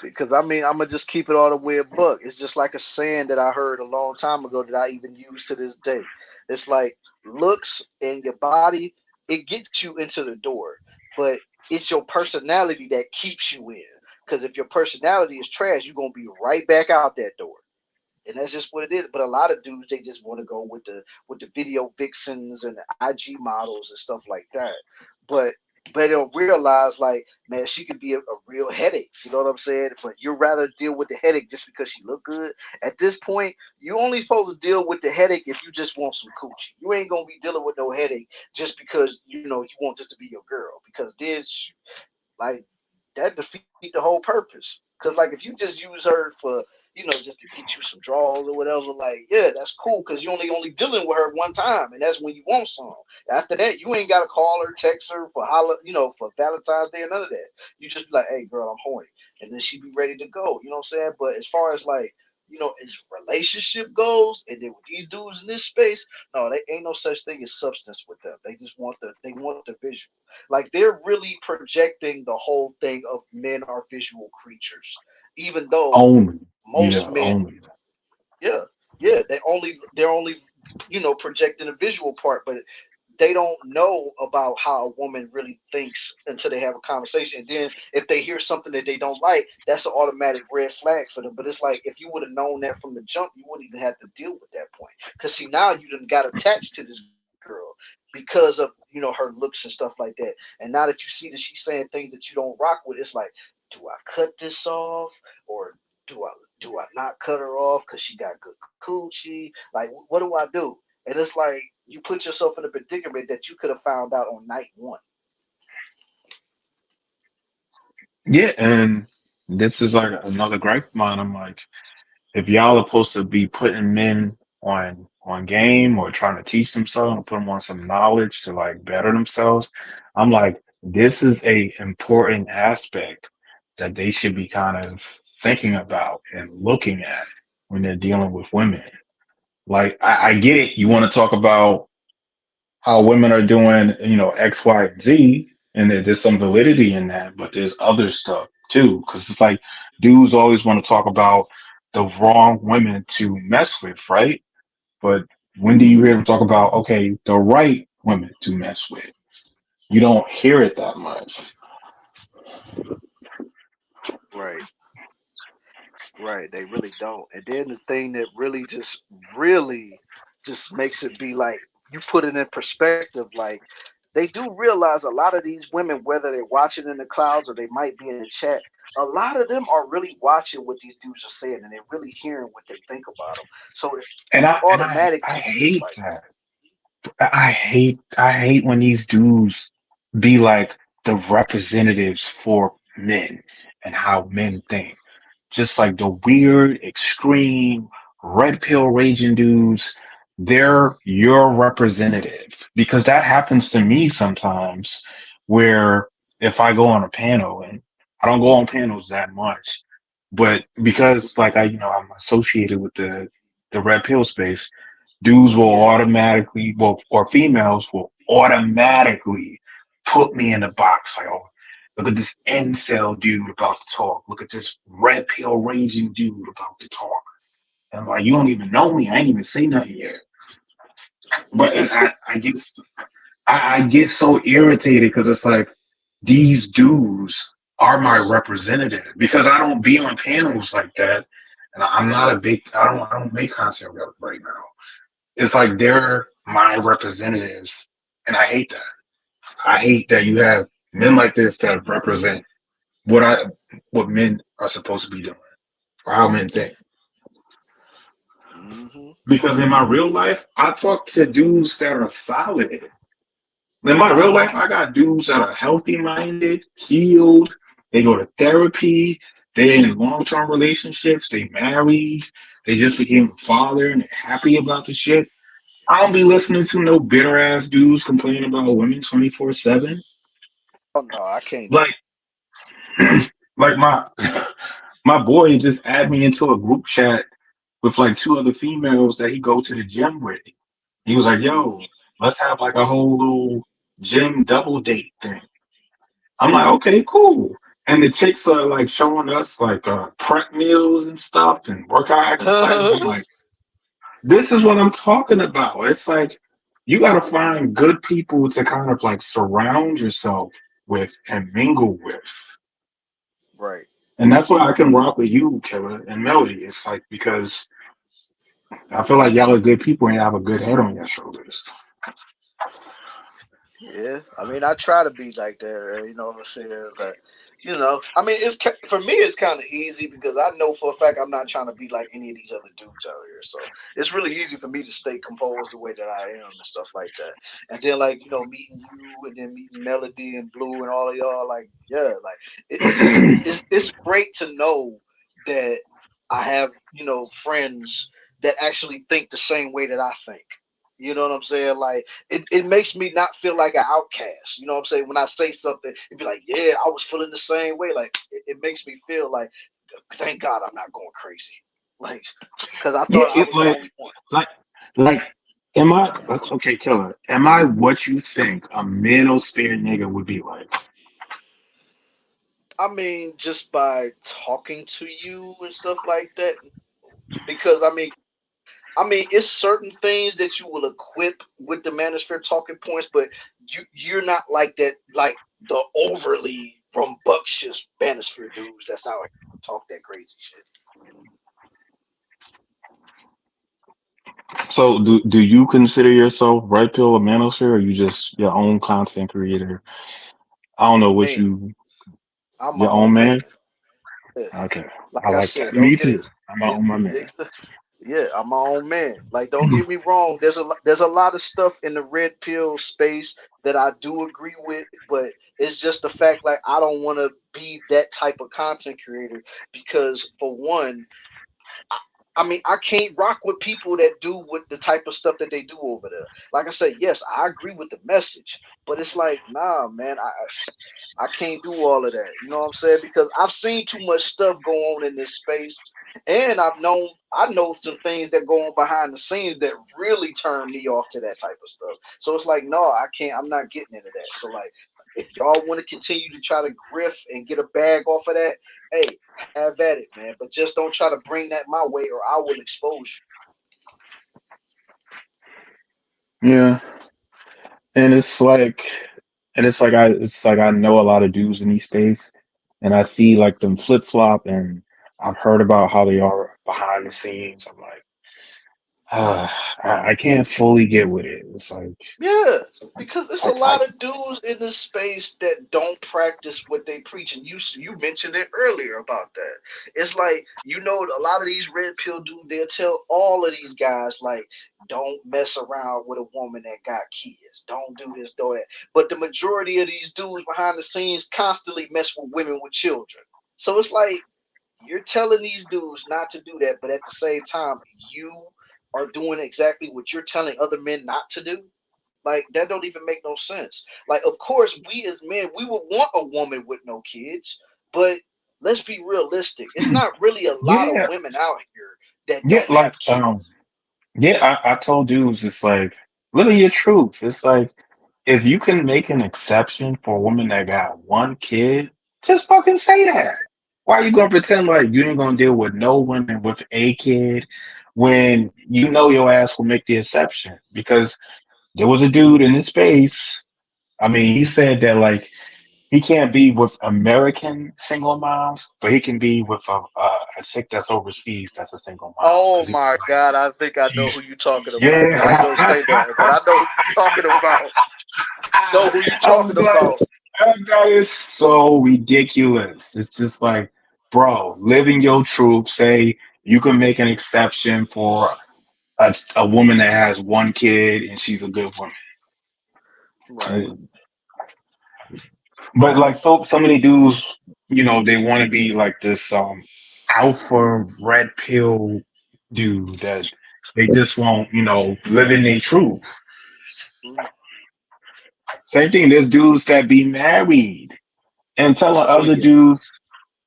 because I mean I'm gonna just keep it all the way a buck. It's just like a saying that I heard a long time ago that I even use to this day. It's like looks and your body, it gets you into the door, but it's your personality that keeps you in. Because if your personality is trash, you're gonna be right back out that door. And that's just what it is. But a lot of dudes they just want to go with the video vixens and the IG models and stuff like that. But they don't realize like, man, she could be a real headache. You know what I'm saying? But you'd rather deal with the headache just because she look good. At this point, you only supposed to deal with the headache if you just want some coochie. You ain't gonna be dealing with no headache just because you want this to be your girl. Because then like that defeat the whole purpose. Cause like if you just use her for just to get you some draws or whatever, like yeah, that's cool. Cause you only dealing with her one time, and that's when you want some. After that, you ain't gotta call her, text her for for Valentine's Day or none of that. You just be like, hey girl, I'm horny, and then she be ready to go. You know what I'm saying? But as far as like as relationship goes, and then with these dudes in this space, no, they ain't no such thing as substance with them. They just want the visual. Like they're really projecting the whole thing of men are visual creatures, even though Only, most yeah, men, only. yeah, yeah, they're only projecting the visual part, but they don't know about how a woman really thinks until they have a conversation. And then if they hear something that they don't like, that's an automatic red flag for them. But it's like if you would have known that from the jump, you wouldn't even have to deal with that point. Because see, now you done got attached to this girl. because of her looks and stuff like that. And now that you see that she's saying things that you don't rock with, it's like, do I cut this off or do I not cut her off because she got good coochie? Like, what do I do? And it's like you put yourself in a predicament that you could have found out on night one. Yeah, and this is like another gripe of mine. I'm like, if y'all are supposed to be putting men on game or trying to teach them something, or put them on some knowledge to like better themselves, I'm like, this is a important aspect that they should be kind of thinking about and looking at when they're dealing with women. Like, I get it. You want to talk about how women are doing, X, Y, and Z, and there's some validity in that, but there's other stuff too. Cause it's like dudes always want to talk about the wrong women to mess with, right? But when do you hear them talk about, okay, the right women to mess with? You don't hear it that much. Right. Right, they really don't. And then the thing that really just makes it be like you put it in perspective, like they do realize a lot of these women, whether they're watching in the clouds or they might be in the chat, a lot of them are really watching what these dudes are saying and they're really hearing what they think about them. So And you I automatically just hate like, that. I hate when these dudes be like the representatives for men and how men think. Just like the weird, extreme, red pill raging dudes, they're your representative. Because that happens to me sometimes where if I go on a panel, and I don't go on panels that much, but because like I'm associated with the red pill space, dudes will yeah. automatically, well, or females will automatically put me in the box. Like, oh, look at this incel dude about to talk. Look at this red pill raging dude about to talk. And I'm like, you don't even know me. I ain't even say nothing yet. But I get so irritated because it's like these dudes are my representative because I don't be on panels like that. And I'm not a big, I don't make content right now. It's like they're my representatives, and I hate that. I hate that you have men like this that represent what I what men are supposed to be doing, or how men think. Hmm. Because in my real life, I talk to dudes that are solid. In my real life, I got dudes that are healthy minded, healed. They go to therapy. They're in long term relationships. They married. They just became a father and they're happy about the shit. I don't be listening to no bitter ass dudes complaining about women 24/7. Oh no, I can't do. Like, like my boy just added me into a group chat with like two other females that he go to the gym with. He was like, "Yo, let's have like a whole little gym double date thing." I'm like, "Okay, cool." And the chicks are like showing us like prep meals and stuff and workout exercises. I'm like, this is what I'm talking about. It's like you got to find good people to kind of like surround yourself with and mingle with. Right. And that's why I can rock with you, Killer and Melody. It's like because I feel like y'all are good people and you have a good head on your shoulders. Yeah, I mean, I try to be like that. You know what I'm saying? But I mean, for me, it's kind of easy because I know for a fact I'm not trying to be like any of these other dudes out here. So it's really easy for me to stay composed the way that I am and stuff like that. And then like meeting you and then meeting Melody and Blue and all of y'all, like yeah, like it's just it's great to know that I have friends that actually think the same way that I think. You know what I'm saying? Like it makes me not feel like an outcast. You know what I'm saying? When I say something, it'd be like, yeah, I was feeling the same way. Like it makes me feel like, thank God I'm not going crazy. Like, because I Yeah, thought I it was the only one. like like am I okay, Killer? Am I what you think a manosphere nigga would be like? I mean, just by talking to you and stuff like that. Because I mean, it's certain things that you will equip with the Manosphere talking points, but you're not like that, like the overly rambunctious Manosphere dudes. That's how I talk that crazy shit. So do you consider yourself Red Pill or Manosphere, or you just your own content creator? I don't know what Me, you I'm my your own own man. man. Yeah. Okay, I Like I like said, that. don't Me get too. it. I'm my Yeah, own my man. yeah, yeah, I'm my own man. Like, don't get me wrong. There's a lot of stuff in the red pill space that I do agree with, but it's just the fact like I don't want to be that type of content creator because for one, I mean, I can't rock with people that do with the type of stuff that they do over there. Like I said, yes, I agree with the message, but it's like, nah, man, I can't do all of that. You know what I'm saying? Because I've seen too much stuff go on in this space, and I know some things that go on behind the scenes that really turn me off to that type of stuff. So it's like, no, I can't. I'm not getting into that. So like, if y'all want to continue to try to grift and get a bag off of that, hey, have at it, man. But just don't try to bring that my way, or I will expose Yeah, and it's like I know a lot of dudes in these states, and I see like them flip flop, and I've heard about how they are behind the scenes. I'm like, I can't fully get with it. It's like you. Yeah, because it's a I lot of dudes in this space that don't practice what they preach, and you mentioned it earlier about that. It's like a lot of these red pill dudes. They'll tell all of these guys like, don't mess around with a woman that got kids. Don't do this, do that. But the majority of these dudes behind the scenes constantly mess with women with children. So it's like you're telling these dudes not to do that, but at the same time, you are doing exactly what you're telling other men not to do. Like that don't even make no sense. Like, of course, we as men, we would want a woman with no kids, but let's be realistic. It's not really a lot of yeah women out here that yeah don't like have kids. yeah I told dudes it's like live your truth. It's like if you can make an exception for a woman that got one kid, just fucking say that. Why you gonna pretend like you ain't gonna deal with no women with a kid when you know your ass will make the exception? Because there was a dude in this space. I mean, he said that like he can't be with American single moms, but he can be with a chick that's overseas that's a single mom. Oh Because he feel my like God, I think I know she's who you're talking about. I ain't gonna say yeah. nothing, but I know who you're talking about. Know who you're I'm talking like, about. that is so ridiculous. It's just like, bro, living your truth. Say you can make an exception for a woman that has one kid and she's a good woman. Right. Uh, But like so many dudes, they want to be like this alpha red pill dude that they just won't, live in their truth. Mhm. Same thing, there's dudes that be married and telling Oh other yeah. dudes,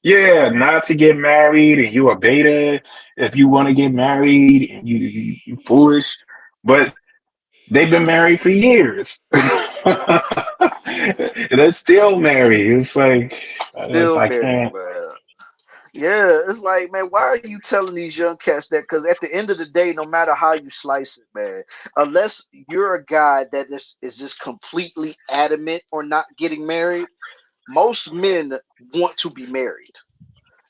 yeah, not to get married and you a beta if you want to get married and you foolish. But they've been married for years. They're still married. It's like Still I married, can't. man. Yeah, it's like, man, why are you telling these young cats that? Because at the end of the day, no matter how you slice it, man, unless you're a guy that is just completely adamant or not getting married, most men want to be married.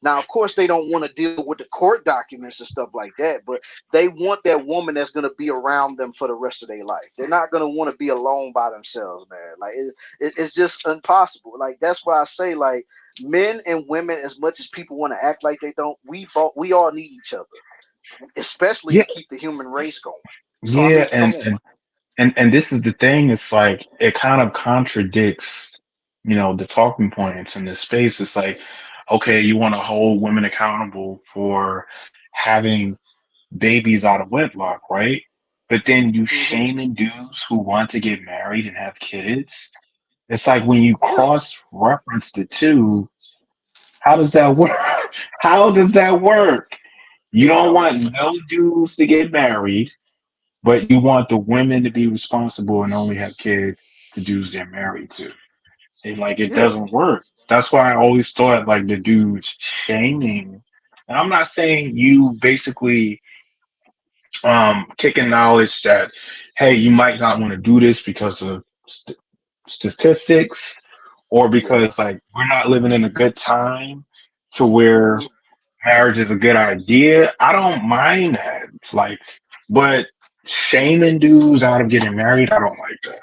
Now, of course, they don't want to deal with the court documents and stuff like that, but they want that woman that's going to be around them for the rest of their life. They're not going to want to be alone by themselves, man. Like it's just impossible. Like that's why I say, like men and women, as much as people want to act like they don't, we all need each other, especially Yeah, to keep the human race going. So I yeah, mean, come on. and this is the thing. It's like it kind of contradicts, the talking points in this space. It's like, okay, you want to hold women accountable for having babies out of wedlock, right? But then you Hmm. shaming dudes who want to get married and have kids. It's like when you Yeah, cross reference the two, how does that work? How does that work? You it don't don't. want no dudes to get married, but you want the women to be responsible and only have kids to dudes they're married to. And like it Yeah, doesn't work. That's why I always thought like the dudes shaming. And I'm not saying you basically kicking knowledge that hey, you might not want to do this because of statistics or yeah. because like we're not living in a good time to where Hmm. marriage is a good idea. I don't mind that. Like, but shaming dudes out of getting married, I don't like that.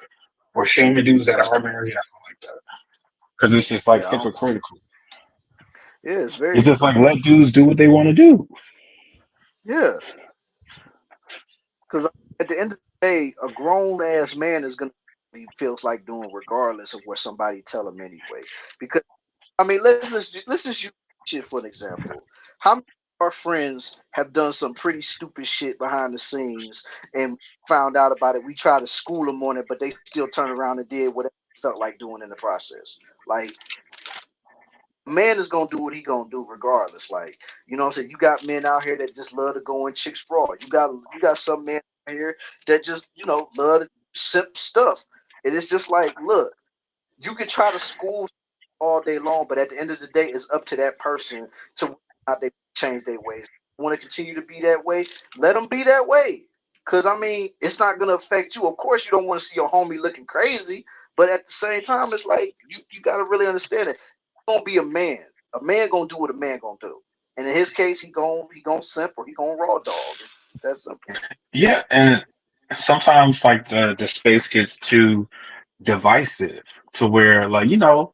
Or shaming dudes that are married, I don't like that. Because it's just like Yeah, hypocritical. yeah, it's very It's just like hypocritical. let dudes do what they want to do. Yeah, because at the end of the day, a grown ass man is gonna be feels like doing regardless of what somebody tell him anyway. Because I mean, let's just use shit for an example. How many of our friends have done some pretty stupid shit behind the scenes and found out about it? We try to school them on it, but they still turned around and did whatever they felt like doing in the process. Like, a man is gonna do what he gonna do regardless. Like, you know what I'm saying? You got men out here that just love to go in chicks raw. You got some men out here that just, love to simp stuff. And it's just like, look, you can try to school all day long, but at the end of the day, it's up to that person to whether or not they change their ways. Want to continue to be that way? Let them be that way. Cause I mean, it's not gonna affect you. Of course, you don't want to see your homie looking crazy, but at the same time, it's like you gotta really understand it. Gonna be a man. A man gonna do what a man gonna do. And in his case, he gonna simp or he gonna raw dog. That's simple. Yeah, and sometimes like the space gets too divisive to where like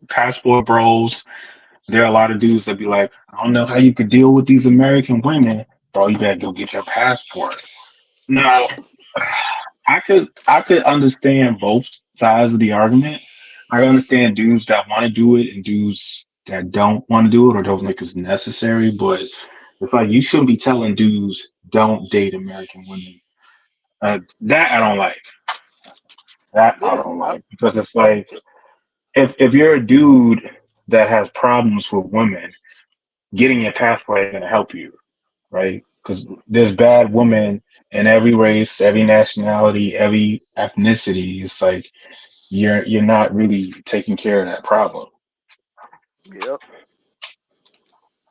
passport bros. There are a lot of dudes that be like, I don't know how you could deal with these American women, bro. You better go get your passport. Now, I could understand both sides of the argument. I understand dudes that want to do it and dudes that don't want to do it or don't think it's necessary. But it's like you shouldn't be telling dudes don't date American women. That I don't like. That I Yeah, don't like because it's like if you're a dude that has problems with women, getting your passport ain't gonna help you, right? Because there's bad women in every race, every nationality, every ethnicity. It's like you're not really taking care of that problem. yep.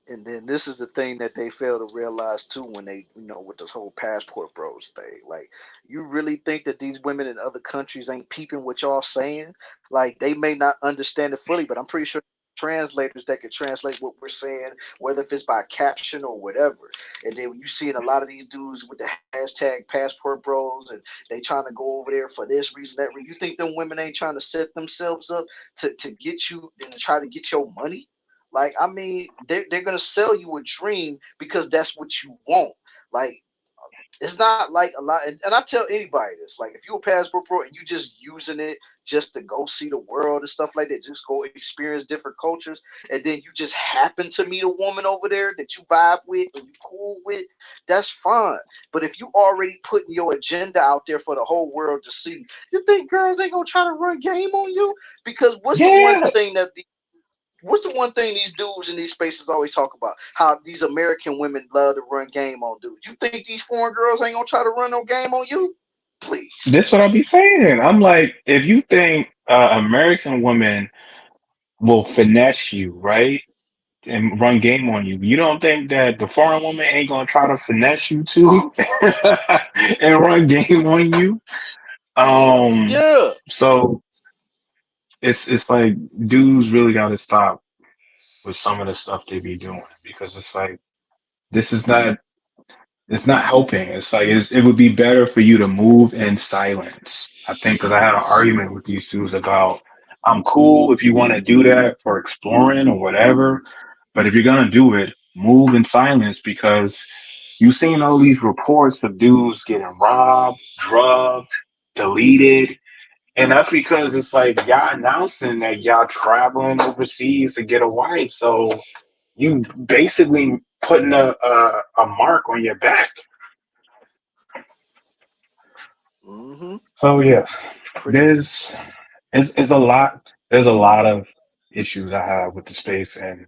And then this is the thing that they fail to realize too when they, with this whole passport bros thing. Like, you really think that these women in other countries ain't peeping what y'all saying? Like, they may not understand it fully, but I'm pretty sure translators that can translate what we're saying, whether if it's by caption or whatever. And then when you see a lot of these dudes with the hashtag passport bros and they trying to go over there for this reason, that reason, you think them women ain't trying to set themselves up to get you and try to get your money? Like, I mean, they're gonna sell you a dream because that's what you want. Like, it's not like a lot. And I tell anybody this: like, if you're a passport pro and you just using it just to go see the world and stuff like that, just go experience different cultures, and then you just happen to meet a woman over there that you vibe with and you cool with, that's fine. But if you already putting your agenda out there for the whole world to see, you think girls ain't gonna try to run game on you? Because Yeah, what's the one thing these dudes in these spaces always talk about? How these American women love to run game on dudes. You think these foreign girls ain't gonna try to run no game on you? Please. that's what I be saying. I'm like, if you think American women will finesse you, right? And run game on you. You don't think that the foreign woman ain't gonna try to finesse you too and run game on you? Um, Yeah. so it's like dudes really got to stop with some of the stuff they be doing because it's like this is not it's not helping. It's like it would be better for you to move in silence. I think because I had an argument with these dudes about I'm cool if you want to do that for exploring or whatever, but if you're gonna do it, move in silence because you've seen all these reports of dudes getting robbed, drugged, deleted. And that's because it's like y'all announcing that y'all traveling overseas to get a wife. So you basically putting a mark on your back. Mm-hmm. So yeah, Pretty. there's it's a lot. There's a lot of issues I have with the space, and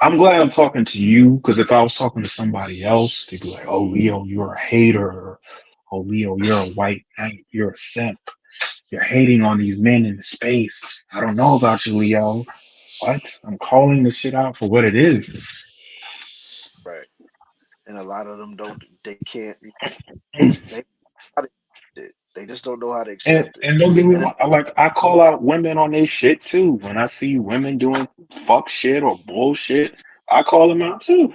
I'm glad I'm talking to you because if I was talking to somebody else, they'd be like, "Oh, Leo, you're a hater. Oh, Leo, you're a white knight. You're a simp. You're hating on these men in the space. I don't know about you, Leo. What? I'm calling the shit out for what it is." Right. And a lot of them don't. They can't. They how to accept it. They just don't know how to And accept it. and don't get me And wrong, I call out women on their shit too. When I see women doing fuck shit or bullshit, I call them out too.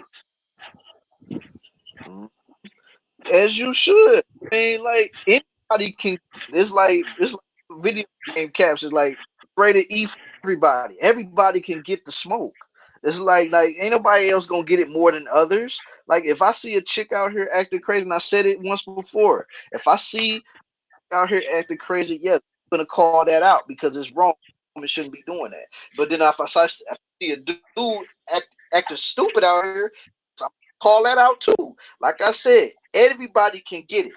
as you should. I mean, like anybody can. It's like video game captions. Like rated E for everybody. Everybody can get the smoke. It's like ain't nobody else gonna get it more than others. Like if I see a chick out here acting crazy, and I said it once before, if I see out here acting crazy, yeah, I'm gonna call that out because it's wrong. It shouldn't be doing that. But then if I see a dude acting stupid out here, so I'm gonna call that out too. Like I said, everybody can get it.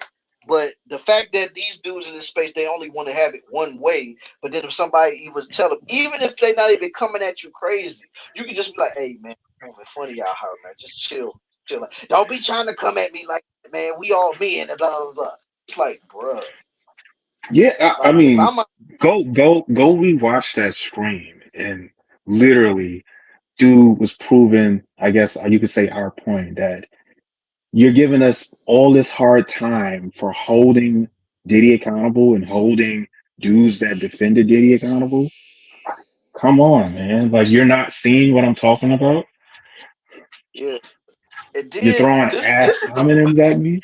But the fact that these dudes in this space, they only want to have it one way. But then if somebody even tell them, even if they're not even coming at you crazy, you can just be like, "Hey man, moving funny out here, man. Just chill, chill. Don't be trying to come at me like, man. We all men and blah blah blah." It's like, bruh. Yeah, I Like if mean, I'm a, go rewatch that Scream, and literally, dude was proving, I guess you could say, our point that you're giving us all this hard time for holding Diddy accountable and holding dudes that defended Diddy accountable. Come on, man! Like you're not seeing what I'm talking about. yeah. And You're then throwing this ass is the homonyms at me.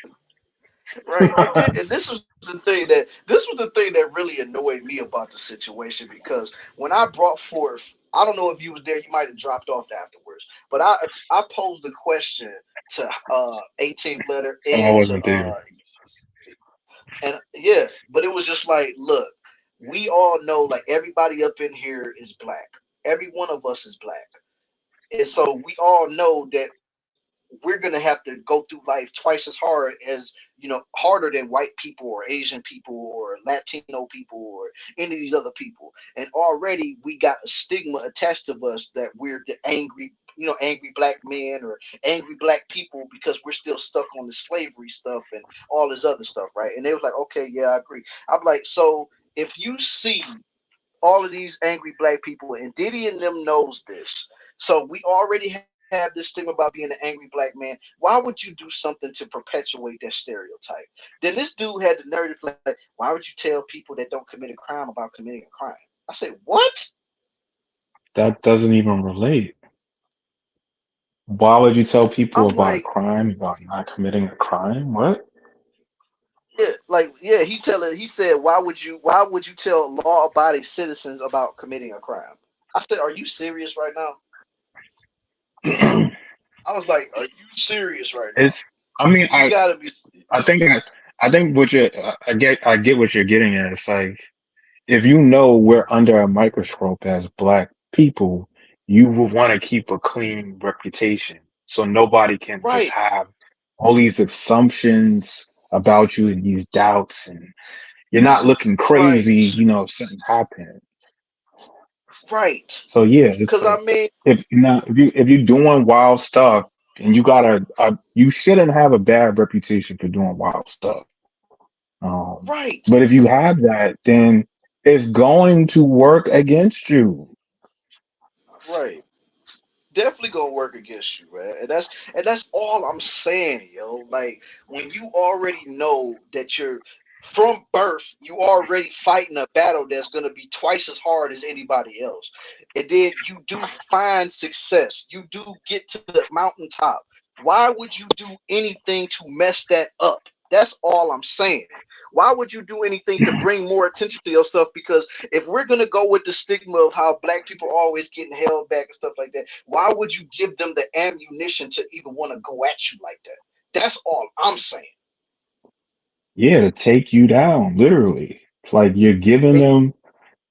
right. And this was the thing that really annoyed me about the situation because when I brought forth, I don't know if you was there, you might have dropped off afterwards, but I posed a question to 18th letter Oh, I and to wasn't there. and yeah, but it was just like, look, we all know like everybody up in here is black. Every one of us is black. And so we all know that we're gonna have to go through life twice as hard as harder than white people or Asian people or Latino people or any of these other people. And already we got a stigma attached to us that we're the angry, angry black men or angry black people because we're still stuck on the slavery stuff and all this other stuff, right? And they was like, okay, yeah, I agree. I'm like, so if you see all of these angry black people, and Diddy and them knows this. So we already have this thing about being an angry black man. Why would you do something to perpetuate that stereotype? Then this dude had the nerve to be like, why would you tell people that don't commit a crime about committing a crime? I said, what? That doesn't even relate. Why would you tell people I'm about a like, crime about not committing a crime? What? yeah, like yeah. He said, why would you tell law-abiding citizens about committing a crime? I said, are you serious right now? I was like, are you serious right now? It's. I mean, You gotta be. I think I think what you I get what you're getting at. It's like if you know we're under a microscope as black people, you will want to keep a clean reputation, so nobody can just Right, have all these assumptions about you and these doubts, and you're not looking crazy, right, if something happened. right. So yeah, it's Because I like mean, if you're doing wild stuff and you shouldn't have a bad reputation for doing wild stuff. right, But if you have that, then it's going to work against you. right. Definitely gonna work against you, man. And that's all I'm saying, yo. Like when you already know that you're from birth, you already fighting a battle that's gonna be twice as hard as anybody else. And then you do find success. You do get to the mountaintop. Why would you do anything to mess that up? That's all I'm saying. Why would you do anything to bring more attention to yourself? Because if we're gonna go with the stigma of how black people are always getting held back and stuff like that, why would you give them the ammunition to even want to go at you like that? That's all I'm saying. Yeah, to take you down, literally. It's like you're giving And them.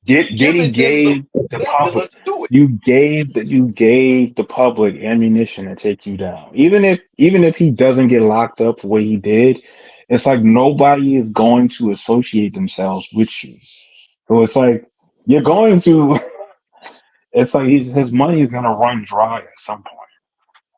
you're Diddy giving them the gave the formula public. to do it. You gave the public ammunition to take you down. Even if he doesn't get locked up the way he did, it's like nobody is going to associate themselves with you. So it's like you're going to. It's like his money is gonna run dry at some point.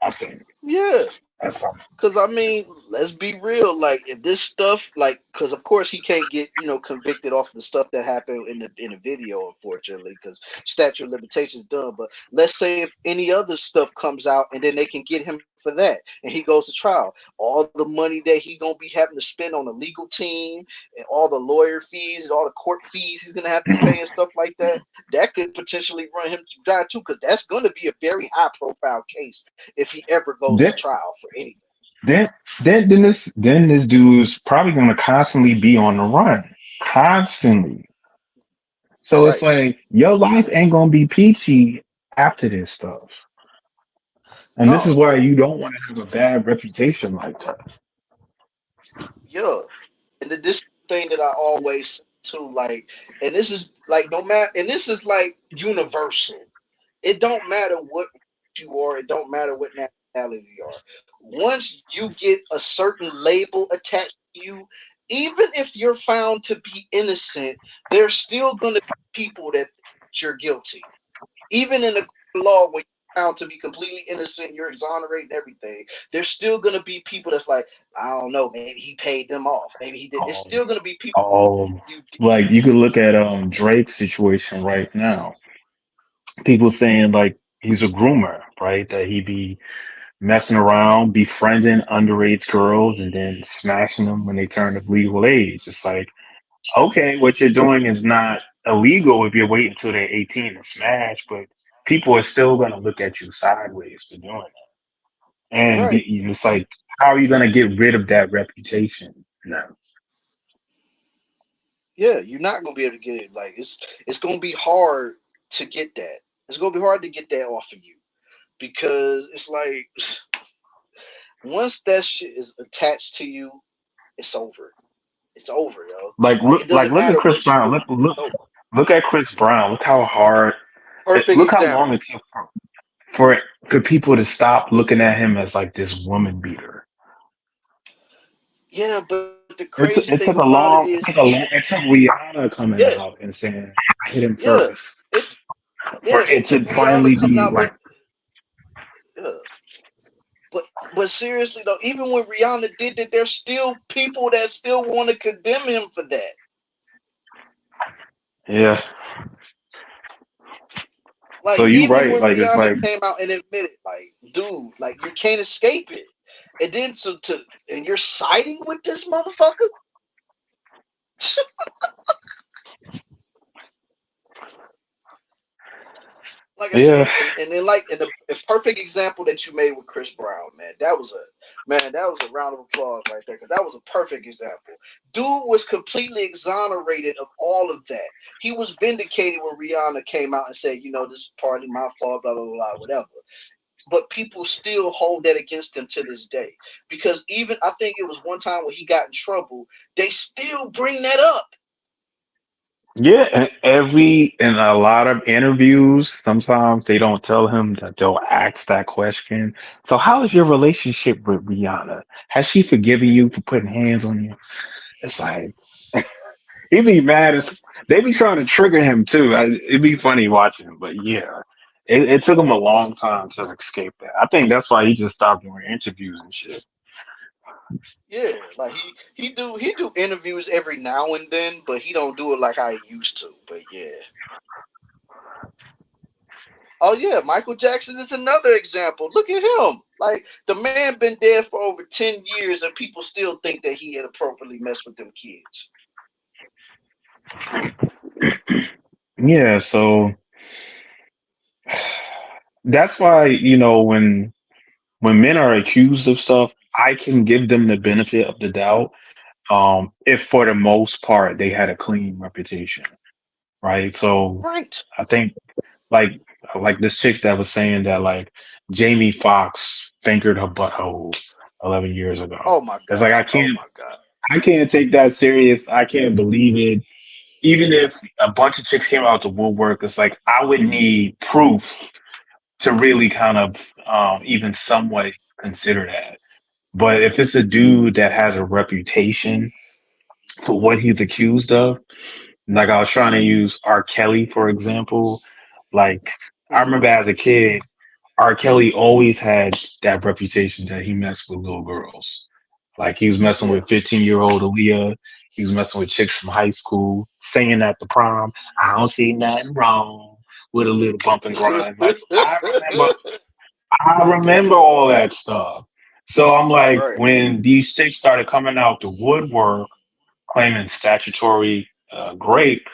I think. Yeah. At some. Cause I mean, let's be real. Like, if this stuff, like, cause of course he can't get convicted off the stuff that happened in the video, unfortunately, because statute of limitations done. But let's say if any other stuff comes out, and then they can get him for that, and he goes to trial, all the money that he gonna be having to spend on the legal team, and all the lawyer fees, and all the court fees he's gonna have to pay and stuff like that, that could potentially run him dry too, because that's gonna be a very high profile case if he ever goes to Did, trial for anything. then then this dude's probably gonna constantly be on the run. Constantly. So it's Right. like your life ain't gonna be peachy after this stuff. And this is No. why you don't want to have a bad reputation like that. Yeah. And this thing that I always say too, like, and this is like no matter, and this is like universal. It don't matter what you are. It don't matter what nationality you are. Once you get a certain label attached to you, even if you're found to be innocent, there's still going to be people that think you're guilty. Even in the law, when you're found to be completely innocent, you're exonerating everything. There's still going to be people that's like, I don't know, maybe he paid them off. Maybe he did. It's Um, still going to be people um, you did. like you could look at Drake's situation right now. People saying like he's a groomer, right? That he be messing around, befriending underage girls, and then smashing them when they turn of legal age. It's like, okay, what you're doing is not illegal if you're waiting until they're 18 to smash, but people are still going to look at you sideways for doing it. And Right. it's like, how are you going to get rid of that reputation? No. Yeah, you're not gonna be able to get it. Like it's gonna be hard to get that. It's gonna be hard to get that off of you because it's like once that shit is attached to you, it's over. It's over, yo. Like it Like doesn't look at matter Chris what you Brown. do. Look, It's over. look at Chris Brown. Look how hard. Perfect Look how long example. it took for people to stop looking at him as like this woman beater. Yeah, but the crazy thing It took a about it long, is it took a even long, it took Rihanna coming yeah, out and saying, I hit him yeah, first it for yeah, it it took to Rihanna finally coming be out, like, yeah. But but seriously though, even when Rihanna did it, there's still people that still want to condemn him for that. yeah. So Like you even right. when Like it's Rihanna like, came out and admitted, like, dude, like you can't escape it. And then and you're siding with this motherfucker. Like I yeah, said, and then like in the perfect example that you made with Chris Brown, that was a round of applause right there because that was a perfect example. Dude was completely exonerated of all of that. He was vindicated when Rihanna came out and said, you know, this is partly my fault, blah blah blah, whatever. But people still hold that against him to this day because even I think it was one time when he got in trouble, they still bring that up. yeah. And in a lot of interviews, sometimes they don't tell him that they'll ask that question. So how is your relationship with Rihanna? Has she forgiven you for putting hands on you? It's like, he be mad as they be trying to trigger him too. It'd be funny watching him, but yeah, it took him a long time to escape that. I think that's why he just stopped doing interviews and shit. Yeah, like he do interviews every now and then, but he don't do it like how he used to. But yeah. Oh yeah, Michael Jackson is another example. Look at him. Like the man been dead for over 10 years, and people still think that he inappropriately messed with them kids. Yeah, so that's why when men are accused of stuff, I can give them the benefit of the doubt. If for the most part they had a clean reputation, right? So Right. I think like this chick that was saying that like Jamie Foxx fingered her butthole 11 years ago. Oh my It's like god. Oh my god. I can't take that serious. I can't believe it. Even if a bunch of chicks came out the woodwork, it's like I would need proof to really kind of even somewhat consider that. But if it's a dude that has a reputation for what he's accused of, like I was trying to use R. Kelly, for example, like I Hmm. remember as a kid, R. Kelly always had that reputation that he messed with little girls. Like he was messing Yeah. with 15-year-old Aaliyah. He was messing with chicks from high school, saying at the prom, I don't see nothing wrong with a little bump and grind. Like I remember all that stuff. So I'm like, Right. when these chicks started coming out the woodwork claiming statutory rape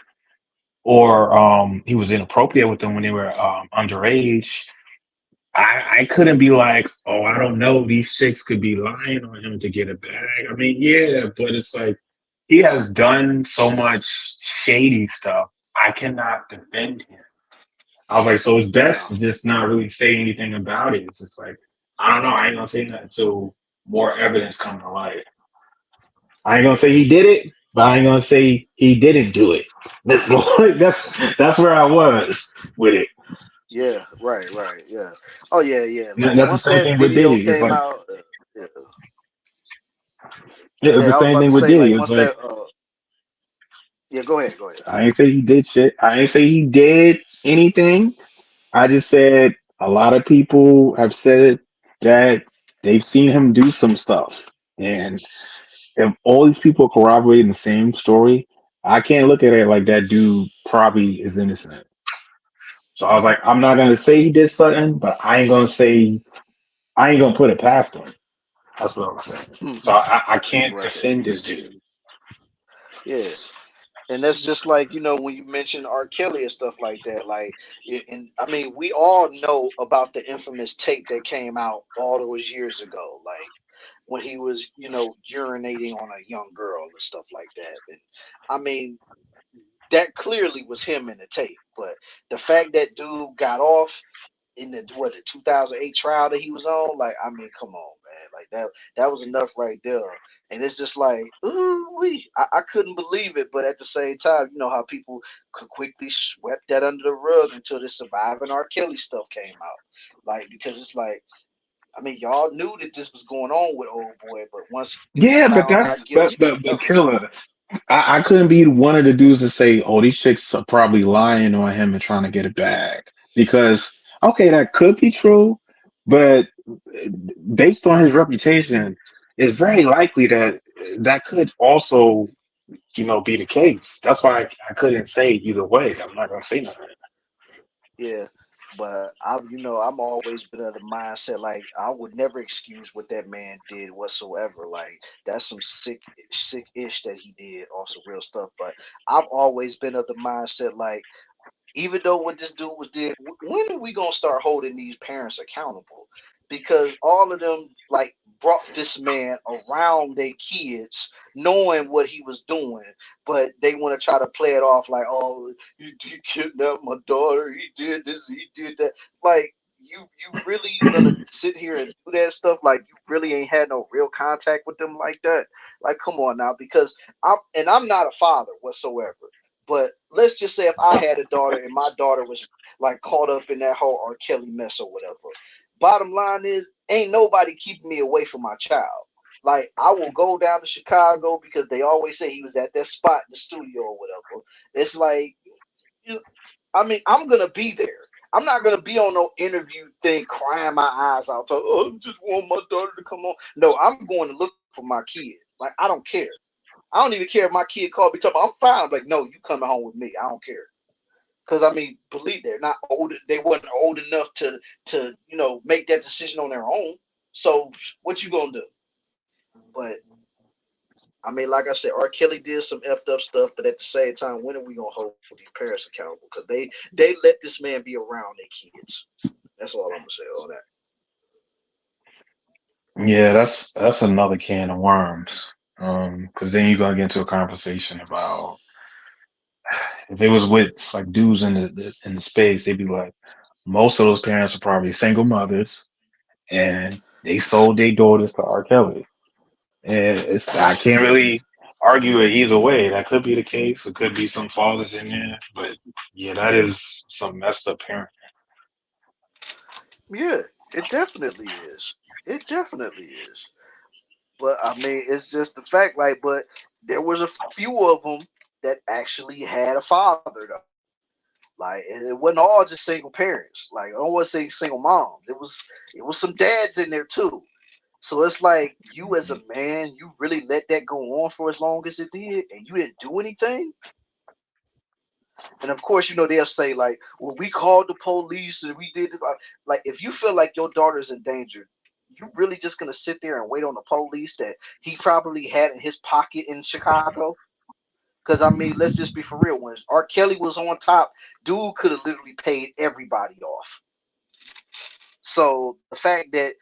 or he was inappropriate with them when they were underage, I couldn't be like, oh, I don't know. These chicks could be lying on him to get a bag. I mean, yeah, but it's like he has done so much shady stuff. I cannot defend him. I was like, so it's best No. to just not really say anything about it. It's just like, I don't know. I ain't gonna say nothing until more evidence come to light. I ain't gonna say he did it, but I ain't gonna say he didn't do it. That's where I was with it. Yeah, right, yeah. Oh yeah. And Like that's the once same that thing with video Diddy. It's came like, out, yeah. yeah, it's the I was same about to thing with say Diddy. like It's once like, that. Yeah, go ahead, go ahead. I ain't say he did shit. I ain't say he did anything. I just said a lot of people have said that they've seen him do some stuff. And if all these people are corroborating the same story, I can't look at it like that dude probably is innocent. So I was like, I'm not gonna say he did something, but I ain't gonna put it past him. That's what I'm saying. So I can't Right. defend this dude. Yeah. And that's just like, when you mention R. Kelly and stuff like that, like, and I mean, we all know about the infamous tape that came out all those years ago, like when he was, urinating on a young girl and stuff like that. And I mean, that clearly was him in the tape. But the fact that dude got off in the 2008 trial that he was on, like, I mean, come on, man, like that was enough right there. And it's just like, ooh, I couldn't believe it, but at the same time, you know how people could quickly swept that under the rug until the surviving R. Kelly stuff came out, like because it's like. I mean, y'all knew that this was going on with old boy, but once he was Yeah, but found that's not guilty, but Killer. I couldn't be one of the dudes to say, "Oh, these chicks are probably lying on him and trying to get it back." Because okay, that could be true, but based on his reputation, it's very likely that that could also, be the case. That's why I couldn't say either way. I'm not gonna say nothing. yeah. But I'm always been of the mindset like I would never excuse what that man did whatsoever. Like that's some sick ish that he did, also real stuff. But I've always been of the mindset like even though what this dude was did, when are we gonna start holding these parents accountable? Because all of them like brought this man around their kids, knowing what he was doing, but they want to try to play it off like, oh, he kidnapped my daughter, he did this, he did that. Like you really gonna sit here and do that stuff? Like you really ain't had no real contact with them like that? Like come on now, because I'm not a father whatsoever. But let's just say if I had a daughter and my daughter was like caught up in that whole R. Kelly mess or whatever. Bottom line is, ain't nobody keeping me away from my child. Like I will go down to Chicago because they always say he was at that spot in the studio or whatever. It's like, I mean, I'm gonna be there. I'm not gonna be on no interview thing crying my eyes out. Oh, I just want my daughter to come on. No, I'm going to look for my kid. Like I don't care. I don't even care if my kid called me talking. I'm fine. I'm like, no, you coming home with me. I don't care. Because I mean, believe they're not old. They wasn't old enough to make that decision on their own. So what you gonna do? But I mean, like I said, R. Kelly did some effed up stuff, but at the same time, when are we gonna hold these parents accountable? Because they let this man be around their kids. That's all I'm gonna say on that. Yeah, that's another can of worms. Because then you're gonna get into a conversation about if it was with like dudes in the space, they'd be like, most of those parents are probably single mothers and they sold their daughters to R. Kelly. And I can't really argue it either way. That could be the case. It could be some fathers in there, but yeah, that is some messed up parent. Yeah, it definitely is. It definitely is. But I mean, it's just the fact. Like, but there was a few of them that actually had a father though. Like it wasn't all just single parents. Like I don't want to say single moms. It was some dads in there too. So it's like you as a man, you really let that go on for as long as it did, and you didn't do anything. And of course, they'll say like, "Well, we called the police and we did this." Like, if you feel like your daughter's in danger, you really just gonna sit there and wait on the police that he probably had in his pocket in Chicago? Because I mean, let's just be for real. When R. Kelly was on top, dude could have literally paid everybody off. So the fact that,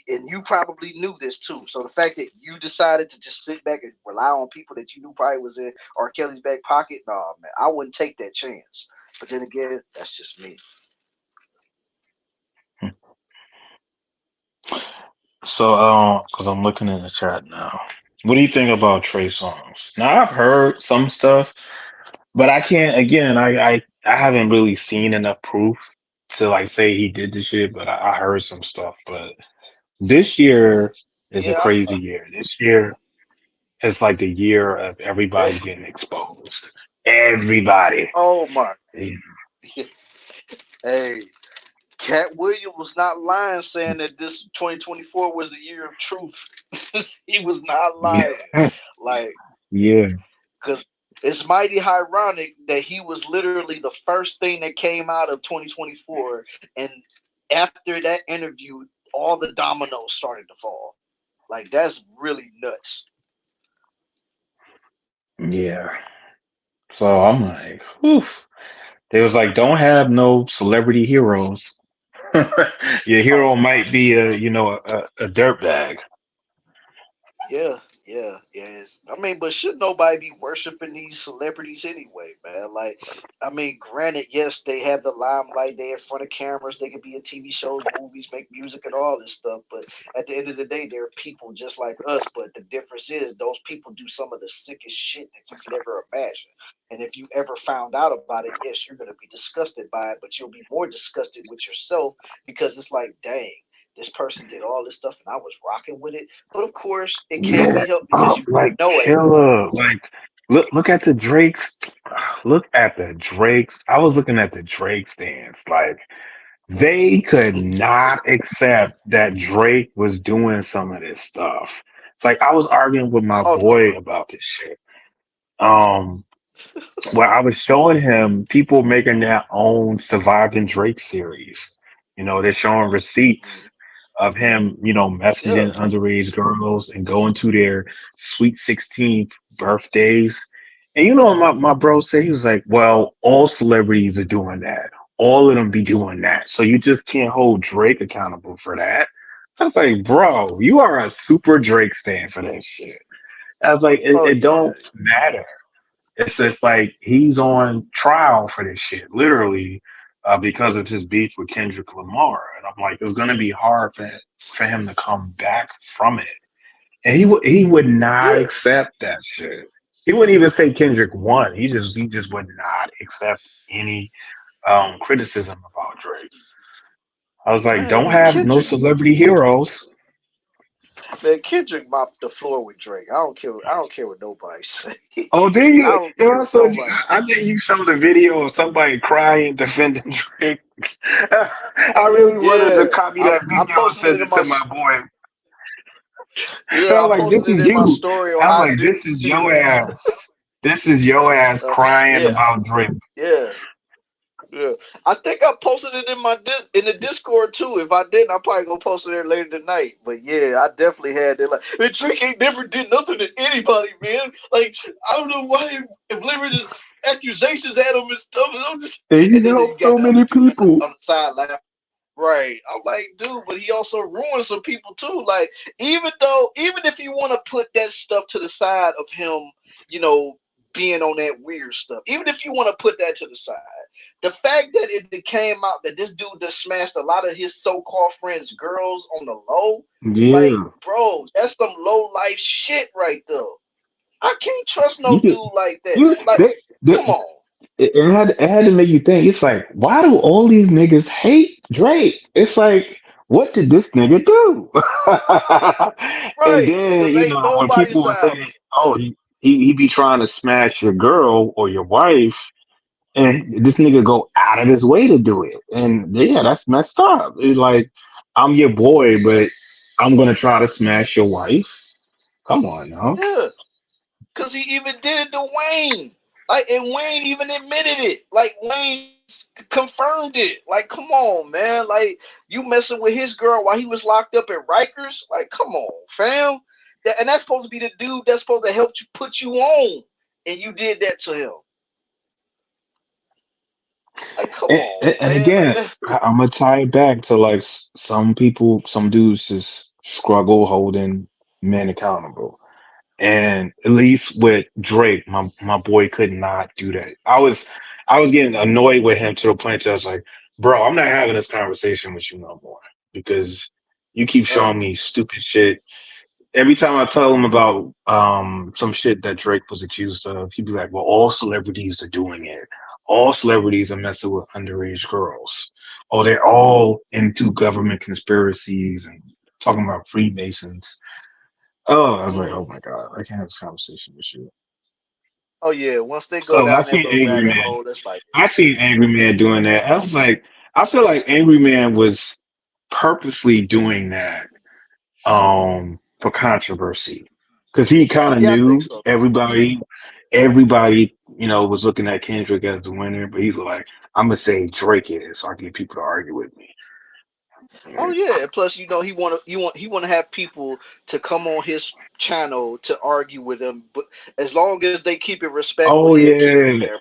and you probably knew this too. So the fact that you decided to just sit back and rely on people that you knew probably was in R. Kelly's back pocket, nah, man, I wouldn't take that chance. But then again, that's just me. So, because I'm looking in the chat now. What do you think about Trey Songz? Now, I've heard some stuff, but I can't. Again, I haven't really seen enough proof to like say he did the shit. But I heard some stuff. But this year is a Yeah. crazy year. This year is like the year of everybody getting exposed. Everybody. Oh my. Yeah. Hey, Cat Williams was not lying saying that this 2024 was the year of truth. He was not lying. Like, Yeah. because it's mighty ironic that he was literally the first thing that came out of 2024, and after that interview, all the dominoes started to fall. Like, that's really nuts. Yeah. So I'm like, whew. They was like, don't have no celebrity heroes. Your hero Oh my. might be a dirtbag. Yes. I mean, but should nobody be worshiping these celebrities anyway, man? Like, I mean, granted, yes, they have the limelight, they in front of cameras, they could be in TV shows, movies, make music, and all this stuff. But at the end of the day, they're people just like us. But the difference is, those people do some of the sickest shit that you could ever imagine. And if you ever found out about it, yes, you're gonna be disgusted by it, but you'll be more disgusted with yourself because it's like, dang, this person did all this stuff and I was rocking with it. But of course, it can't Yeah, be helped because you like know it. killer. Like look at the Drakes. Look at the Drakes. I was looking at the Drake stands. Like they could not accept that Drake was doing some of this stuff. It's like I was arguing with my Oh no. boy about this shit. Um, Well, I was showing him people making their own Surviving Drake series. They're showing receipts of him, Yeah. messaging underage girls and going to their sweet 16th birthdays. And my bro said, he was like, well, all celebrities are doing that. All of them be doing that. So you just can't hold Drake accountable for that. I was like, bro, you are a super Drake stan for that shit. I was like, it, Oh it yeah. don't matter. It's just like he's on trial for this shit, literally, because of his beef with Kendrick Lamar. And I'm like, it's gonna be hard for him to come back from it. And he would not Yeah. accept that shit. He wouldn't even say Kendrick won. He just would not accept any criticism about Drake. I was like, Man, I don't mean have no celebrity heroes. Kendrick mopped the floor with Drake. I don't care what nobody say. Oh, then I you, don't you care what also, nobody. I think you showed a video of somebody crying defending Drake. I really wanted to Yeah. copy I that I video and posted send it in it my to my boy. yeah, And I I was like, posted this it is in my you. story on I was how like, this is Diddy your used ass. This is your ass crying yeah, about Drake. yeah. Yeah, I think I posted it in in the Discord too. If I didn't, I'm probably gonna post it there later tonight. But yeah, I definitely had it. Like, man, Drake ain't never did nothing to anybody, man. Like, I don't know why he delivered his accusations at him and stuff. And I'm just, And he and then you helped got so the other many dude people. on the side laughing. Right. I'm like, dude, but he also ruined some people too. Like, even if you want to put that stuff to the side of him, you know, being on that weird stuff, even if you want to put that to the side, the fact that it came out that this dude just smashed a lot of his so-called friends' girls on the low, like, Yeah. bro, that's some low life shit right there. I can't trust You no could, dude like that. you, Like, they, come on. it had to make you think. It's like, why do all these niggas hate Drake? It's like, what did this nigga do? And Right. then, Because ain't when nobody's people were diamond. saying, oh, he be trying to smash your girl or your wife, and this nigga go out of his way to do it. And yeah, that's messed up. It's like, I'm your boy, but I'm gonna try to smash your wife. Come on now. Yeah. Because he even did it to Wayne. Like, and Wayne even admitted it. Like, Wayne confirmed it. Like, come on, man. Like, you messing with his girl while he was locked up at Rikers? Like, come on, fam. And that's supposed to be the dude that's supposed to help you put you on. And you did that to him. Like, come on, And man. Like again, that. I'm gonna tie it back to like some people, some dudes just struggle holding men accountable. And at least with Drake, my boy could not do that. I was getting annoyed with him to the point that I was like, bro, I'm not having this conversation with you no more because you keep Right. showing me stupid shit. Every time I tell him about some shit that Drake was accused of, he'd be like, well, all celebrities are doing it. All celebrities are messing with underage girls. Oh, they're all into government conspiracies and talking about Freemasons. Oh, I was like, Mm. oh my God, I can't have this conversation with you. Oh yeah. Once they go Oh, I down that seen little Angry rabbit Man. hole, that's like, I seen Angry Man doing that. I was like, I feel like Angry Man was purposely doing that for controversy because he kind of yeah, I think knew so. everybody was looking at Kendrick as the winner, but he's like, I'm gonna say Drake is so I can get people to argue with me. Oh yeah. And plus, he want to have people to come on his channel to argue with him, but as long as they keep it respectful, Oh yeah, keep them yeah, there.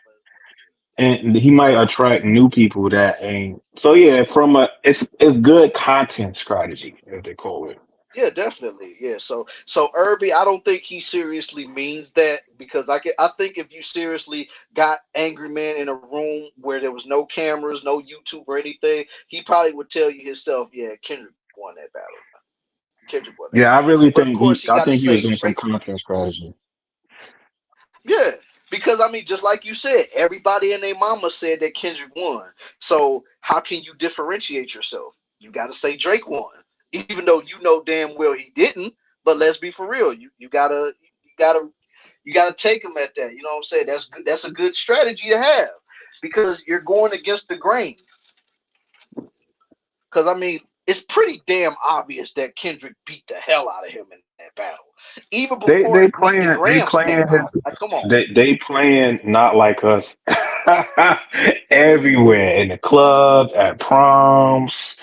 and he might attract new people that ain't. So yeah, from it's good content strategy as they call it. Yeah, definitely. Yeah. So Irby, I don't think he seriously means that because I think if you seriously got Angry Man in a room where there was no cameras, no YouTube or anything, he probably would tell you himself, yeah, Kendrick won that battle. Kendrick won that Yeah, I battle. really But of think course he I got to think he was say doing some Drake. content strategy. Yeah. Because I mean, just like you said, everybody and their mama said that Kendrick won. So how can you differentiate yourself? You got to say Drake won, even though you know damn well he didn't. But let's be for real. You gotta you gotta take him at that. You know what I'm saying? That's good. That's a good strategy to have because you're going against the grain. Because I mean, it's pretty damn obvious that Kendrick beat the hell out of him in that battle, even They before they Meet the playing they Grams came playing out. his Like, come on. they playing not like us everywhere in the club, at proms,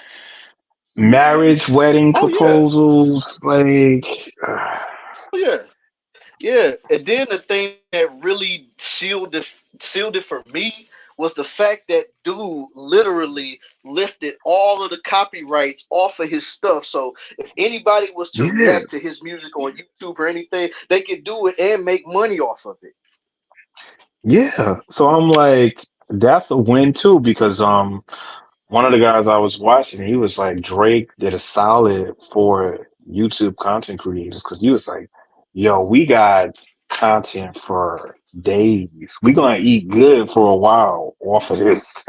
marriage, wedding Oh yeah. proposals, like Oh yeah. Yeah, and then the thing that really sealed it for me was the fact that dude literally lifted all of the copyrights off of his stuff. So if anybody was to yeah, react to his music on YouTube or anything, they could do it and make money off of it. yeah. So I'm like, that's a win too because one of the guys I was watching, he was like, Drake did a solid for YouTube content creators because he was like, yo, we got content for days. We gonna eat good for a while off of this.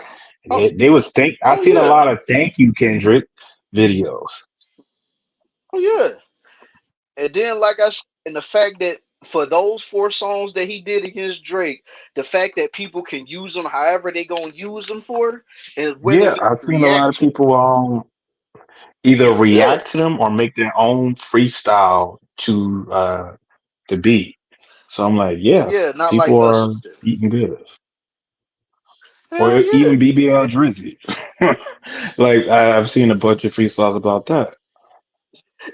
Oh, They was I oh seen a yeah, lot of thank you, Kendrick videos. oh yeah. And then like I said, and the fact that for those 4 songs that he did against Drake, the fact that people can use them however they gonna use them for, and whether Yeah, he I've seen a lot react of to, people either yeah, react to them or make their own freestyle to the beat. So I'm like, yeah, yeah, not like people us are and shit. eating good. Hell Or yeah. even BBL Drizzy. Like I've seen a bunch of freestyles about that.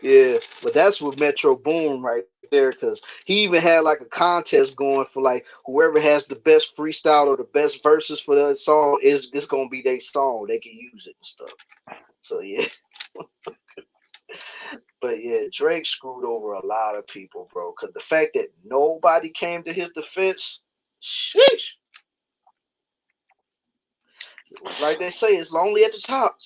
Yeah, but that's with Metro Boom right there, because he even had like a contest going for like whoever has the best freestyle or the best verses for that song is it's gonna be their song. They can use it and stuff. So yeah, but yeah, Drake screwed over a lot of people, bro. Because the fact that nobody came to his defense, sheesh, like they say, it's lonely at the top.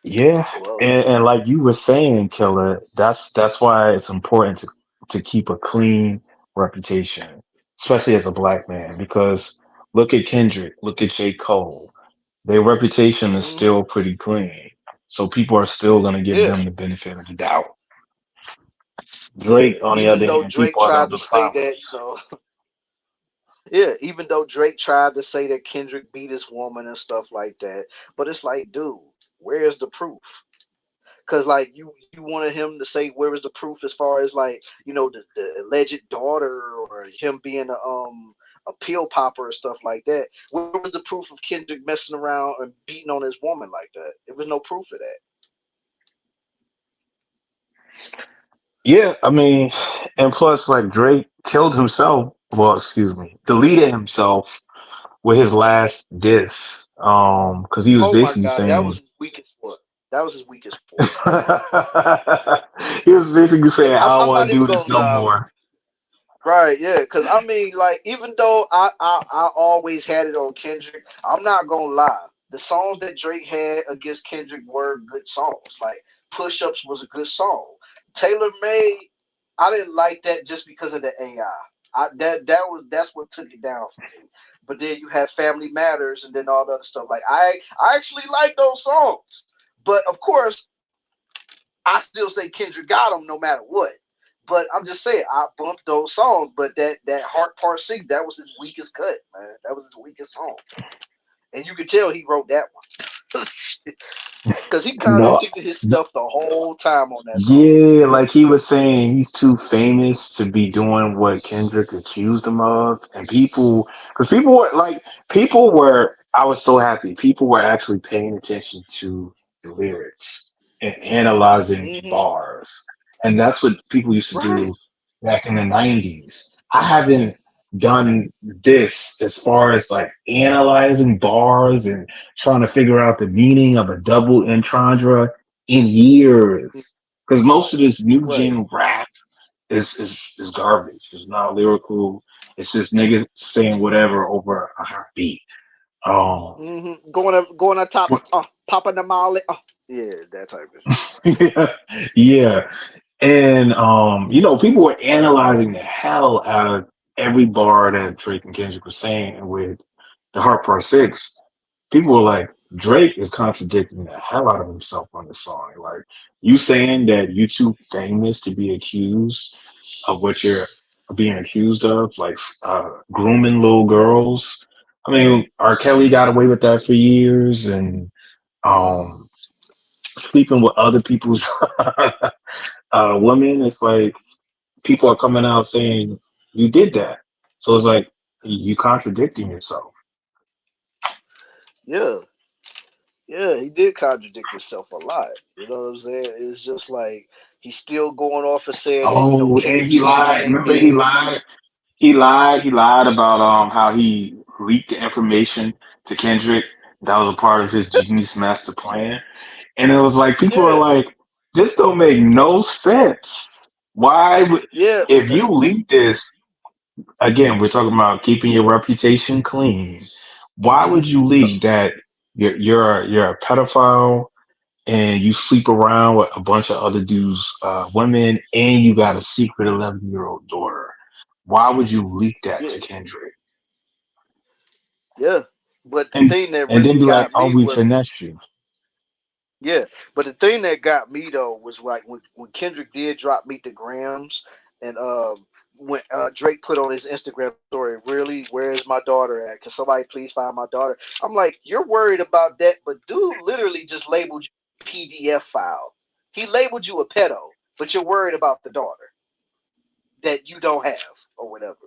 Yeah, Well, and like you were saying, Killer, that's why it's important to keep a clean reputation, especially as a black man, because look at Kendrick, look at J. Cole. Their reputation is hmm still pretty clean. So people are still gonna give yeah, them the benefit of the doubt. yeah. Drake, on the Even other though hand, Drake people are gonna tried to be say fine with that, us. yeah, even though Drake tried to say that Kendrick beat his woman and stuff like that, but it's like, dude, where's the proof? Because like you wanted him to say where was the proof as far as like the alleged daughter or him being a pill popper or stuff like that. Where was the proof of Kendrick messing around and beating on his woman like that? There was no proof of that. Yeah, I mean, and plus, like Drake killed himself. Well, excuse me, deleted himself with his last diss. Because he was Oh my basically God, that saying was his weakest one. That was his weakest point. he was basically saying, I'm, I don't I'm want not to do even this gonna no lie. more. Right, yeah, because I mean, like, even though I always had it on Kendrick, I'm not gonna lie. The songs that Drake had against Kendrick were good songs. Like, Push Ups was a good song. Taylor Made, I didn't like that just because of the AI. That's what took it down for me. But then you have Family Matters and then all the other stuff. Like, I actually like those songs. But of course, I still say Kendrick got them no matter what. But I'm just saying, I bumped those songs. But that Heart Part 6, that was his weakest cut, man. That was his weakest song, and you could tell he wrote that one because he No, contradicted his stuff the whole time on that song. yeah, like he was saying, he's too famous to be doing what Kendrick accused him of, and because people were. I was so happy. People were actually paying attention to the lyrics and analyzing Hmm. bars, and that's what people used to Right. do back in the '90s. I haven't done this as far as like analyzing bars and trying to figure out the meaning of a double entendre in years. Because most of this new Right. gen rap is garbage. It's not lyrical. It's just niggas saying whatever over a hot beat. Um, Going on top. but- Popping the molly. Yeah, that type of shit. yeah, yeah. And people were analyzing the hell out of every bar that Drake and Kendrick were saying, and with the Heart Part Six, people were like, Drake is contradicting the hell out of himself on this song. Like, you saying that you too famous to be accused of what you're being accused of, like grooming little girls. I mean, R. Kelly got away with that for years, and um, sleeping with other people's women. It's like people are coming out saying you did that. So it's like you contradicting yourself. Yeah, yeah, he did contradict himself a lot. You know what I'm saying? It's just like he's still going off and saying that Oh, and Kendrick he something he lied. ain't Remember, he did. lied. He lied about how he leaked the information to Kendrick. That was a part of his genius master plan. And it was like people are Yeah, like, this don't make no sense. Why would yeah, if you leak this again, we're talking about keeping your reputation clean. Why hmm would you leak that you're a pedophile and you sleep around with a bunch of other dudes, women, and you got a secret 11-year-old daughter? Why would you leak that yeah, to Kendrick? yeah. But the And thing that and really then be like, got oh, me we was finesse you. yeah. But the thing that got me though was like when Kendrick did drop Meet the Grams and when Drake put on his Instagram story, really, where is my daughter at? Can somebody please find my daughter? I'm like, you're worried about that, but dude literally just labeled you a PDF file. He labeled you a pedo, but you're worried about the daughter that you don't have or whatever.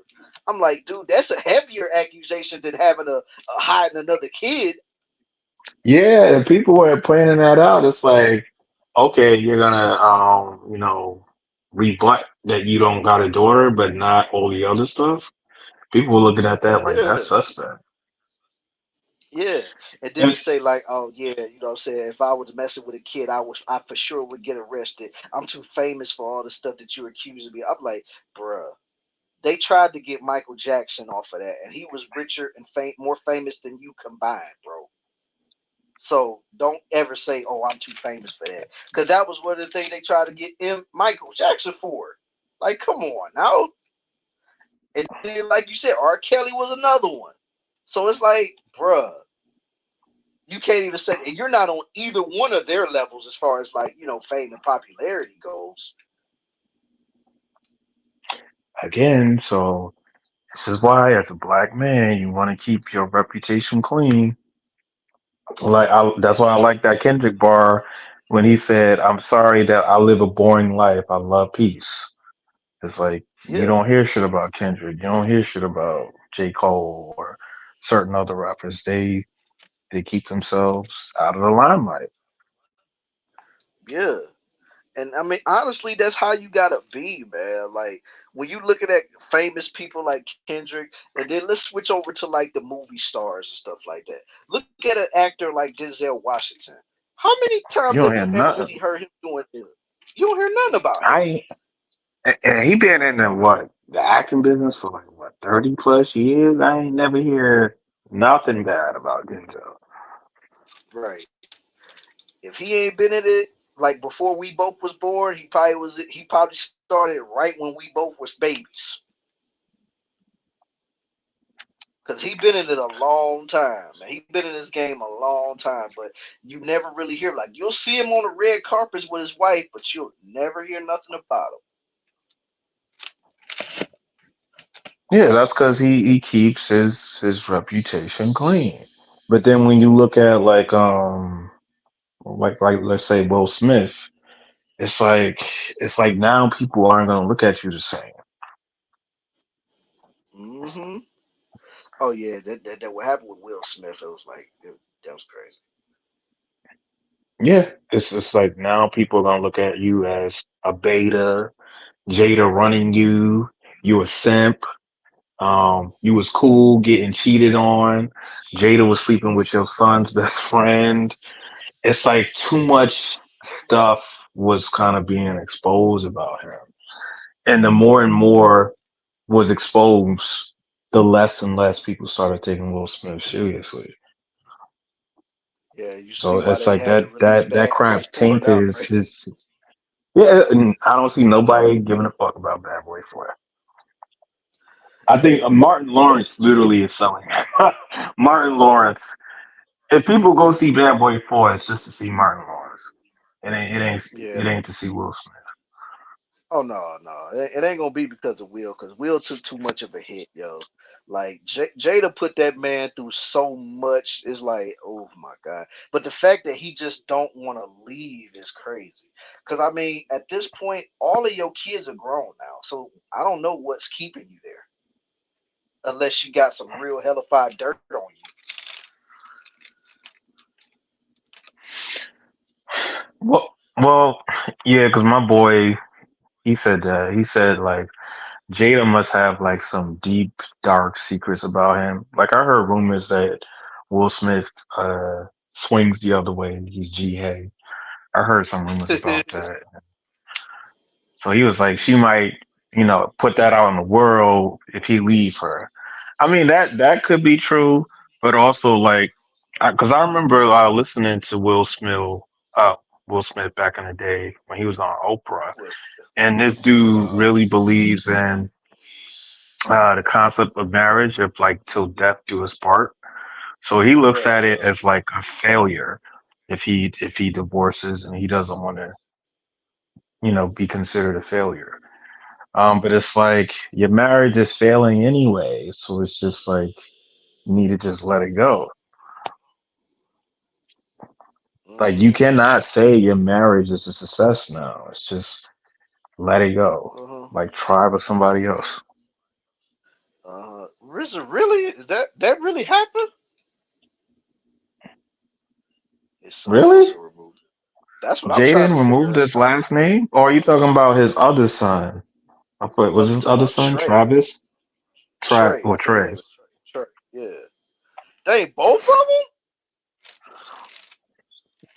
I'm like, dude, that's a heavier accusation than having a hiding another kid. Yeah, and people were planning that out. It's like, okay, you're gonna rebut that you don't got a daughter, but not all the other stuff. People were looking at that like Yeah. that's suspect. Yeah, and then And he say like, "Oh yeah, you know what I'm saying? If I was messing with a kid, I for sure would get arrested. I'm too famous for all the stuff that you're accusing me." I'm like, bruh, they tried to get Michael Jackson off of that, and he was richer and more famous than you combined, bro. So don't ever say, "Oh, I'm too famous for that," because that was one of the things they tried to get Michael Jackson for. Like, come on now. And then, like you said, R. Kelly was another one. So it's like, bruh, you can't even say, and you're not on either one of their levels as far as like fame and popularity goes. again, so this is why, as a black man, you want to keep your reputation clean. That's why I like that Kendrick bar when he said, "I'm sorry that I live a boring life. I love peace." It's like you Yeah, don't hear shit about Kendrick. You don't hear shit about J. Cole or certain other rappers. They keep themselves out of the limelight. yeah. And I mean, honestly, that's how you gotta be, man. Like when you look at famous people like Kendrick, and then let's switch over to like the movie stars and stuff like that. Look at an actor like Denzel Washington. How many You times don't have hear you ever nothing. really heard him doing it? You don't hear nothing about him. I ain't- and he been in the acting business for like what 30 plus years. I ain't never hear nothing bad about Denzel. Right. If he ain't been in it like before we both was born, he probably was. He probably started right when we both was babies. Cause he been in it a long time, man. He been in this game a long time, but you never really hear like you'll see him on the red carpets with his wife, but you'll never hear nothing about Yeah, that's because he keeps his reputation clean. But then when you look at like let's say Will Smith, it's like it's like now people aren't gonna look at you the same. him. Oh yeah, that what happened with Will Smith. It was like that was crazy. Yeah, it's like now people are gonna look at you as a beta, Jada running you, you a simp. You was cool getting cheated on. Jada was sleeping with your son's best friend. It's like too much stuff was kind of being exposed about him. And the more and more was exposed, the less and less people started taking Will Smith seriously. Yeah, you see So why it's they like had to release that Bad Boy crap Four tainted now, right? his yeah, and I don't see nobody giving a fuck about Bad Boy 4. I think Martin Lawrence literally is selling it. Martin Lawrence. If people go see Bad Boy 4, it's just to see Martin Lawrence. Yeah. It ain't to see Will Smith. Oh no. It ain't gonna be because of Will, because Will took too much of a hit, yo. Like Jada put that man through so much. It's like, oh my god. But the fact that he just don't want to leave is crazy. Because I mean, at this point, all of your kids are grown now, so I don't know what's keeping you there, unless you got some real hellified dirt on Well, yeah, because my boy, he said that. He said like Jada must have like some deep, dark secrets about him. Like I heard rumors that Will Smith swings the other way and he's G-Hay. I heard some rumors you. about that. So he was like, she might, put that out in the world if he leave her. I mean, that could be true, but also like, because I remember listening to Will Smith back in the day when he was on Oprah, Well, and this dude uh, really believes in the concept of marriage, of like till death do us part. So he looks right. at it as like a failure if he divorces and he doesn't want to, be considered a failure. But it's like your marriage is failing anyway, so it's just like you need to just let it go. Like you Mm-hmm. cannot say your marriage is a success now. It's just let it go. Uh-huh. Like try with somebody else. RZA, really? Is that really happened? His son Really? also removed it. That's what I'm trying Jaden to removed figure out. his last name? Or are you talking about his other son? I thought was I'm his talking other about son Trey. Travis? Trey, Or I think his Trey? name is Trey. Trey. Yeah. Dang, both of them?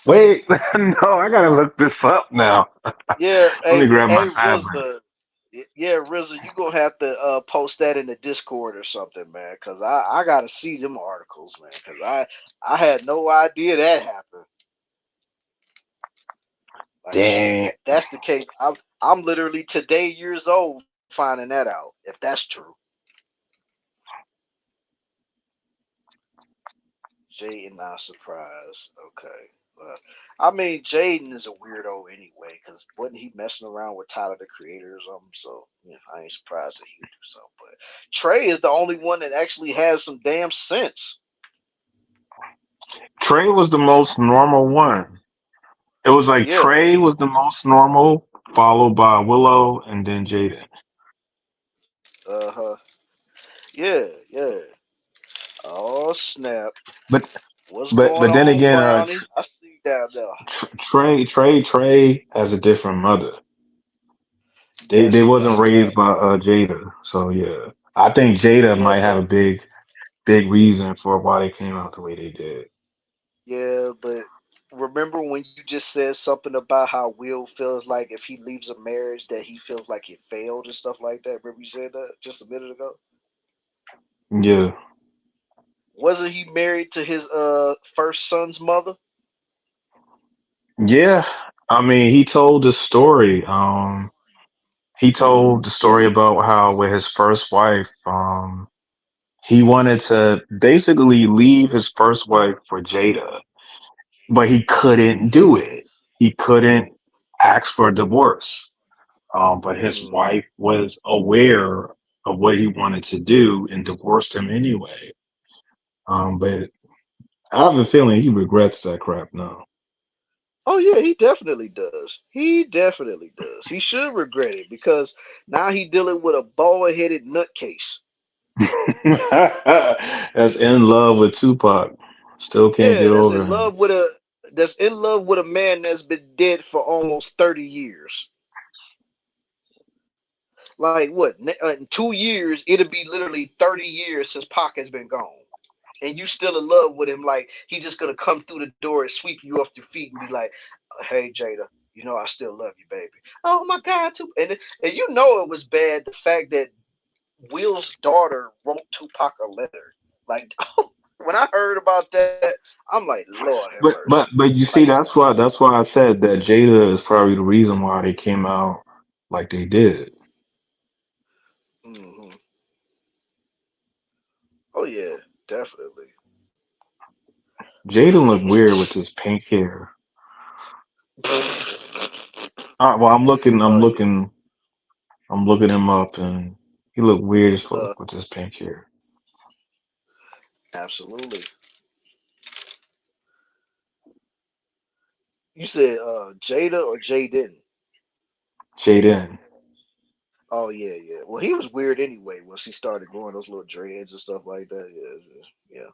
Wait, no, I gotta look this up now. Yeah. Let me Hey, grab my hey, tablet. RZA. Yeah, RZA, you gonna have to post that in the Discord or something, man, because I gotta see them articles, man, because I had no idea that happened. Like, Damn. if that's the case, I'm literally today years old finding that out. If that's true, Jaden not surprised. Okay, well, I mean Jaden is a weirdo anyway, because wasn't he messing around with Tyler the Creator or something? So I ain't surprised that he would do something. But Trey is the only one that actually has some damn sense. Trey was the most normal one. It was like Yeah. Trey was the most normal, followed by Willow and then Jaden. Uh-huh. Yeah. Yeah. Oh snap! But What's but going but then on, again, Brownie? I see you down no. Trey has a different mother. Yes, They he wasn't does. raised by Jada. So yeah, I think Jada Yeah, might have but a big reason for why they came out the way they did. yeah, but remember when you just said something about how Will feels like if he leaves a marriage that he feels like it failed and stuff like that? Remember you said that just a minute ago? Yeah, Wasn't he married to his first son's mother? yeah. I mean, he told the story. He told the story about how with his first wife, he wanted to basically leave his first wife for Jada, but he couldn't do it. He couldn't ask for a divorce. But his Mm. wife was aware of what he wanted to do and divorced him anyway. But I have a feeling he regrets that crap now. Oh yeah, he definitely does. He definitely does. He should regret it because now he dealing with a bald headed nutcase. That's in love with Tupac. Still can't Yeah, get over him. that's in love with a man that's been dead for almost 30 years. Like what? In 2 years, it'll be literally 30 years since Pac has been gone, and you still in love with him. Like he's just gonna come through the door and sweep you off your feet and be like, "Hey Jada, you know I still love you, baby." Oh my God, too. And you know it was bad the fact that Will's daughter wrote Tupac a letter. Like when I heard about that, I'm like, Lord have mercy. But you Like, see, that's why I said that Jada is probably the reason why they came out like they did. hmm oh yeah, definitely. Jada looked weird with his pink hair. Well, Oh yeah, I'm looking him up, and he looked weird as uh, fuck with his pink hair. absolutely. You said Jada or Jaden? Jaden. Oh yeah, yeah. Well, he was weird anyway once he started growing those little dreads and stuff like that. Yeah, yeah.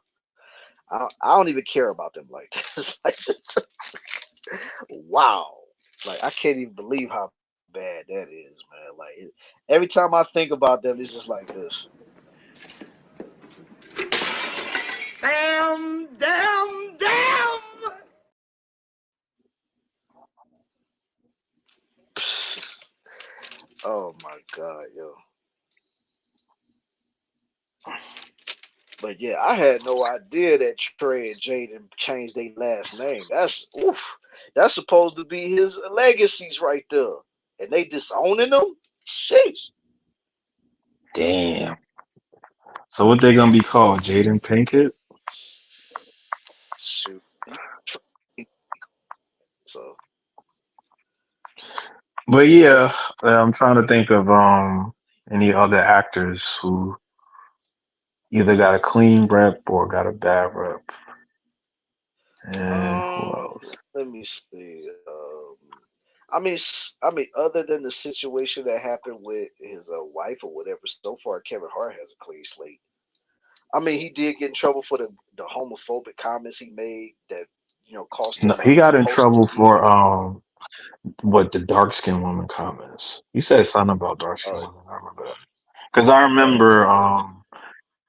I don't even care about them like that. It's like, wow. Like I can't even believe how bad that is, man. Every time I think about them, it's just like this. Damn, damn, damn. Oh my God, yo. But yeah, I had no idea that Trey and Jaden changed their last name. That's oof. That's supposed to be his legacies right there. And they disowning them? Sheesh. Damn. So what they gonna be called? Jaden Pinkett? Shoot. So But yeah, I'm trying to think of any other actors who either got a clean rep or got a bad rep. And who else? let me see. I mean, other than the situation that happened with his wife or whatever, so far Kevin Hart has a clean slate. I mean, he did get in trouble for the homophobic comments he made that cost No, him he got in post his trouble gig. for what the dark skinned woman comments. He said something about dark skinned Oh, women. I remember that because I oh, remember okay.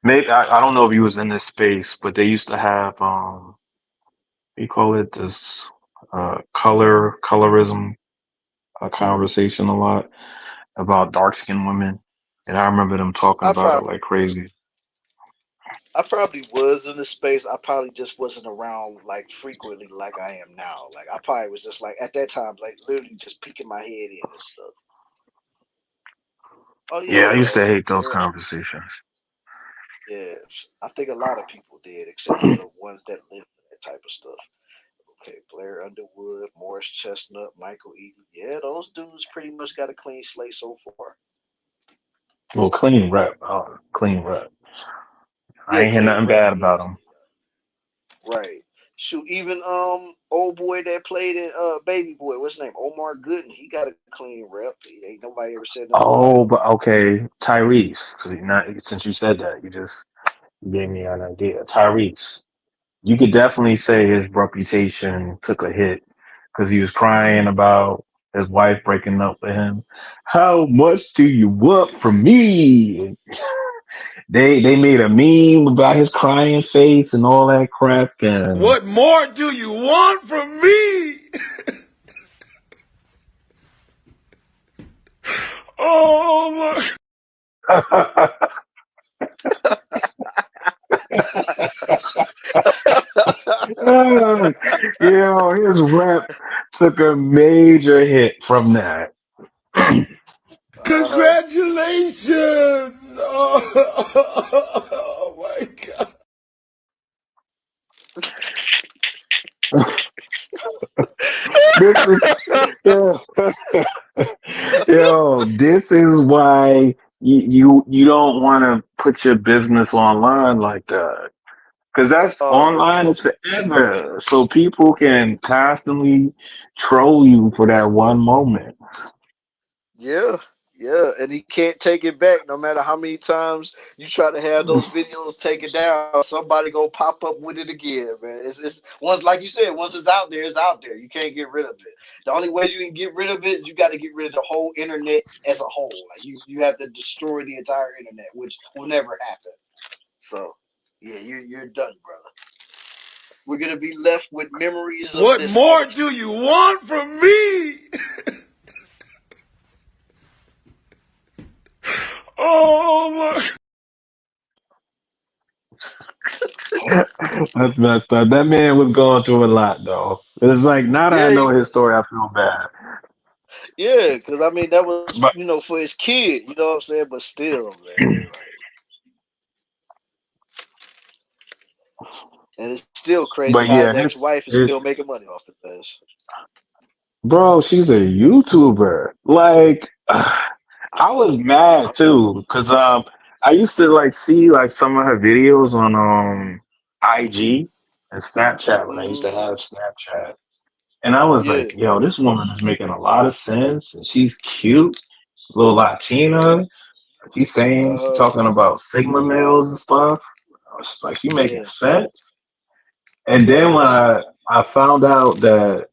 maybe I don't know if he was in this space, but they used to have what do you call it, this colorism conversation a lot about dark skinned women, and I remember them talking I about it probably like crazy. I probably was in the space. I probably just wasn't around like frequently like I am now. Like I probably was just like at that time, like literally just peeking my head in and stuff. Oh Yeah, I yeah, used to hate those Blair. conversations. Yeah, I think a lot of people did, except for the ones that lived in that type of stuff. Okay, Blair Underwood, Morris Chestnut, Michael Eaton. Yeah, those dudes pretty much got a clean slate so far. Well, clean rep, clean rep. I Yeah, ain't hear clean nothing rep. bad Yeah, about them. right. Shoot, even old boy that played in Baby Boy, what's his name? Omar Gooden. He got a clean rep. He ain't nobody ever said nothing about him. Oh, but okay, Tyrese. Because not since you said that, you just gave me an idea. Tyrese. you could definitely say his reputation took a hit because he was crying about his wife breaking up with him. How much do you want from me? They made a meme about his crying face and all that crap. And What more do you want from me? Oh my. his rep took a major hit from that. Congratulations! Oh my God. This is yeah. This is why you don't want to put your business online like that. Because that's Oh man. online is forever. So people can constantly troll you for that one moment. Yeah, yeah, and he can't take it back. No matter how many times you try to have those videos taken down, somebody gonna pop up with it again, man. It's once, like you said, once it's out there, it's out there. You can't get rid of it. The only way you can get rid of it is you got to get rid of the whole internet as a whole. Like you have to destroy the entire internet, which will never happen. So, yeah, you're done, brother. We're gonna be left with memories of What this all more the time. do you want from me? Oh my. That's messed up. That man was going through a lot, though. It's like now that I Yeah, know his story, I feel bad. yeah, because I mean that was But for his kid, you know what I'm saying. But still, man, like, and it's still crazy but how yeah, his ex-wife is his still making money off of this. bro, she's a YouTuber. Like, I was mad too, because I used to like see like some of her videos on IG and Snapchat when I used Hmm. to have Snapchat. And I was Yeah. like, yo, this woman is making a lot of sense and she's cute, little Latina. She's Uh. talking about Sigma males and stuff. I was just like, you making Yeah. sense? And then when I found out that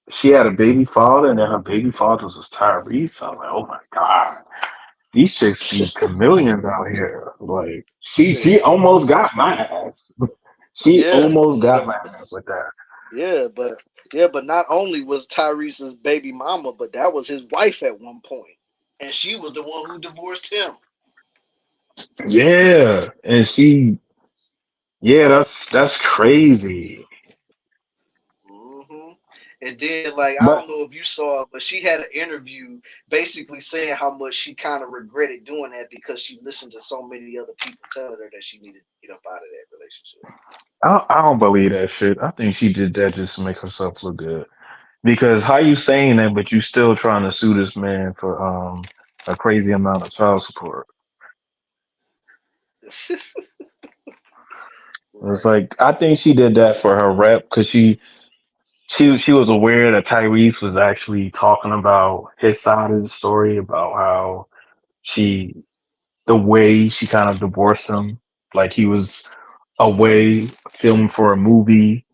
she had a baby father and then her baby father was Tyrese, I was like, oh my God, these chicks be chameleons out here. Like, Yeah. she almost got my ass. She Yeah. almost got But my ass with that. but not only was Tyrese's baby mama, but that was his wife at one point, and she was the one who divorced him. Yeah. And yeah, that's crazy. Hmm. And then, like, I But don't know if you saw it, but she had an interview basically saying how much she kind of regretted doing that because she listened to so many other people telling her that she needed to get up out of that relationship. I don't believe that shit. I think she did that just to make herself look good. Because how you saying that, but you still trying to sue this man for a crazy amount of child support? It's Right. like I think she did that for her rep because she was aware that Tyrese was actually talking about his side of the story about how she the way she kind of divorced him, like he was away filming for a movie,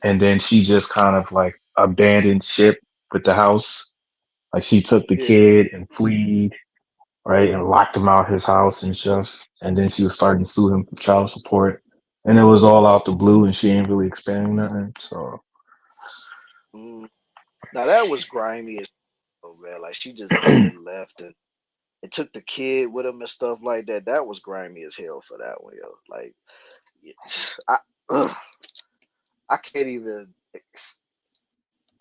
and then she just kind of like abandoned ship with the house. Like she took the Yeah. kid and fled, right, and locked him out his house and stuff. And then she was starting to sue him for child support, and it was all out the blue, and she ain't really explaining nothing. So Mm. Now that was grimy as hell, man. Like she just up and left and took the kid with him and stuff like that. That was grimy as hell for that one, yo. Like, I, ugh, I can't even.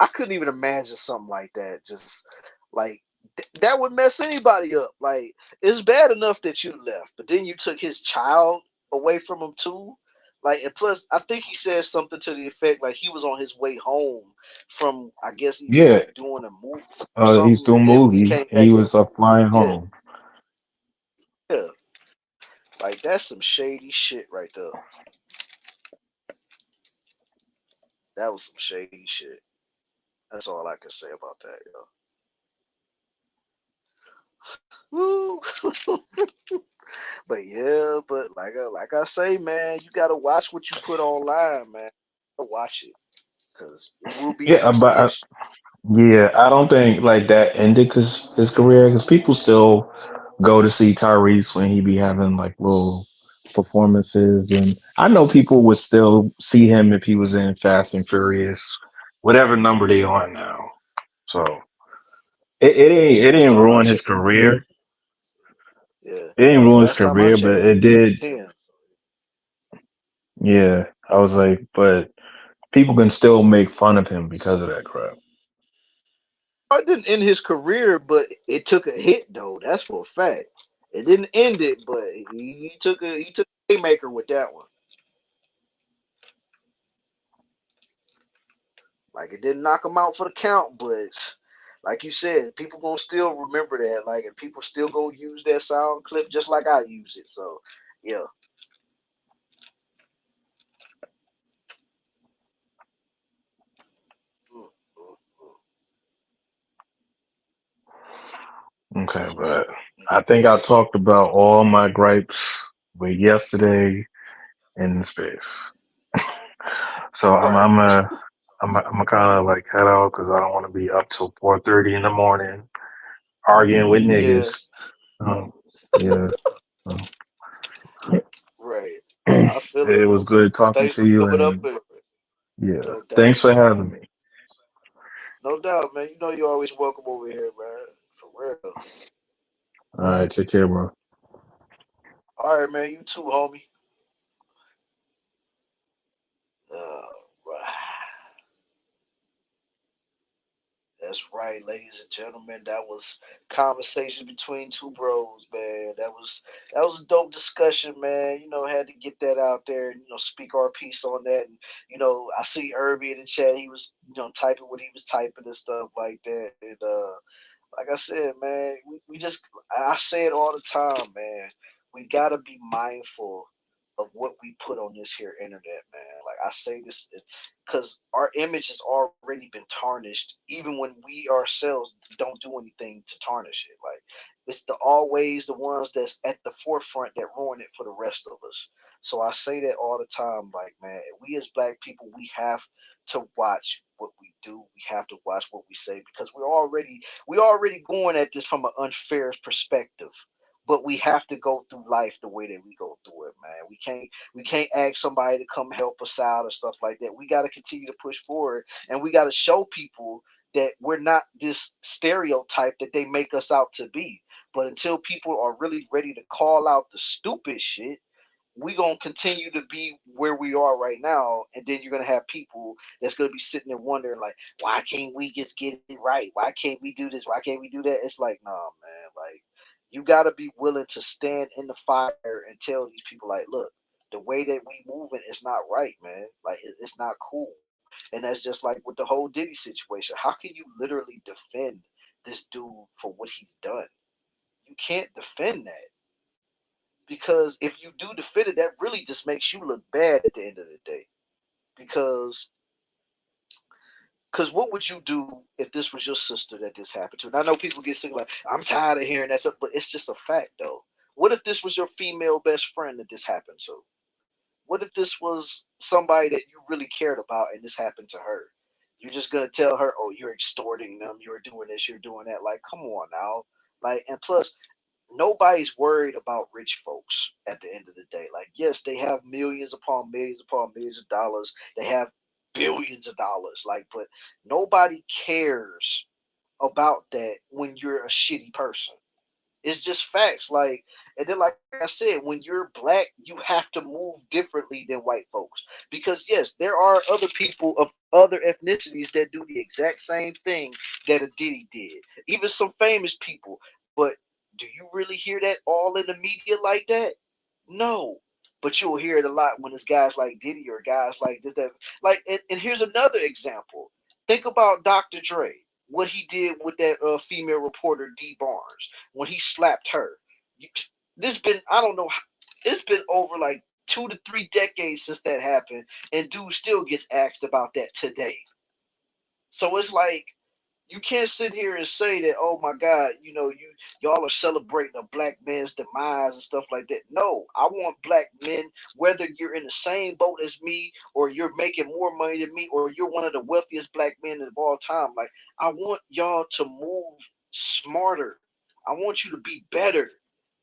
I couldn't even imagine something like that. Just like that would mess anybody up. Like it's bad enough that you left, but then you took his child away from him too. Like and plus, I think he said something to the effect like he was on his way home from I guess either yeah, like doing a movie or he's something, doing a and then when he movie, came and back, he was flying yeah, home. yeah, like that's some shady shit right there. That was some shady shit. That's all I can say about that, yo. Woo. But yeah, but like I say, man, you gotta watch what you put online, man. Watch it, cause it will be Yeah, used but against yeah, I don't think like that ended his career because people still go to see Tyrese when he be having like little performances, and I know people would still see him if he was in Fast and Furious, whatever number they on now. So it last didn't time I ruin his checked. career. Yeah, It didn't ruin his last time I career, but checked, it did. 10. Yeah, I was like, but people can still make fun of him because of that crap. I didn't end his career, but it took a hit though. That's for a fact. It didn't end it, but he took a haymaker with that one. Like it didn't knock him out for the count, but like you said, people gonna still remember that. Like, and people still gonna use that sound clip just like I use it. So yeah. Mm, mm, Okay, but I think I talked about all my gripes with yesterday in space. So mm. Right. I'm kind of like head out because I don't want to be up till 4:30 in the morning arguing with Yeah. niggas. Um, yeah, so Right. I feel it it was though, man. good talking Thanks to for you, coming up and with it. yeah, No doubt. thanks for having me. No doubt, man. You know you're always welcome over here, man. For real. All right, take care, bro. All right, man. You too, homie. Right. That's right, ladies and gentlemen. That was conversation between two bros, man. That was a dope discussion, man. Had to get that out there and speak our piece on that. And I see Irby in the chat. He was typing what he was typing and stuff like that. And like I said, man, we just I say it all the time, man. We gotta be mindful of what we put on this here internet, man. Like I say this because our image has already been tarnished, even when we ourselves don't do anything to tarnish it. Like it's the always the ones that's at the forefront that ruin it for the rest of us. So I say that all the time, like man, we as black people, we have to watch what we do. We have to watch what we say because we already going at this from an unfair perspective. But we have to go through life the way that we go through it, man. We can't ask somebody to come help us out or stuff like that. We got to continue to push forward, and we got to show people that we're not this stereotype that they make us out to be. But until people are really ready to call out the stupid shit, we gonna continue to be where we are right now, and then you're gonna have people that's gonna be sitting there wondering like, why can't we just get it right? Why can't we do this? Why can't we do that? It's like, nah, man. Like, you gotta be willing to stand in the fire and tell these people like, look, the way that we moving is not right, man. Like, it's not cool. And that's just like with the whole Diddy situation. How can you literally defend this dude for what he's done? You can't defend that because if you do defend it, that really just makes you look bad at the end of the day. Because what would you do if this was your sister that this happened to? And I know people get sick like I'm tired of hearing that stuff, but it's just a fact though. What if this was your female best friend that this happened to? What if this was somebody that you really cared about and this happened to her? You're just gonna tell her, "Oh, you're extorting them. You're doing this. You're doing that." Like, come on now. Like, and plus, nobody's worried about rich folks at the end of the day. Like, yes, they have millions upon millions of dollars. They have billions of dollars. Like, but nobody cares about that when you're a shitty person. It's just facts. Like, and then like I said, when you're black, you have to move differently than white folks. Because yes, there are other people of other ethnicities that do the exact same thing that a Diddy did. Even some famous people. But do you really hear that all in the media like that? No. But you'll hear it a lot when it's guys like Diddy or guys like this that like and here's another example. Think about Dr. Dre, what he did with that female reporter D Barnes when he slapped her. You- This been I don't know it's been over like 2 to 3 decades since that happened, and dude still gets asked about that today. So it's like You can't sit here and say that, oh my God, y'all are celebrating a black man's demise and stuff like that. No, I want black men, whether you're in the same boat as me, or you're making more money than me, or you're one of the wealthiest black men of all time. Like, I want y'all to move smarter. I want you to be better.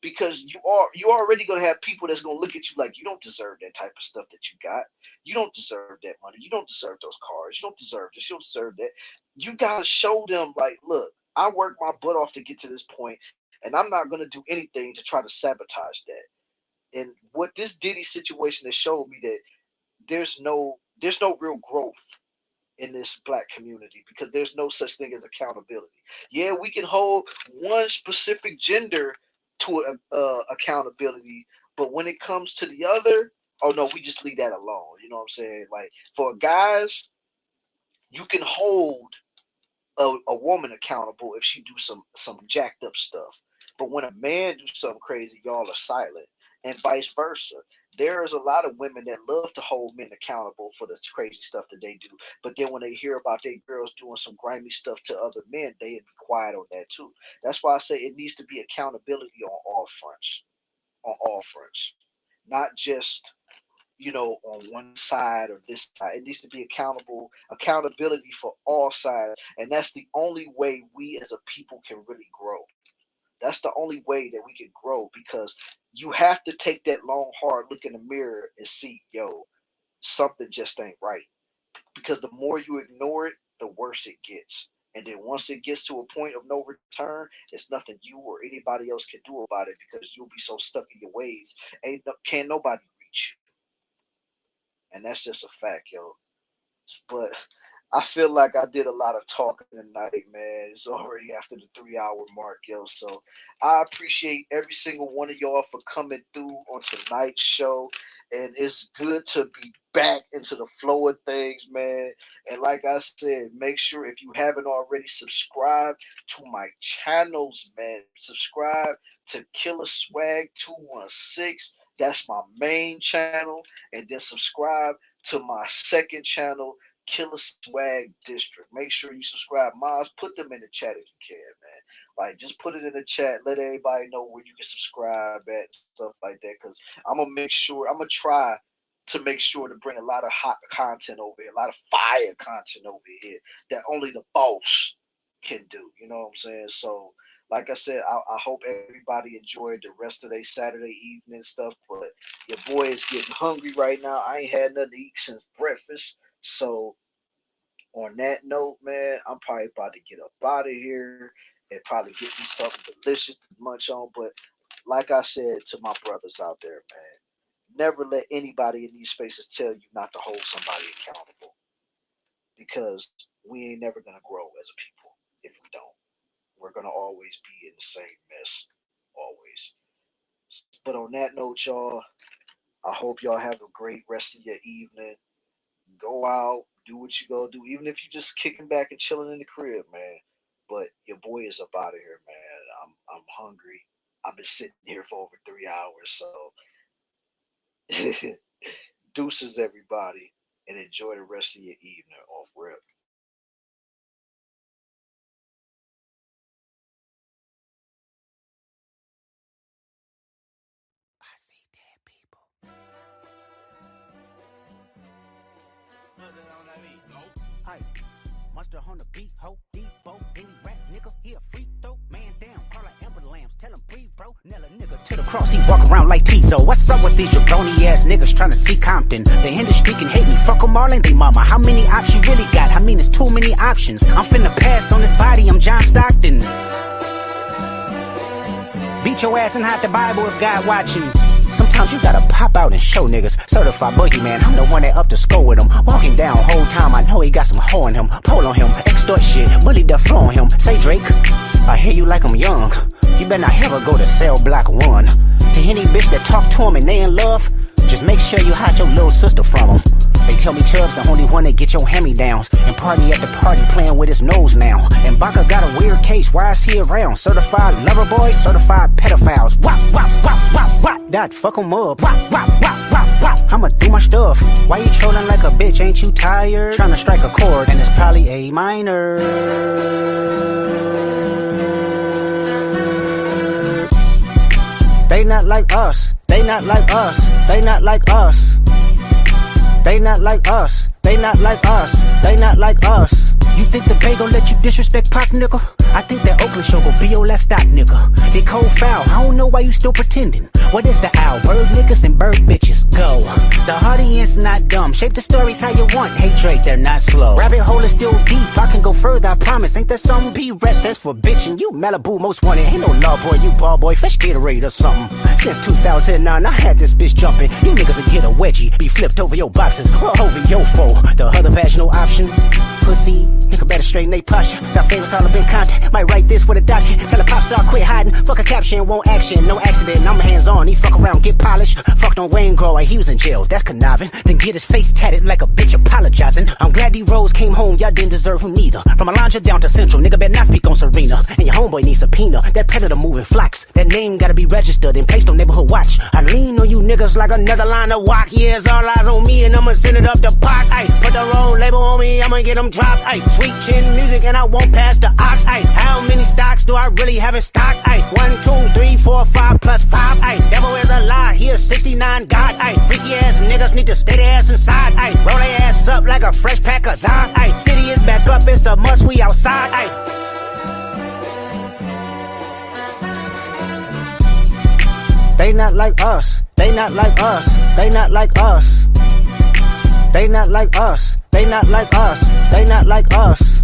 Because you're already gonna have people that's gonna look at you like you don't deserve that type of stuff that you got. You don't deserve that money. You don't deserve those cars. You don't deserve this. You don't deserve that. You gotta show them, like, look, I worked my butt off to get to this point, and I'm not gonna do anything to try to sabotage that. And what this Diddy situation has showed me that there's no real growth in this black community, because there's no such thing as accountability. Yeah, we can hold one specific gender to accountability, but when it comes to the other, oh no, we just leave that alone. You know what I'm saying? Like, for guys, you can hold a woman accountable if she do some jacked up stuff, but when a man do something crazy, y'all are silent, and vice versa. There is a lot of women that love to hold men accountable for the crazy stuff that they do, but then when they hear about their girls doing some grimy stuff to other men, they be quiet on that too. That's why I say it needs to be accountability on all fronts. On all fronts, not just on one side or this side. It needs to be accountability for all sides, and that's the only way we as a people can really grow. That's the only way that we can grow, because you have to take that long, hard look in the mirror and see, yo, something just ain't right. Because the more you ignore it, the worse it gets. And then once it gets to a point of no return, it's nothing you or anybody else can do about it, because you'll be so stuck in your ways. Can't nobody reach you. And that's just a fact, yo. But I feel like I did a lot of talking tonight, man. It's already after the 3-hour mark, yo. So I appreciate every single one of y'all for coming through on tonight's show. And it's good to be back into the flow of things, man. And like I said, make sure, if you haven't already, subscribe to my channels, man. Subscribe to Killa Swag 216. That's my main channel. And then subscribe to my second channel, Killa Swag District. Make sure you subscribe. Miles, put them in the chat if you can, man. Like, just put it in the chat. Let everybody know where you can subscribe at, stuff like that. Because I'm going to try to make sure to bring a lot of hot content over here, a lot of fire content over here that only the boss can do. You know what I'm saying? So, like I said, I hope everybody enjoyed the rest of their Saturday evening stuff. But your boy is getting hungry right now. I ain't had nothing to eat since breakfast. So on that note, man, I'm probably about to get up out of here and probably get me something delicious to munch on. But like I said to my brothers out there, man, never let anybody in these spaces tell you not to hold somebody accountable, because we ain't never going to grow as a people if we don't. We're going to always be in the same mess, always. But on that note, y'all, I hope y'all have a great rest of your evening. Go out, do what you go do, even if you're just kicking back and chilling in the crib, man. But your boy is up out of here, man. I'm hungry. I've been sitting here for over 3 hours, so deuces, everybody, and enjoy the rest of your evening off rip. I see dead people. Aye, monster on the beat, ho, Debo, any rap nigga, he a free throw, man down, call like Amber Lambs, tell him breathe, bro, nail a nigga to the cross, he walk around like Tizo. What's up with these jabroni ass niggas trying to see Compton? The industry can hate me, fuck them all and they mama. How many options you really got? I mean, it's too many options. I'm finna pass on this body, I'm John Stockton. Beat your ass and hide the Bible if God watching. Sometimes you gotta pop out and show niggas. Certified boogeyman, I'm the one that up to score with him. Walking down whole time, I know he got some hoe in him. Pole on him, extort shit, bully the flow on him. Say Drake, I hear you like I'm young. You better not ever go to cell block 1. To any bitch that talk to him and they in love, just make sure you hide your little sister from him. They tell me Chubb's the only one that get your hand-me-downs, and party at the party playing with his nose now. And Baka got a weird case, why is he around? Certified lover boys, certified pedophiles. Wop, wop, wop, wop, wop, that fuck him up. Wop, wop, wop, wop, wop, I'ma do my stuff. Why you trolling like a bitch? Ain't you tired? Trying to strike a chord, and it's probably A minor. They not like us. They not like us. They not like us. They not like us. They not like us. They not like us. You think the Bay gon' let you disrespect Pop, nigga? I think that Oakland show gon' be your last stop, nigga. They cold foul, I don't know why you still pretending. What is the owl? Bird niggas and bird bitches, go. The audience not dumb, shape the stories how you want. Hey Drake, they're not slow. Rabbit hole is still deep, I can go further, I promise. Ain't that something? P-Rest, that's for bitchin'. You Malibu most wanted, ain't no law boy, you ball boy. Fresh Gatorade or something. Since 2009, I had this bitch jumping. You niggas will get a wedgie, be flipped over your boxes or over your foe. The other vaginal option, pussy. Nigga better straighten they posture. Got favorites all up in content. Might write this with a doctor. Tell a pop star quit hiding. Fuck a caption, won't action. No accident, I'm hands on. He fuck around, get polished. Fucked on Wayne Grower, he was in jail. That's conniving. Then get his face tatted like a bitch apologizing. I'm glad D-Rose came home, y'all didn't deserve him neither. From Alondra down to Central, nigga better not speak on Serena. And your homeboy needs subpoena. That predator moving flocks. That name gotta be registered and placed on neighborhood watch. I lean on you niggas like another line of walk. Yeah, it's all eyes on me and I'ma send it up the pot. Ay, put the road label on me, I'ma get them dropped. Ay, sweet chin music and I won't pass the ox. Ay, how many stocks do I really have in stock? Ay, 1, 2, 3, 4, 5 plus 5. Ay, devil is a lie, here's 69 God. Ay, freaky ass niggas need to stay their ass inside. Ay, roll their ass up like a fresh pack of Zod. Ay, city is back up, it's a must, we outside. Ay. They not like us. They not like us. They not like us. They not like us. They not like us. They not like us.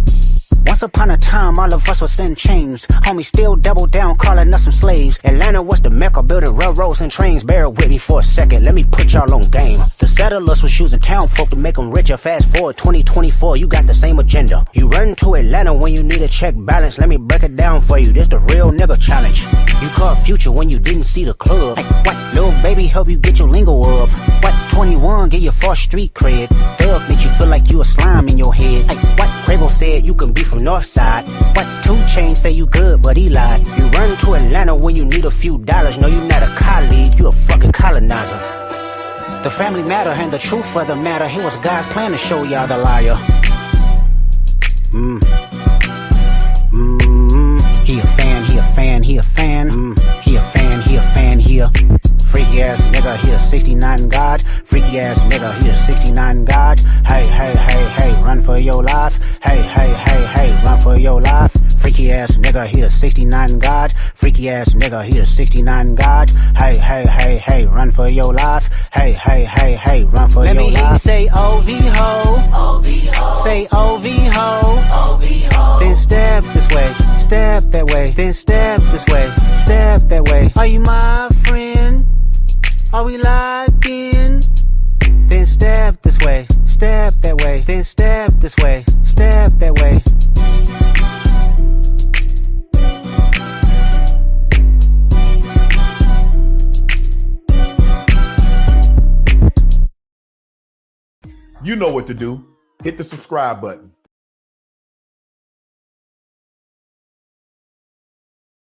Once upon a time, all of us was in chains. Homie still double down, calling us some slaves. Atlanta was the mecca, building railroads and trains. Bear with me for a second, let me put y'all on game. The settlers was using town folk to make them richer. Fast forward 2024, you got the same agenda. You run to Atlanta when you need a check balance. Let me break it down for you, this the real nigga challenge. You called Future when you didn't see the club. Hey, what, little baby help you get your lingo up? What, 21 get your 4th street cred? Thug make you feel like you a slime in your head. Hey, what, Quavo said you can be from Northside. What, 2 Chainz say you good but he lied. You run to Atlanta when you need a few dollars. No, you not a colleague, you a fucking colonizer. The family matter and the truth of the matter. It was God's plan to show y'all the liar. He a fan, he a fan, he a fan. He a fan, he a fan, he a freaky ass nigga, he a 69 God. Freaky ass nigga, he a 69 God. Hey, hey, hey, hey, run for your life. Hey, hey, hey, hey, run for your life. Freaky ass nigga, he a 69 God. Freaky ass nigga, he a 69 God. Hey, hey, hey, hey, run for your life. Hey, hey, hey, hey, run for your life. Let me hear you say OV-ho. OV-ho. Say OV-ho. OV-ho. Then step this way, step that way. Then step this way, step that way. Are you my friend? Are we locked in? Then step this way, step that way. Then step this way, step that way. You know what to do. Hit the subscribe button.